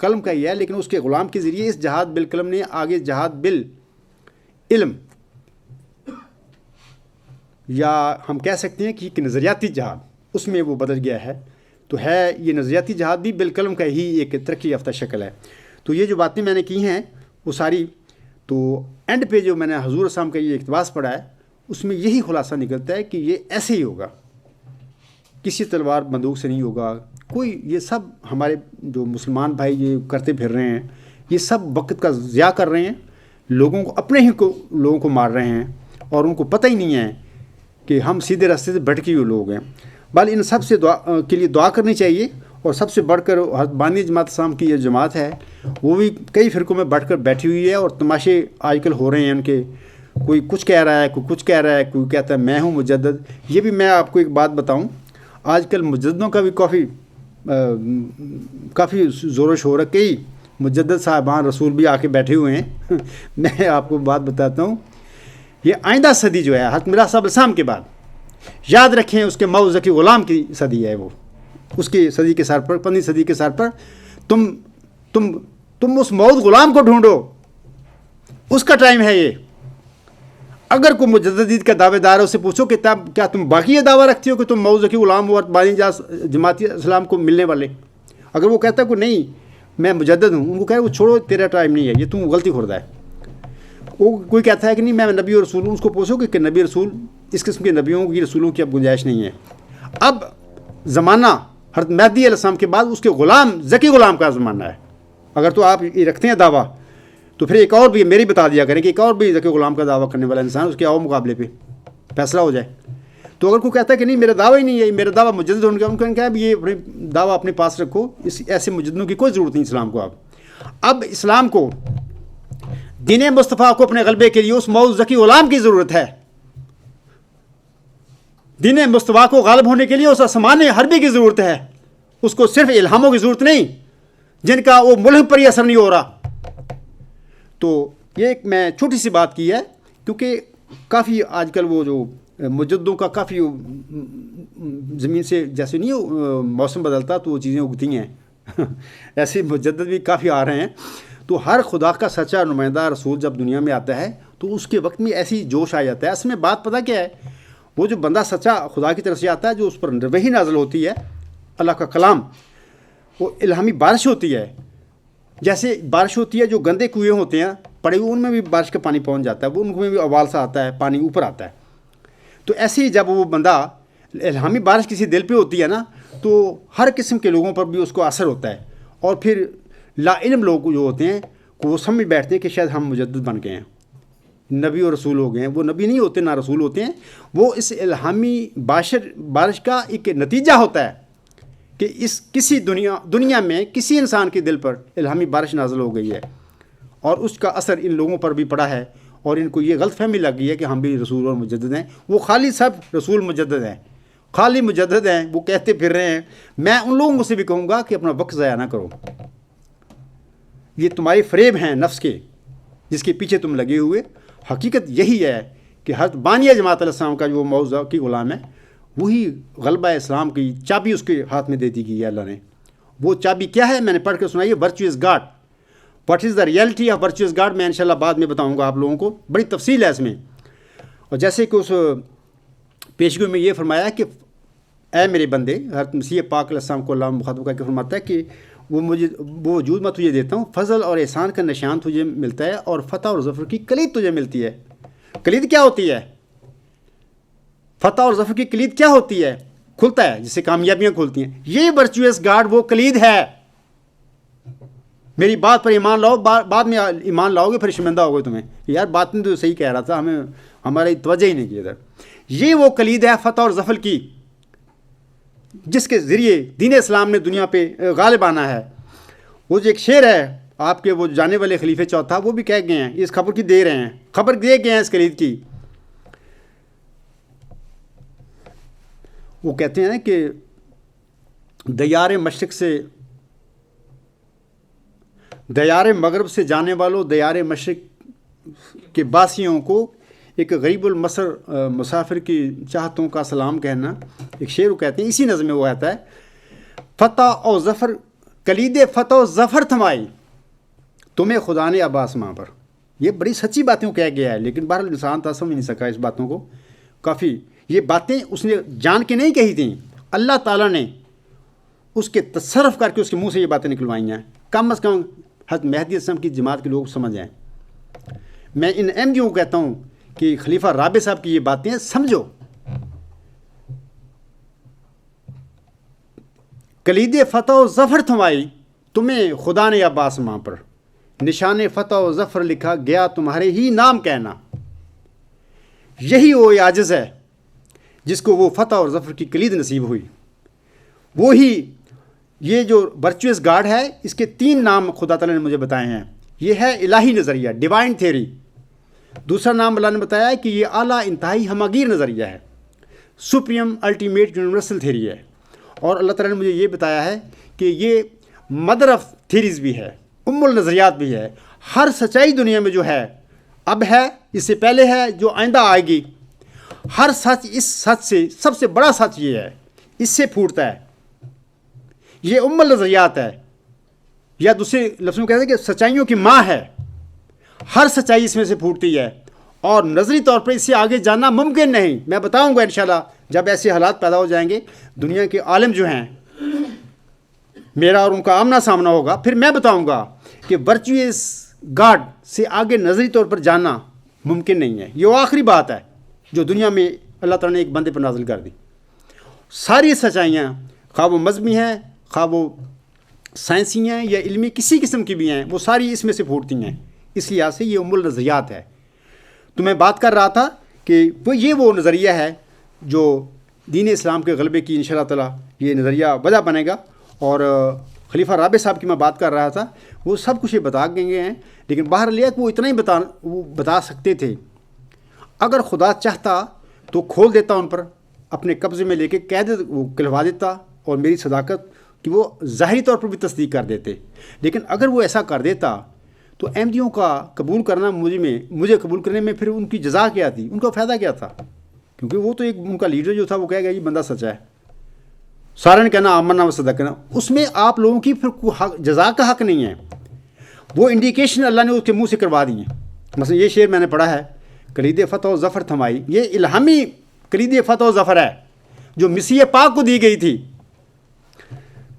قلم کا ہی ہے، لیکن اس کے غلام کے ذریعے اس جہاد بالقلم نے آگے جہاد بالعلم، یا ہم کہہ سکتے ہیں کہ ایک نظریاتی جہاد، اس میں وہ بدل گیا ہے. تو ہے یہ نظریاتی جہاد بھی بالقلم کا ہی ایک ترقی یافتہ شکل ہے. تو یہ جو باتیں میں نے کی ہیں وہ ساری، تو اینڈ پہ جو میں نے حضور السلام کا یہ اقتباس پڑھا ہے اس میں یہی خلاصہ نکلتا ہے کہ یہ ایسے ہی ہوگا، کسی تلوار بندوق سے نہیں ہوگا کوئی. یہ سب ہمارے جو مسلمان بھائی یہ کرتے پھر رہے ہیں، یہ سب وقت کا ضیاع کر رہے ہیں، لوگوں کو اپنے ہی لوگوں کو مار رہے ہیں، اور ان کو پتہ ہی نہیں ہے کہ ہم سیدھے راستے سے بھٹکے ہوئے لوگ ہیں. بل ان سب سے کے لیے دعا کرنی چاہیے. اور سب سے بڑھ کر بانی جماعت اسلام کی یہ جماعت ہے وہ بھی کئی فرقوں میں بڑھ کر بیٹھی ہوئی ہے، اور تماشے آج کل ہو رہے ہیں ان کے. کوئی کچھ کہہ رہا ہے، کوئی کچھ کہہ رہا ہے، کوئی کہتا ہے میں ہوں مجدد. یہ بھی میں آپ کو ایک بات بتاؤں، آج کل مجددوں کا بھی کافی زور و شور ہے. کئی مجدد صاحبان رسول بھی آ کے بیٹھے ہوئے ہیں. میں آپ کو بات بتاتا ہوں، یہ آئندہ صدی جو ہے حضرت مرزا صاحب السلام کے بعد، یاد رکھیں اس کے موعظہ کی غلام کی صدی ہے. وہ اس کی صدی کے سر پر، 15 صدی کے سر پر تم اس موعود غلام کو ڈھونڈو، اس کا ٹائم ہے یہ. اگر کوئی مجددیت کا دعوے دار ہے اسے پوچھو کہ کیا تم باقی یہ دعویٰ رکھتے ہو کہ تم موعظہ کی غلام ہو اور بانی جماعت اسلام کو ملنے والے؟ اگر وہ کہتا ہے کہ نہیں میں مجدد ہوں، ان کو کہے وہ چھوڑو تیرا ٹائم نہیں ہے، یہ تم غلطی خوردا ہے. وہ کوئی کہتا ہے کہ نہیں میں نبی اور رسول ہوں، اس کو پوچھو کہ نبی رسول، اس قسم کے نبیوں کی رسولوں کی اب گنجائش نہیں ہے. اب زمانہ حضرت مہدی علیہ السلام کے بعد اس کے غلام ذکی غلام کا زمانہ ہے. اگر تو آپ یہ رکھتے ہیں دعویٰ تو پھر ایک اور بھی میری بتا دیا کریں کہ ایک اور بھی ذکی غلام کا دعویٰ کرنے والا انسان اس کے آؤ مقابلے پہ فیصلہ ہو جائے. تو اگر کوئی کہتا ہے کہ نہیں میرا دعویٰ ہی نہیں ہے، میرا دعویٰ مجدد ہونے کا، ان کا کیا ہے یہ اپنے دعویٰ اپنے پاس رکھو، ایسے مجددوں کی کوئی ضرورت نہیں اسلام کو. اب اسلام کو، دین مصطفیٰ کو اپنے غلبے کے لیے اس موعود ذکی غلام کی ضرورت ہے. دین مصطفیٰ کو غالب ہونے کے لیے اس آسمان حربی کی ضرورت ہے. اس کو صرف الہاموں کی ضرورت نہیں جن کا وہ ملک پر ہی اثر نہیں ہو رہا. تو یہ ایک میں چھوٹی سی بات کی ہے، کیونکہ کافی آج کل وہ جو مجددوں کا کافی زمین سے جیسے نہیں موسم بدلتا تو وہ چیزیں اگتی ہیں ایسے مجدد بھی کافی آ رہے ہیں. تو ہر خدا کا سچا نمائندہ رسول جب دنیا میں آتا ہے تو اس کے وقت میں ایسی جوش آ جاتا ہے. اصل میں بات پتہ کیا ہے، وہ جو بندہ سچا خدا کی طرف سے آتا ہے، جو اس پر وحی نازل ہوتی ہے، اللہ کا کلام، وہ الہامی بارش ہوتی ہے. جیسے بارش ہوتی ہے، جو گندے کنویں ہوتے ہیں پڑے ہوئے ان میں بھی بارش کا پانی پہنچ جاتا ہے، وہ ان میں بھی اوال سا آتا ہے، پانی اوپر آتا ہے. تو ایسے ہی جب وہ بندہ الہامی بارش کسی دل پہ ہوتی ہے نا، تو ہر قسم کے لوگوں پر بھی اس کو اثر ہوتا ہے. اور پھر لا علم لوگ جو ہوتے ہیں وہ سمجھ بیٹھتے ہیں کہ شاید ہم مجدد بن گئے ہیں، نبی اور رسول ہو گئے ہیں. وہ نبی نہیں ہوتے نہ رسول ہوتے ہیں، وہ اس الہامی بارش کا ایک نتیجہ ہوتا ہے کہ اس کسی دنیا میں کسی انسان کے دل پر الہامی بارش نازل ہو گئی ہے، اور اس کا اثر ان لوگوں پر بھی پڑا ہے، اور ان کو یہ غلط فہمی لگ گئی ہے کہ ہم بھی رسول اور مجدد ہیں. وہ خالی سب رسول مجدد ہیں، خالی مجدد ہیں، وہ کہتے پھر رہے ہیں. میں ان لوگوں سے بھی کہوں گا کہ اپنا وقت ضائع نہ کرو. یہ تمہارے فریب ہیں نفس کے جس کے پیچھے تم لگے ہوئے. حقیقت یہی ہے کہ حضرت بانیہ جماعت علیہ السلام کا جو موعظہ کی غلام ہے، وہی غلبہ اسلام کی چابی اس کے ہاتھ میں دے دی گئی ہے اللہ نے. وہ چابی کیا ہے میں نے پڑھ کے سنائی ہے، virtuous God. What is the reality of virtuous God, میں انشاءاللہ بعد میں بتاؤں گا آپ لوگوں کو، بڑی تفصیل ہے اس میں. اور جیسے کہ اس پیشگوئی میں یہ فرمایا کہ اے میرے بندے، حضرت مسیح پاک علیہ السلام کو اللہ مخاطب کر کے فرماتا ہے کہ وہ وجود میں تجھے دیتا ہوں، فضل اور احسان کا نشان تجھے ملتا ہے، اور فتح اور ظفر کی کلید تجھے ملتی ہے. کلید کیا ہوتی ہے؟ فتح اور ظفر کی کلید کیا ہوتی ہے؟ کھلتا ہے جس سے کامیابیاں کھلتی ہیں. یہ ورچوئس گاڈ وہ کلید ہے. میری بات پر ایمان لاؤ، بعد میں ایمان لاؤ گے پھر شرمندہ ہوگے تمہیں. یار بات میں تو صحیح کہہ رہا تھا، ہماری توجہ ہی نہیں کی ادھر. یہ وہ کلید ہے فتح اور ظفر کی جس کے ذریعے دین اسلام نے دنیا پہ غالب آنا ہے. وہ جو ایک شعر ہے آپ کے وہ جانے والے خلیفہ چوتھا، وہ بھی کہہ گئے ہیں، اس خبر کی دے رہے ہیں، خبر دے گئے ہیں اس کلید کی. وہ کہتے ہیں کہ دیار مشرق سے، دیار مغرب سے جانے والوں، دیار مشرق کے باسیوں کو ایک غریب المصر مسافر کی چاہتوں کا سلام کہنا. ایک شعر وہ کہتے ہیں، اسی نظم میں وہ آتا ہے فتح اور ظفر کلید فتح و ظفر تھمائی تمہیں خدا نے اب آسماں پر. یہ بڑی سچی باتیں کہہ گیا ہے، لیکن بہرحال انسان تو سمجھ نہیں سکا اس باتوں کو. کافی یہ باتیں اس نے جان کے نہیں کہی تھیں، اللہ تعالیٰ نے اس کے تصرف کر کے اس کے منہ سے یہ باتیں نکلوائی ہیں. کم از کم حضرت مہدی اسلام کی جماعت کے لوگ سمجھ جائیں. میں ان احمدیوں کو کہتا ہوں کہ خلیفہ رابع صاحب کی یہ باتیں سمجھو. کلید فتح و ظفر تھمائی تمہیں خدا نے اب آسماں پر، نشان فتح و ظفر لکھا گیا تمہارے ہی نام کہنا. یہی وہ عاجز ہے جس کو وہ فتح اور ظفر کی کلید نصیب ہوئی. وہی یہ جو ورچوئس گاڈ ہے، اس کے 3 نام خدا تعالیٰ نے مجھے بتائے ہیں. یہ ہے الہی نظریہ، ڈیوائن تھیوری. دوسرا نام اللہ نے بتایا ہے کہ یہ اعلیٰ انتہائی ہماگیر نظریہ ہے، سپریم الٹیمیٹ یونیورسل تھیوری ہے. اور اللہ تعالیٰ نے مجھے یہ بتایا ہے کہ یہ مدر آف تھیریز بھی ہے، النظریات بھی ہے. ہر سچائی دنیا میں جو ہے، اب ہے، اس سے پہلے ہے، جو آئندہ آئے گی، ہر سچ اس سچ سے سب سے بڑا سچ یہ ہے، اس سے پھوٹتا ہے. یہ النظریات ہے، یا دوسرے لفظوں میں کہتے ہیں کہ سچائیوں کی ماں ہے. ہر سچائی اس میں سے پھوٹتی ہے، اور نظری طور پر اس سے آگے جاننا ممکن نہیں. میں بتاؤں گا انشاءاللہ جب ایسے حالات پیدا ہو جائیں گے، دنیا کے عالم جو ہیں، میرا اور ان کا آمنا سامنا ہوگا، پھر میں بتاؤں گا کہ ورچوئس گاڈ سے آگے نظری طور پر جاننا ممکن نہیں ہے. یہ وہ آخری بات ہے جو دنیا میں اللہ تعالیٰ نے ایک بندے پر نازل کر دی. ساری سچائیاں، خواہ وہ مذہبی ہیں، خواہ وہ سائنسی ہیں، یا علمی کسی قسم کی بھی ہیں، وہ ساری اس میں سے پھوٹتی ہیں. اس لحاظ سے یہ النظریات ہے. تو میں بات کر رہا تھا کہ وہ نظریہ ہے جو دین اسلام کے غلبے کی انشاءاللہ تعالیٰ یہ نظریہ وجہ بنے گا. اور خلیفہ رابع صاحب کی میں بات کر رہا تھا، وہ سب کچھ یہ بتا گئے ہیں. لیکن باہر لیا کہ وہ اتنا ہی بتا سکتے تھے. اگر خدا چاہتا تو کھول دیتا ان پر، اپنے قبضے میں لے کے وہ کہلوا دیتا، اور میری صداقت کہ وہ ظاہری طور پر بھی تصدیق کر دیتے. لیکن اگر وہ ایسا کر دیتا تو احمدیوں کا قبول کرنا مجھے قبول کرنے میں پھر ان کی جزا کیا تھی، ان کا فائدہ کیا تھا؟ کیونکہ وہ تو ایک ان کا لیڈر جو تھا وہ کہے گا یہ بندہ سچا ہے، سارے نے کہنا آمنا و صدقنا. اس میں آپ لوگوں کی پھر کوئی جزا کا حق نہیں ہے. وہ انڈیکیشن اللہ نے اس کے منہ سے کروا دی ہیں. مثلا یہ شعر میں نے پڑھا ہے، کلید فتح و ظفر تھمائی، یہ الہامی کلید فتح و ظفر ہے جو مسیح پاک کو دی گئی تھی.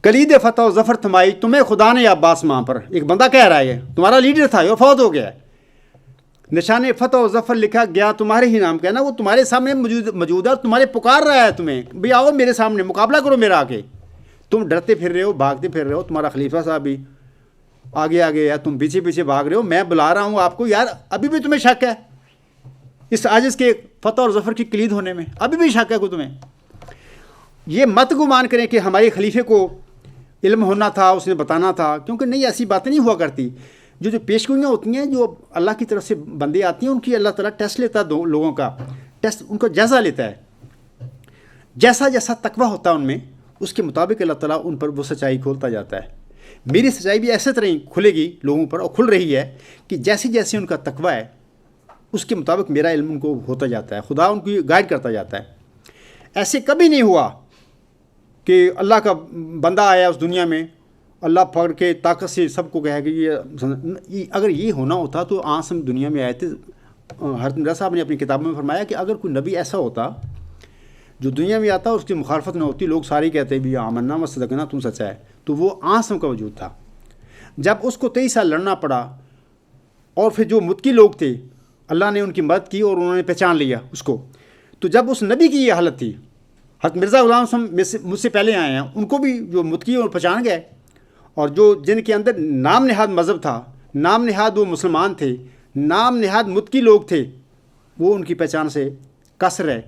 کلید فتح و ظفر تھمائی تمہیں خدا نے اب آسماں پر. ایک بندہ کہہ رہا ہے، تمہارا لیڈر تھا اور فوت ہو گیا ہے. نشان فتح و ظفر لکھا گیا تمہارے ہی نام کہنا. وہ تمہارے سامنے موجود ہے اور تمہارے پکار رہا ہے تمہیں، بھئی آؤ میرے سامنے مقابلہ کرو میرا آ کے. تم ڈرتے پھر رہے ہو، بھاگتے پھر رہے ہو. تمہارا خلیفہ صاحب بھی آگے آگے ہے، تم پیچھے پیچھے بھاگ رہے ہو. میں بلا رہا ہوں آپ کو، یار ابھی بھی تمہیں شک ہے اس عاجز کے فتح اور ظفر کی کلید ہونے میں؟ ابھی بھی شک ہے کو تمہیں؟ یہ مت گمان کریں کہ ہمارے خلیفے کو علم ہونا تھا، اس نے بتانا تھا، کیونکہ نہیں، ایسی باتیں نہیں ہوا کرتی. جو پیشگوئیاں ہوتی ہیں، جو اللہ کی طرف سے بندے آتی ہیں، ان کی اللہ تعالیٰ ٹیسٹ لیتا ہے، لوگوں کا ٹیسٹ، ان کا جائزہ لیتا ہے. جیسا جیسا تقویٰ ہوتا ہے ان میں، اس کے مطابق اللہ تعالیٰ ان پر وہ سچائی کھولتا جاتا ہے. میری سچائی بھی ایسے طرح ہی کھلے گی لوگوں پر، اور کھل رہی ہے کہ جیسے جیسے ان کا تقویٰ ہے اس کے مطابق میرا علم ان کو ہوتا جاتا ہے، خدا ان کو گائیڈ کرتا جاتا ہے. ایسے کبھی نہیں ہوا کہ اللہ کا بندہ آیا اس دنیا میں، اللہ پکڑ کے طاقت سے سب کو کہے کہ یہ اگر یہ ہونا ہوتا تو آج ہم دنیا میں آئے تھے. حضرت مرزا صاحب نے اپنی کتابوں میں فرمایا کہ اگر کوئی نبی ایسا ہوتا جو دنیا میں آتا اور اس کی مخالفت نہ ہوتی، لوگ سارے کہتے بھی آمنا و صدقنا تم سچا ہے، تو وہ آسم کا وجود تھا. جب اس کو 23 سال لڑنا پڑا، اور پھر جو متقی لوگ تھے اللہ نے ان کی مدد کی اور انہوں نے پہچان لیا اس کو. تو جب اس نبی کی یہ حالت تھی، حضرت مرزا غلام صاحب مجھ سے پہلے آئے ہیں، ان کو بھی جو متقی اور پہچان گئے، اور جو جن کے اندر نام نہاد مذہب تھا، نام نہاد وہ مسلمان تھے، نام نہاد متقی لوگ تھے، وہ ان کی پہچان سے قصر ہے.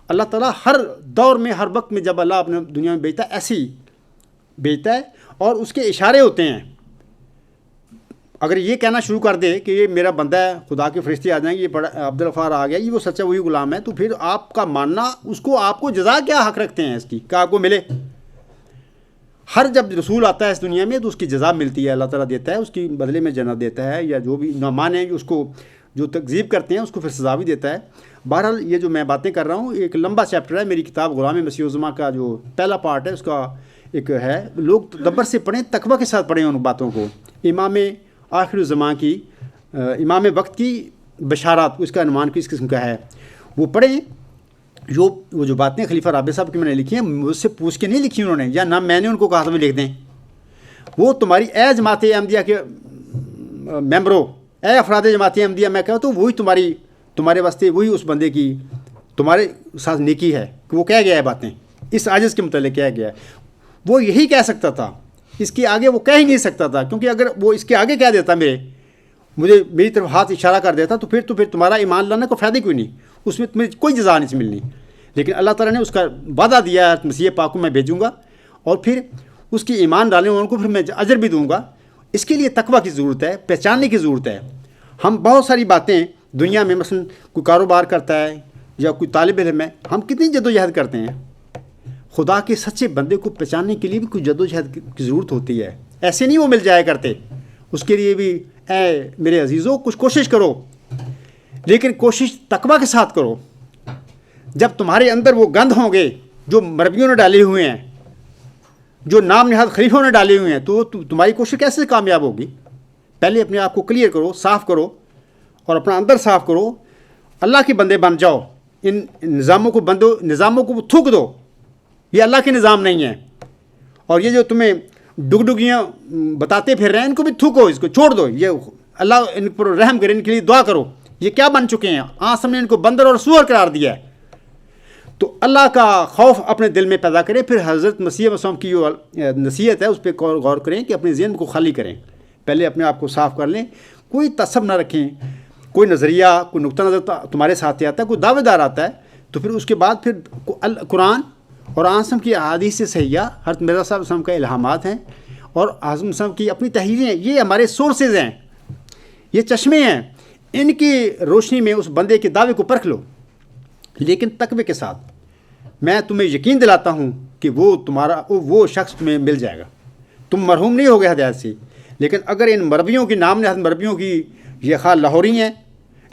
اللہ تعالیٰ ہر دور میں، ہر وقت میں جب اللہ اپنے دنیا میں بھیجتا ہے ایسے ہی بھیجتا ہے، اور اس کے اشارے ہوتے ہیں. اگر یہ کہنا شروع کر دے کہ یہ میرا بندہ ہے، خدا کے فرشتے آ جائیں گے، یہ عبدالغفار آ گیا، یہ وہ سچا وہی غلام ہے، تو پھر آپ کا ماننا اس کو، آپ کو جزا کیا حق رکھتے ہیں اس کی کہ آپ کو ملے؟ ہر جب رسول آتا ہے اس دنیا میں تو اس کی جزا ملتی ہے، اللہ تعالیٰ دیتا ہے، اس کی بدلے میں جنت دیتا ہے، یا جو بھی نہ مانے اس کو، جو تکذیب کرتے ہیں اس کو پھر سزا بھی دیتا ہے. بہرحال یہ جو میں باتیں کر رہا ہوں ایک لمبا چیپٹر ہے. میری کتاب غلام مسیح الزماں کا جو پہلا پارٹ ہے اس کا ایک ہے، لوگ تدبر سے پڑھیں، تقوی کے ساتھ پڑھیں ان باتوں کو. امام آخر الزمان کی، امام وقت کی بشارات، اس کا عنوان کس قسم کا ہے، وہ پڑھیں. وہ جو باتیں خلیفہ رابع صاحب کی میں نے لکھی ہیں، مجھ سے پوچھ کے نہیں لکھی انہوں نے، یا نہ میں نے ان کو کہا تھا وہ لکھ دیں. وہ تمہاری اے جماعت احمدیہ کے ممبروں، اے افراد جماعت احمدیہ، میں کہتا ہوں وہی تمہارے واسطے وہی اس بندے کی تمہارے ساتھ نیکی ہے کہ وہ کہہ گیا ہے باتیں اس عاجز کے متعلق کہہ گیا ہے. وہ یہی کہہ سکتا تھا، اس کے آگے وہ کہہ ہی نہیں سکتا تھا، کیونکہ اگر وہ اس کے آگے کہہ دیتا میری طرف ہاتھ اشارہ کر دیتا تو پھر تمہارا ایمان لانے کو فائدہ کوئی نہیں، اس میں تمہیں کوئی جزا نہیں ملنی. لیکن اللہ تعالیٰ نے اس کا وعدہ دیا ہے، مسیح پاک کو میں بھیجوں گا اور پھر اس کی ایمان ڈالنے والوں کو پھر میں اجر بھی دوں گا. اس کے لیے تقویٰ کی ضرورت ہے، پہچاننے کی ضرورت ہے. ہم بہت ساری باتیں دنیا میں، مثلا کوئی کاروبار کرتا ہے یا کوئی طالب علم ہے، ہم کتنی جد و جہد کرتے ہیں. خدا کے سچے بندے کو پہچاننے کے لیے بھی کوئی جد و جہد کی ضرورت ہوتی ہے، ایسے نہیں وہ مل جایا کرتے. اس کے لیے بھی اے میرے عزیزوں کچھ کوشش کرو، لیکن کوشش تقویٰ کے ساتھ کرو. جب تمہارے اندر وہ گند ہوں گے جو مربیوں نے ڈالے ہوئے ہیں، جو نام نہاد خلیفوں نے ڈالے ہوئے ہیں، تو تمہاری کوشش کیسے کامیاب ہوگی؟ پہلے اپنے آپ کو کلیئر کرو، صاف کرو، اور اپنا اندر صاف کرو. اللہ کے بندے بن جاؤ. ان نظاموں کو تھوک دو، یہ اللہ کے نظام نہیں ہیں. اور یہ جو تمہیں ڈگڈگیاں بتاتے پھر رہے ہیں، ان کو بھی تھوکو، اس کو چھوڑ دو. یہ اللہ ان پر رحم کرے، ان کے لیے دعا کرو. یہ کیا بن چکے ہیں؟ آسم نے ان کو بندر اور سور قرار دیا ہے. تو اللہ کا خوف اپنے دل میں پیدا کریں. پھر حضرت مسیح وسلم کی جو نصیحت ہے اس پہ غور کریں کہ اپنے ذہن کو خالی کریں. پہلے اپنے آپ کو صاف کر لیں، کوئی تعصب نہ رکھیں. کوئی نظریہ، کوئی نقطہ نظر تمہارے ساتھ آتا ہے، کوئی دعوے دار آتا ہے، تو پھر اس کے بعد پھر قرآن اور آسم کی احادیث سے صحیحہ، حضرت مرزا صاحب وسلم کا الہامات ہیں اور اعظم صاحب کی اپنی تحریریں ہیں. یہ ہمارے سورسز ہیں، یہ چشمے ہیں. ان کی روشنی میں اس بندے کے دعوے کو پرکھ لو، لیکن تقوی کے ساتھ. میں تمہیں یقین دلاتا ہوں کہ وہ شخص تمہیں مل جائے گا. تم مرحوم نہیں ہوگے ہدایت سے. لیکن اگر ان مربیوں کی، نام نہاد مربیوں کی، یہ خواہ لاہوری ہیں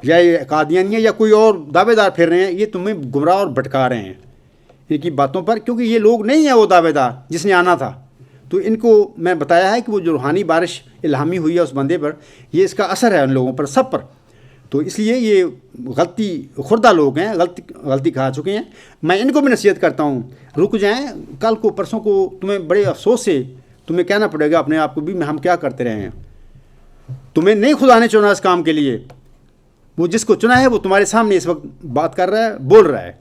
یا یہ قادیانی ہیں یا کوئی اور دعوے دار پھر رہے ہیں، یہ تمہیں گمراہ اور بھٹکا رہے ہیں ان کی باتوں پر، کیونکہ یہ لوگ نہیں ہیں وہ دعوے دار جس نے آنا تھا. تو ان کو میں بتایا ہے کہ وہ جو روحانی بارش الہامی ہوئی ہے اس بندے پر، یہ اس کا اثر ہے ان لوگوں پر، سب پر. تو اس لیے یہ غلطی خوردہ لوگ ہیں، غلطی کھا چکے ہیں. میں ان کو بھی نصیحت کرتا ہوں، رک جائیں. کل کو پرسوں کو تمہیں بڑے افسوس سے تمہیں کہنا پڑے گا اپنے آپ کو بھی، ہم کیا کرتے رہے ہیں. تمہیں نہیں خدا نے چنا اس کام کے لیے. وہ جس کو چنا ہے وہ تمہارے سامنے اس وقت بات کر رہا ہے، بول رہا ہے.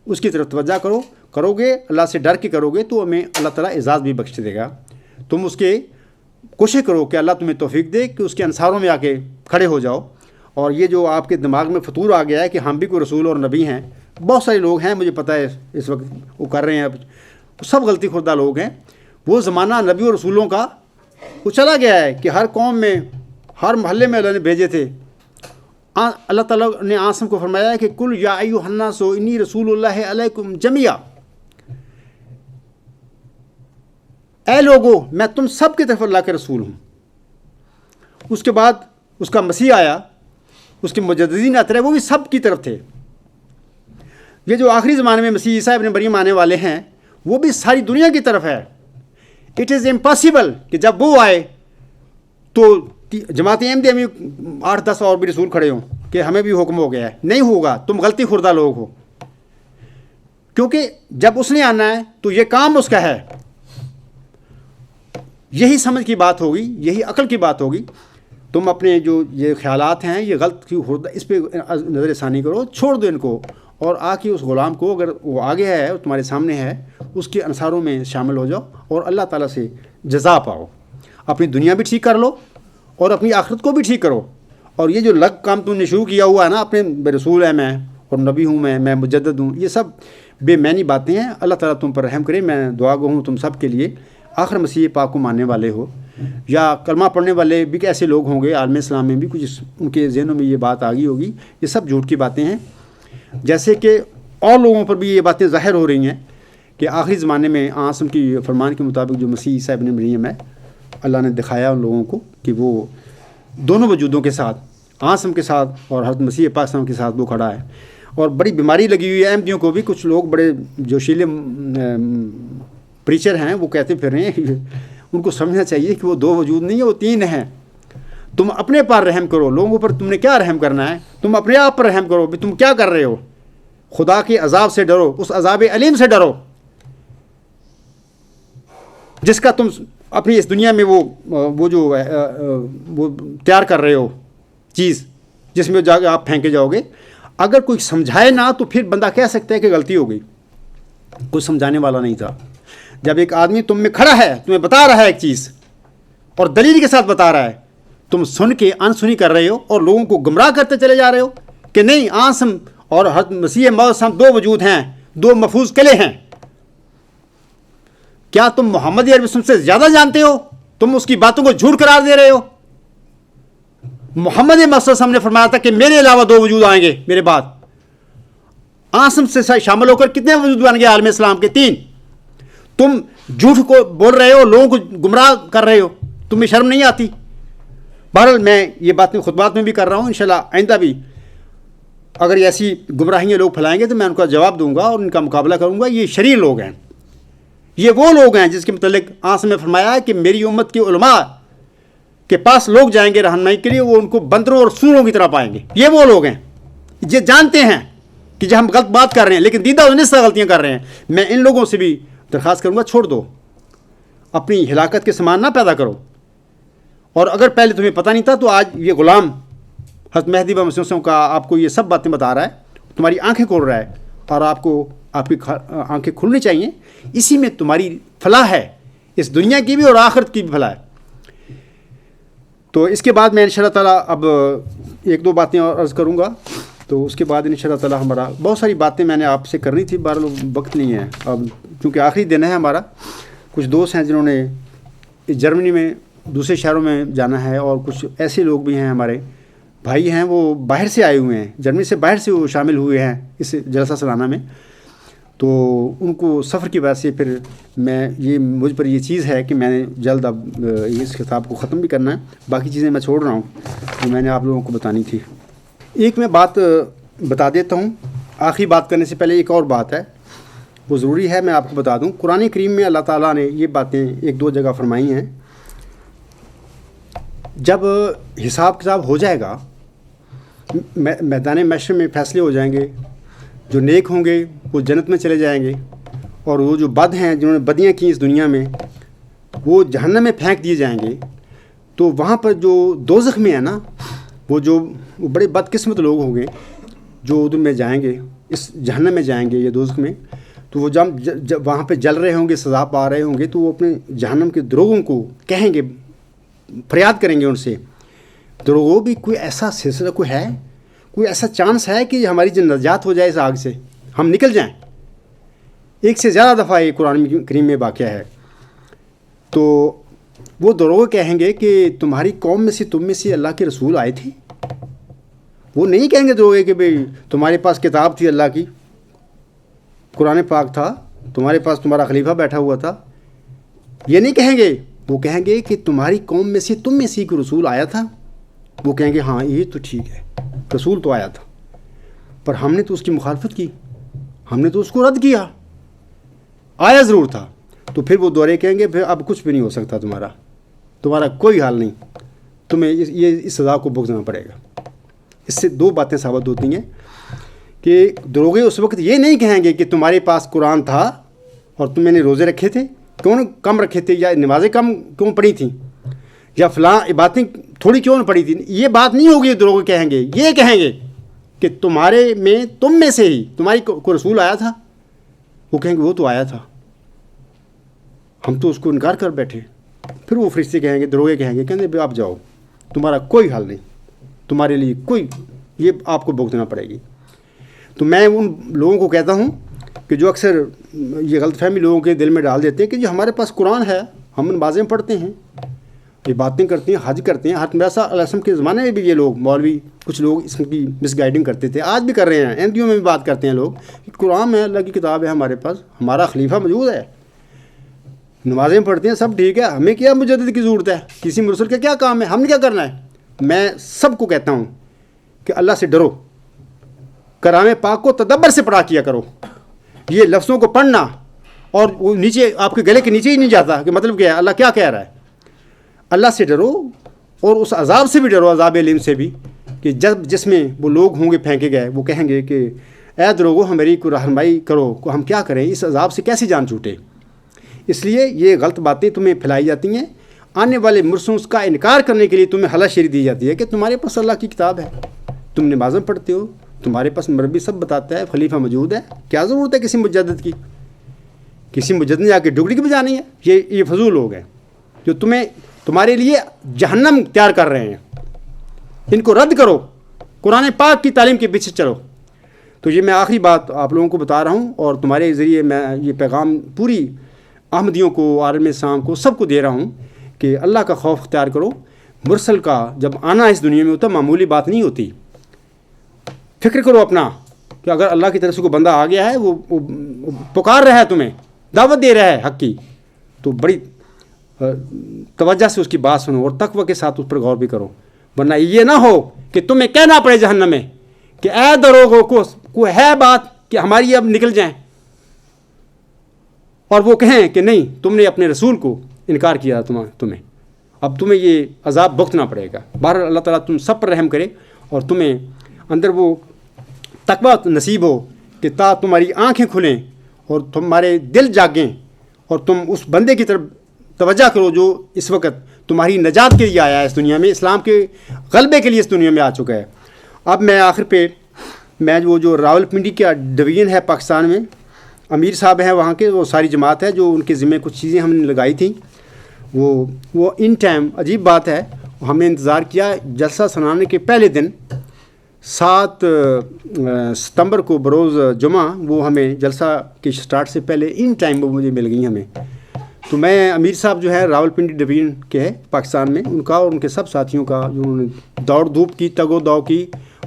اس کی طرف توجہ کرو گے، اللہ سے ڈر کے کرو گے تو ہمیں اللہ تعالیٰ اعزاز بھی بخش دے گا. تم اس کے کوشش کرو کہ اللہ تمہیں توفیق دے کہ اس کے انصاروں میں آ کے کھڑے ہو جاؤ. اور یہ جو آپ کے دماغ میں فطور آ گیا ہے کہ ہم بھی کوئی رسول اور نبی ہیں، بہت سارے لوگ ہیں مجھے پتہ ہے اس وقت وہ کر رہے ہیں، سب غلطی خوردہ لوگ ہیں. وہ زمانہ نبی اور رسولوں کا وہ چلا گیا ہے کہ ہر قوم میں، ہر محلے میں اللہ نے بھیجے تھے. اللہ تعالیٰ نے آسم کو فرمایا ہے کہ کل یا ایھا الناس انی رسول اللہ علیکم جمیعا، اے لوگو میں تم سب کی طرف اللہ کے رسول ہوں. اس کے بعد اس کا مسیح آیا، اس کے مجددین آتے رہے، وہ بھی سب کی طرف تھے. یہ جو آخری زمانے میں مسیح عیسیٰ ابن مریم آنے والے ہیں، وہ بھی ساری دنیا کی طرف ہے. اٹ از امپاسبل کہ جب وہ آئے تو جماعت احمدیہ میں 8-10 اور بھی رسول کھڑے ہوں کہ ہمیں بھی حکم ہو گیا ہے. نہیں ہوگا، تم غلطی خوردہ لوگ ہو. کیونکہ جب اس نے آنا ہے تو یہ کام اس کا ہے. یہی سمجھ کی بات ہوگی، یہی عقل کی بات ہوگی. تم اپنے جو یہ خیالات ہیں، یہ غلط خوردہ، اس پہ نظر ثانی کرو، چھوڑ دو ان کو، اور آ کے اس غلام کو، اگر وہ آگے ہے اور تمہارے سامنے ہے، اس کے انصاروں میں شامل ہو جاؤ اور اللہ تعالیٰ سے جزا پاؤ. اپنی دنیا بھی ٹھیک کر لو اور اپنی آخرت کو بھی ٹھیک کرو. اور یہ جو لگ کام تم نے شروع کیا ہوا ہے نا، اپنے رسول ہے میں اور نبی ہوں میں مجدد ہوں، یہ سب بے معنی باتیں ہیں. اللہ تعالیٰ تم پر رحم کرے. میں دعا گو ہوں تم سب کے لیے. آخر مسیح پاک کو ماننے والے ہو یا کلمہ پڑھنے والے بھی ایسے لوگ ہوں گے عالم اسلام میں بھی، کچھ ان کے ذہنوں میں یہ بات آ گئی ہوگی، یہ سب جھوٹ کی باتیں ہیں. جیسے کہ اور لوگوں پر بھی یہ باتیں ظاہر ہو رہی ہیں کہ آخری زمانے میں آسم کی فرمان کے مطابق جو مسیح عیسیٰ ابن مریم ہے، اللہ نے دکھایا ان لوگوں کو کہ وہ دونوں وجودوں کے ساتھ، آسم کے ساتھ اور حضرت مسیح پاک صلی اللہ علیہ وسلم کے ساتھ وہ کھڑا ہے. اور بڑی بیماری لگی ہوئی ہے احمدیوں کو بھی. کچھ لوگ بڑے جوشیلے پریچر ہیں وہ کہتے پھر رہے ہیں، ان کو سمجھنا چاہیے کہ وہ 2 وجود نہیں ہے، وہ 3 ہیں. تم اپنے پر رحم کرو، لوگوں پر تم نے کیا رحم کرنا ہے؟ تم اپنے آپ پر رحم کرو. تم کیا کر رہے ہو؟ خدا کے عذاب سے ڈرو، اس عذاب علیم سے ڈرو جس کا تم اپنی اس دنیا میں وہ جو وہ تیار کر رہے ہو چیز، جس میں جا کے آپ پھینکے جاؤ گے. اگر کوئی سمجھائے نہ تو پھر بندہ کہہ سکتا ہے کہ غلطی ہو گئی، کوئی سمجھانے والا نہیں تھا. جب ایک آدمی تم میں کھڑا ہے، تمہیں بتا رہا ہے ایک چیز اور دلیل کے ساتھ بتا رہا ہے، تم سن کے انسنی کر رہے ہو اور لوگوں کو گمراہ کرتے چلے جا رہے ہو کہ نہیں، آسم اور حضرت مسیح موعود 2 وجود ہیں، 2 محفوظ قلعے ہیں. کیا تم محمد عربی وسلم سے زیادہ جانتے ہو؟ تم اس کی باتوں کو جھوٹ قرار دے رہے ہو. محمد وسلم نے فرمایا تھا کہ میرے علاوہ 2 وجود آئیں گے میرے بعد. آسم سے شامل ہو کر کتنے وجود بن گئے عالم اسلام کے؟ 3. تم جھوٹ کو بول رہے ہو، لوگوں کو گمراہ کر رہے ہو، تمہیں شرم نہیں آتی؟ بہرحال میں یہ باتیں خطبات میں بھی کر رہا ہوں، انشاءاللہ آئندہ بھی اگر ایسی گمراہیاں لوگ پھیلائیں گے تو میں ان کا جواب دوں گا اور ان کا مقابلہ کروں گا. یہ شریر لوگ ہیں، یہ وہ لوگ ہیں جس کے متعلق آسم نے فرمایا ہے کہ میری امت کے علماء کے پاس لوگ جائیں گے رہنمائی کے لیے، وہ ان کو بندروں اور سوروں کی طرح پائیں گے. یہ وہ لوگ ہیں یہ جانتے ہیں کہ جو ہم غلط بات کر رہے ہیں لیکن دیدہ و نصیحہ غلطیاں کر رہے ہیں. میں ان لوگوں سے بھی درخواست کروں گا، چھوڑ دو، اپنی ہلاکت کے سامان نہ پیدا کرو. اور اگر پہلے تمہیں پتہ نہیں تھا تو آج یہ غلام حضرت مہدی مسلم کا آپ کو یہ سب باتیں بتا رہا ہے، تمہاری آنکھیں کھول رہا ہے، اور آپ کی آنکھیں کھلنی چاہیے. اسی میں تمہاری فلاح ہے، اس دنیا کی بھی اور آخرت کی بھی فلاح ہے. تو اس کے بعد میں انشاءاللہ تعالیٰ اب 1-2 باتیں اور عرض کروں گا. تو اس کے بعد انشاءاللہ تعالیٰ ہمارا بہت ساری باتیں میں نے آپ سے کرنی تھی، بہرحال وقت نہیں ہے اب چونکہ آخری دن ہے ہمارا. کچھ دوست ہیں جنہوں نے جرمنی میں دوسرے شہروں میں جانا ہے، اور کچھ ایسے لوگ بھی ہیں ہمارے بھائی ہیں وہ باہر سے آئے ہوئے ہیں، جرمنی سے باہر سے وہ شامل ہوئے ہیں اس جلسہ سالانہ میں. تو ان کو سفر کی وجہ سے پھر مجھ پر یہ چیز ہے کہ میں نے جلد اب اس کتاب کو ختم بھی کرنا ہے. باقی چیزیں میں چھوڑ رہا ہوں جو میں نے آپ لوگوں کو بتانی تھی. ایک میں بات بتا دیتا ہوں، آخری بات کرنے سے پہلے ایک اور بات ہے، وہ ضروری ہے میں آپ کو بتا دوں. قرآن کریم میں اللہ تعالیٰ نے یہ باتیں 1-2 جگہ فرمائی ہیں. جب حساب کتاب ہو جائے گا، میدان محشر میں فیصلے ہو جائیں گے، جو نیک ہوں گے وہ جنت میں چلے جائیں گے، اور وہ جو بد ہیں جنہوں نے بدیاں کی اس دنیا میں وہ جہنم میں پھینک دیے جائیں گے. تو وہاں پر جو دوزخ میں ہے نا، وہ بڑے بدقسمت لوگ ہوں گے جو ادھر میں جائیں گے، اس جہنم میں جائیں گے یا دوزخ میں. تو وہ جب وہاں پہ جل رہے ہوں گے، سزا پا رہے ہوں گے، تو وہ اپنے جہنم کے دروغوں کو کہیں گے، فریاد کریں گے ان سے، دروغوں بھی کوئی ایسا سلسلہ کوئی ایسا چانس ہے کہ ہماری جو نجات ہو جائے اس آگ سے، ہم نکل جائیں. 1 سے زیادہ دفعہ یہ قرآن کریم میں واقعہ ہے. تو وہ دروغ کہیں گے کہ تمہاری قوم میں سے تم میں سے اللہ کے رسول آئے تھے. وہ نہیں کہیں گے دروغ کہ بھئی تمہارے پاس کتاب تھی اللہ کی، قرآن پاک تھا، تمہارے پاس تمہارا خلیفہ بیٹھا ہوا تھا. یہ نہیں کہیں گے، وہ کہیں گے کہ تمہاری قوم میں سے تم میں سے کوئی رسول آیا تھا. وہ کہیں گے ہاں یہ تو ٹھیک ہے، رسول تو آیا تھا، پر ہم نے تو اس کی مخالفت کی، ہم نے تو اس کو رد کیا. آیا ضرور تھا. تو پھر وہ دورے کہیں گے پھر اب کچھ بھی نہیں ہو سکتا، تمہارا کوئی حال نہیں، تمہیں اس سزا کو بھگتنا پڑے گا. اس سے 2 باتیں ثابت ہوتی ہیں کہ دروغے اس وقت یہ نہیں کہیں گے کہ تمہارے پاس قرآن تھا اور تم نے روزے رکھے تھے، کیوں کم رکھے تھے، یا نمازیں کم کیوں پڑھی تھیں، یا فلاں باتیں تھوڑی کیوں پڑھی تھیں. یہ بات نہیں ہوگی. دروغے کہیں گے، یہ کہیں گے کہ تم میں سے ہی تمہاری کوئی رسول آیا تھا. وہ کہیں گے وہ تو آیا تھا، ہم تو اس کو انکار کر بیٹھے. پھر وہ فرشتے کہیں گے، دروغے کہیں گے آپ جاؤ، تمہارا کوئی حل نہیں، تمہارے لیے یہ آپ کو بھگتنا پڑے گی. تو میں ان لوگوں کو کہتا ہوں کہ جو اکثر یہ غلط فہمی لوگوں کے دل میں ڈال دیتے ہیں کہ جو ہمارے پاس قرآن ہے، ہم نمازیں پڑھتے ہیں، عبادتیں کرتے ہیں، حج کرتے ہیں. حضرت مرزا علیہ السلام کے زمانے میں بھی یہ لوگ مولوی کچھ لوگ اس کی مس گائیڈنگ کرتے تھے، آج بھی کر رہے ہیں. احمدیوں میں بھی بات کرتے ہیں لوگ کہ قرآن ہے، اللہ کی کتاب ہے ہمارے پاس، ہمارا خلیفہ موجود ہے، نمازیں پڑھتے ہیں، سب ٹھیک ہے، ہمیں کیا مجدد کی ضرورت ہے، کسی مرسل کا کیا کام ہے، ہم نے کیا کرنا ہے. میں سب کو کہتا ہوں کہ اللہ سے ڈرو، کلام پاک کو تدبر سے پڑھا کیا کرو. یہ لفظوں کو پڑھنا اور وہ نیچے آپ کے گلے کے نیچے ہی نہیں جاتا کہ مطلب کیا ہے، اللہ کیا کہہ رہا ہے. اللہ سے ڈرو اور اس عذاب سے بھی ڈرو، عذاب علیم سے بھی، کہ جس میں وہ لوگ ہوں گے پھینکے گئے، وہ کہیں گے کہ اے دروغو ہماری کو رہنمائی کرو، کو ہم کیا کریں، اس عذاب سے کیسے جان چھوٹے. اس لیے یہ غلط باتیں تمہیں پھیلائی جاتی ہیں. آنے والے مرسوس کا انکار کرنے کے لیے تمہیں ہلا شیری دی جاتی ہے کہ تمہارے پاس اللہ کی کتاب ہے، تم نمازیں پڑھتے ہو، تمہارے پاس مربی سب بتاتا ہے، خلیفہ موجود ہے، کیا ضرورت ہے کسی مجدد کی؟ کسی مجدد نے جا کے ڈگری کی بجانی ہے. یہ فضول لوگ ہیں جو تمہارے لیے جہنم تیار کر رہے ہیں. ان کو رد کرو، قرآن پاک کی تعلیم کے پیچھے چلو. تو یہ میں آخری بات آپ لوگوں کو بتا رہا ہوں، اور تمہارے ذریعے میں یہ پیغام پوری احمدیوں کو، عالم اسلام کو، سب کو دے رہا ہوں کہ اللہ کا خوف اختیار کرو. مرسل کا جب آنا اس دنیا میں ہوتا معمولی بات نہیں ہوتی. فکر کرو اپنا کہ اگر اللہ کی طرف سے کوئی بندہ آ گیا ہے، وہ پکار رہا ہے، تمہیں دعوت دے رہا ہے حق کی، تو بڑی توجہ سے اس کی بات سنو اور تقوی کے ساتھ اس پر غور بھی کرو. ورنہ یہ نہ ہو کہ تمہیں کہنا پڑے جہنم میں کہ اے دروغوں کو ہے بات کہ ہماری اب نکل جائیں، اور وہ کہیں کہ نہیں تم نے اپنے رسول کو انکار کیا تمہیں اب تمہیں یہ عذاب بھگتنا پڑے گا. بہرحال اللہ تعالیٰ تم سب پر رحم کرے اور تمہیں اندر وہ تقویٰ نصیب ہو کہ تا تمہاری آنکھیں کھلیں اور تمہارے دل جاگیں اور تم اس بندے کی طرف توجہ کرو جو اس وقت تمہاری نجات کے لیے آیا ہے اس دنیا میں، اسلام کے غلبے کے لیے اس دنیا میں آ چکا ہے. اب میں آخر پہ میں وہ جو راول پنڈی کا ڈویژن ہے پاکستان میں، امیر صاحب ہیں وہاں کے، وہ ساری جماعت ہے جو ان کے ذمہ کچھ چیزیں ہم نے لگائی تھیں. وہ ان ٹائم عجیب بات ہے، ہم نے انتظار کیا جلسہ سنانے کے پہلے دن 7 ستمبر کو بروز جمعہ، وہ ہمیں جلسہ کے سٹارٹ سے پہلے ان ٹائم وہ مجھے مل گئی ہمیں. تو میں امیر صاحب جو ہے راول پنڈی ڈویژن کے ہے پاکستان میں، ان کا اور ان کے سب ساتھیوں کا جو انہوں نے دوڑ دھوپ کی، تگ و دو کی،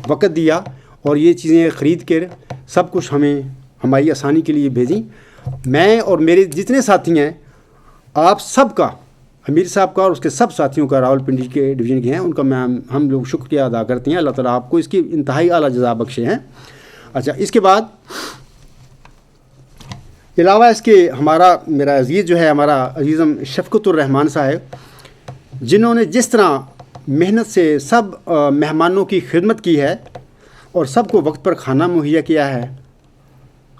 وقت دیا اور یہ چیزیں خرید کر سب کچھ ہمیں ہماری آسانی کے لیے بھیجیں. میں اور میرے جتنے ساتھی ہیں، آپ سب کا، امیر صاحب کا اور اس کے سب ساتھیوں کا، راول پنڈی کے ڈویژن کے ہیں، ان کا ہم لوگ شکریہ ادا کرتے ہیں. اللہ تعالیٰ آپ کو اس کی انتہائی اعلیٰ جزا بخشے ہیں. اچھا، اس کے بعد علاوہ اس کے میرا عزیز جو ہے، ہمارا عزیزم شفقت الرحمان صاحب، جنہوں نے جس طرح محنت سے سب مہمانوں کی خدمت کی ہے اور سب کو وقت پر کھانا مہیا کیا ہے،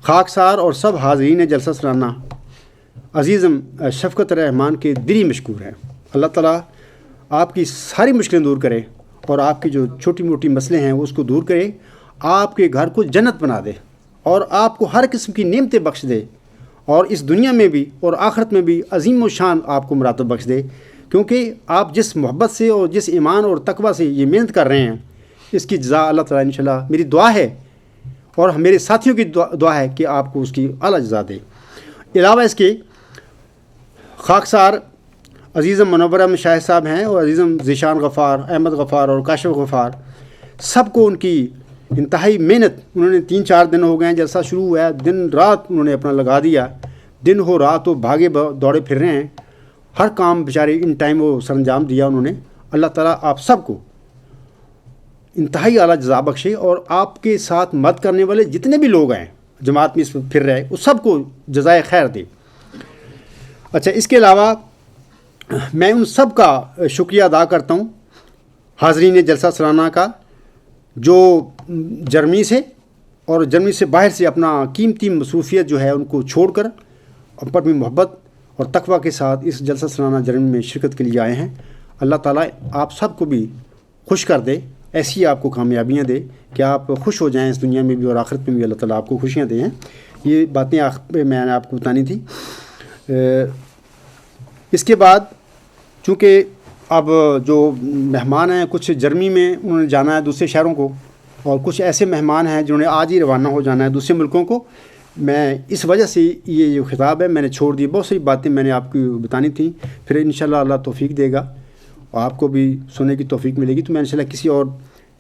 خاکسار اور سب حاضرین جلسہ سلانہ عزیزم شفقت الرحمان کے دلی مشکور ہیں. اللہ تعالیٰ آپ کی ساری مشکلیں دور کرے اور آپ کی جو چھوٹی موٹی مسئلے ہیں وہ اس کو دور کرے، آپ کے گھر کو جنت بنا دے اور آپ کو ہر قسم کی نعمتیں بخش دے، اور اس دنیا میں بھی اور آخرت میں بھی عظیم و شان آپ کو مراتب بخش دے. کیونکہ آپ جس محبت سے اور جس ایمان اور تقویٰ سے یہ محنت کر رہے ہیں، اس کی جزا اللہ تعالیٰ انشاءاللہ، میری دعا ہے اور میرے ساتھیوں کی دعا ہے کہ آپ کو اس کی اعلیٰ جزا دے. علاوہ اس کے خاکسار عزیزم منور احمد شاہ صاحب ہیں اور عزیزم ذیشان غفار، احمد غفار اور کاشف غفار، سب کو ان کی انتہائی محنت، انہوں نے 3-4 دن ہو گئے ہیں جلسہ شروع ہوا ہے، دن رات انہوں نے اپنا لگا دیا، دن ہو رات ہو بھاگے دوڑے پھر رہے ہیں، ہر کام بیچارے ان ٹائم وہ سر انجام دیا انہوں نے. اللہ تعالیٰ آپ سب کو انتہائی اعلیٰ جزا بخشے اور آپ کے ساتھ مدد کرنے والے جتنے بھی لوگ ہیں جماعت میں اس میں پھر رہے، اس سب کو جزائے خیر دے. اچھا، اس کے علاوہ میں ان سب کا شکریہ ادا کرتا ہوں، حاضرین جلسہ سلانہ کا، جو جرمنی سے اور جرمنی سے باہر سے اپنا قیمتی مصروفیت جو ہے ان کو چھوڑ کر اپنی محبت اور تقویٰ کے ساتھ اس جلسہ سلانہ جرمنی میں شرکت کے لیے آئے ہیں. اللہ تعالیٰ آپ سب کو بھی خوش کر دے، ایسی آپ کو کامیابیاں دے کہ آپ خوش ہو جائیں اس دنیا میں بھی اور آخرت میں بھی. اللہ تعالیٰ آپ کو خوشیاں دیں. یہ باتیں میں نے آپ کو بتانی تھی. اس کے بعد چونکہ اب جو مہمان ہیں کچھ جرمنی میں انہوں نے جانا ہے دوسرے شہروں کو، اور کچھ ایسے مہمان ہیں جنہوں نے آج ہی روانہ ہو جانا ہے دوسرے ملکوں کو، میں اس وجہ سے یہ جو خطاب ہے میں نے چھوڑ دی. بہت سی باتیں میں نے آپ کو بتانی تھیں، پھر انشاءاللہ اللہ توفیق دے گا اور آپ کو بھی سننے کی توفیق ملے گی تو میں انشاءاللہ کسی اور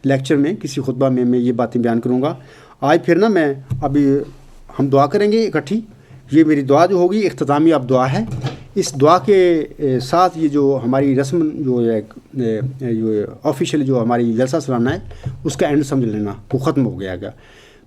لیکچر میں، کسی خطبہ میں یہ باتیں بیان کروں گا. آج پھر میں ابھی ہم دعا کریں گے اکٹھی. یہ میری دعا جو ہوگی اختتامی اب دعا ہے. اس دعا کے ساتھ یہ جو ہماری رسم جو آفیشیل جو ہماری جلسہ سلانہ ہے اس کا اینڈ سمجھ لینا، وہ ختم ہو گیا گا.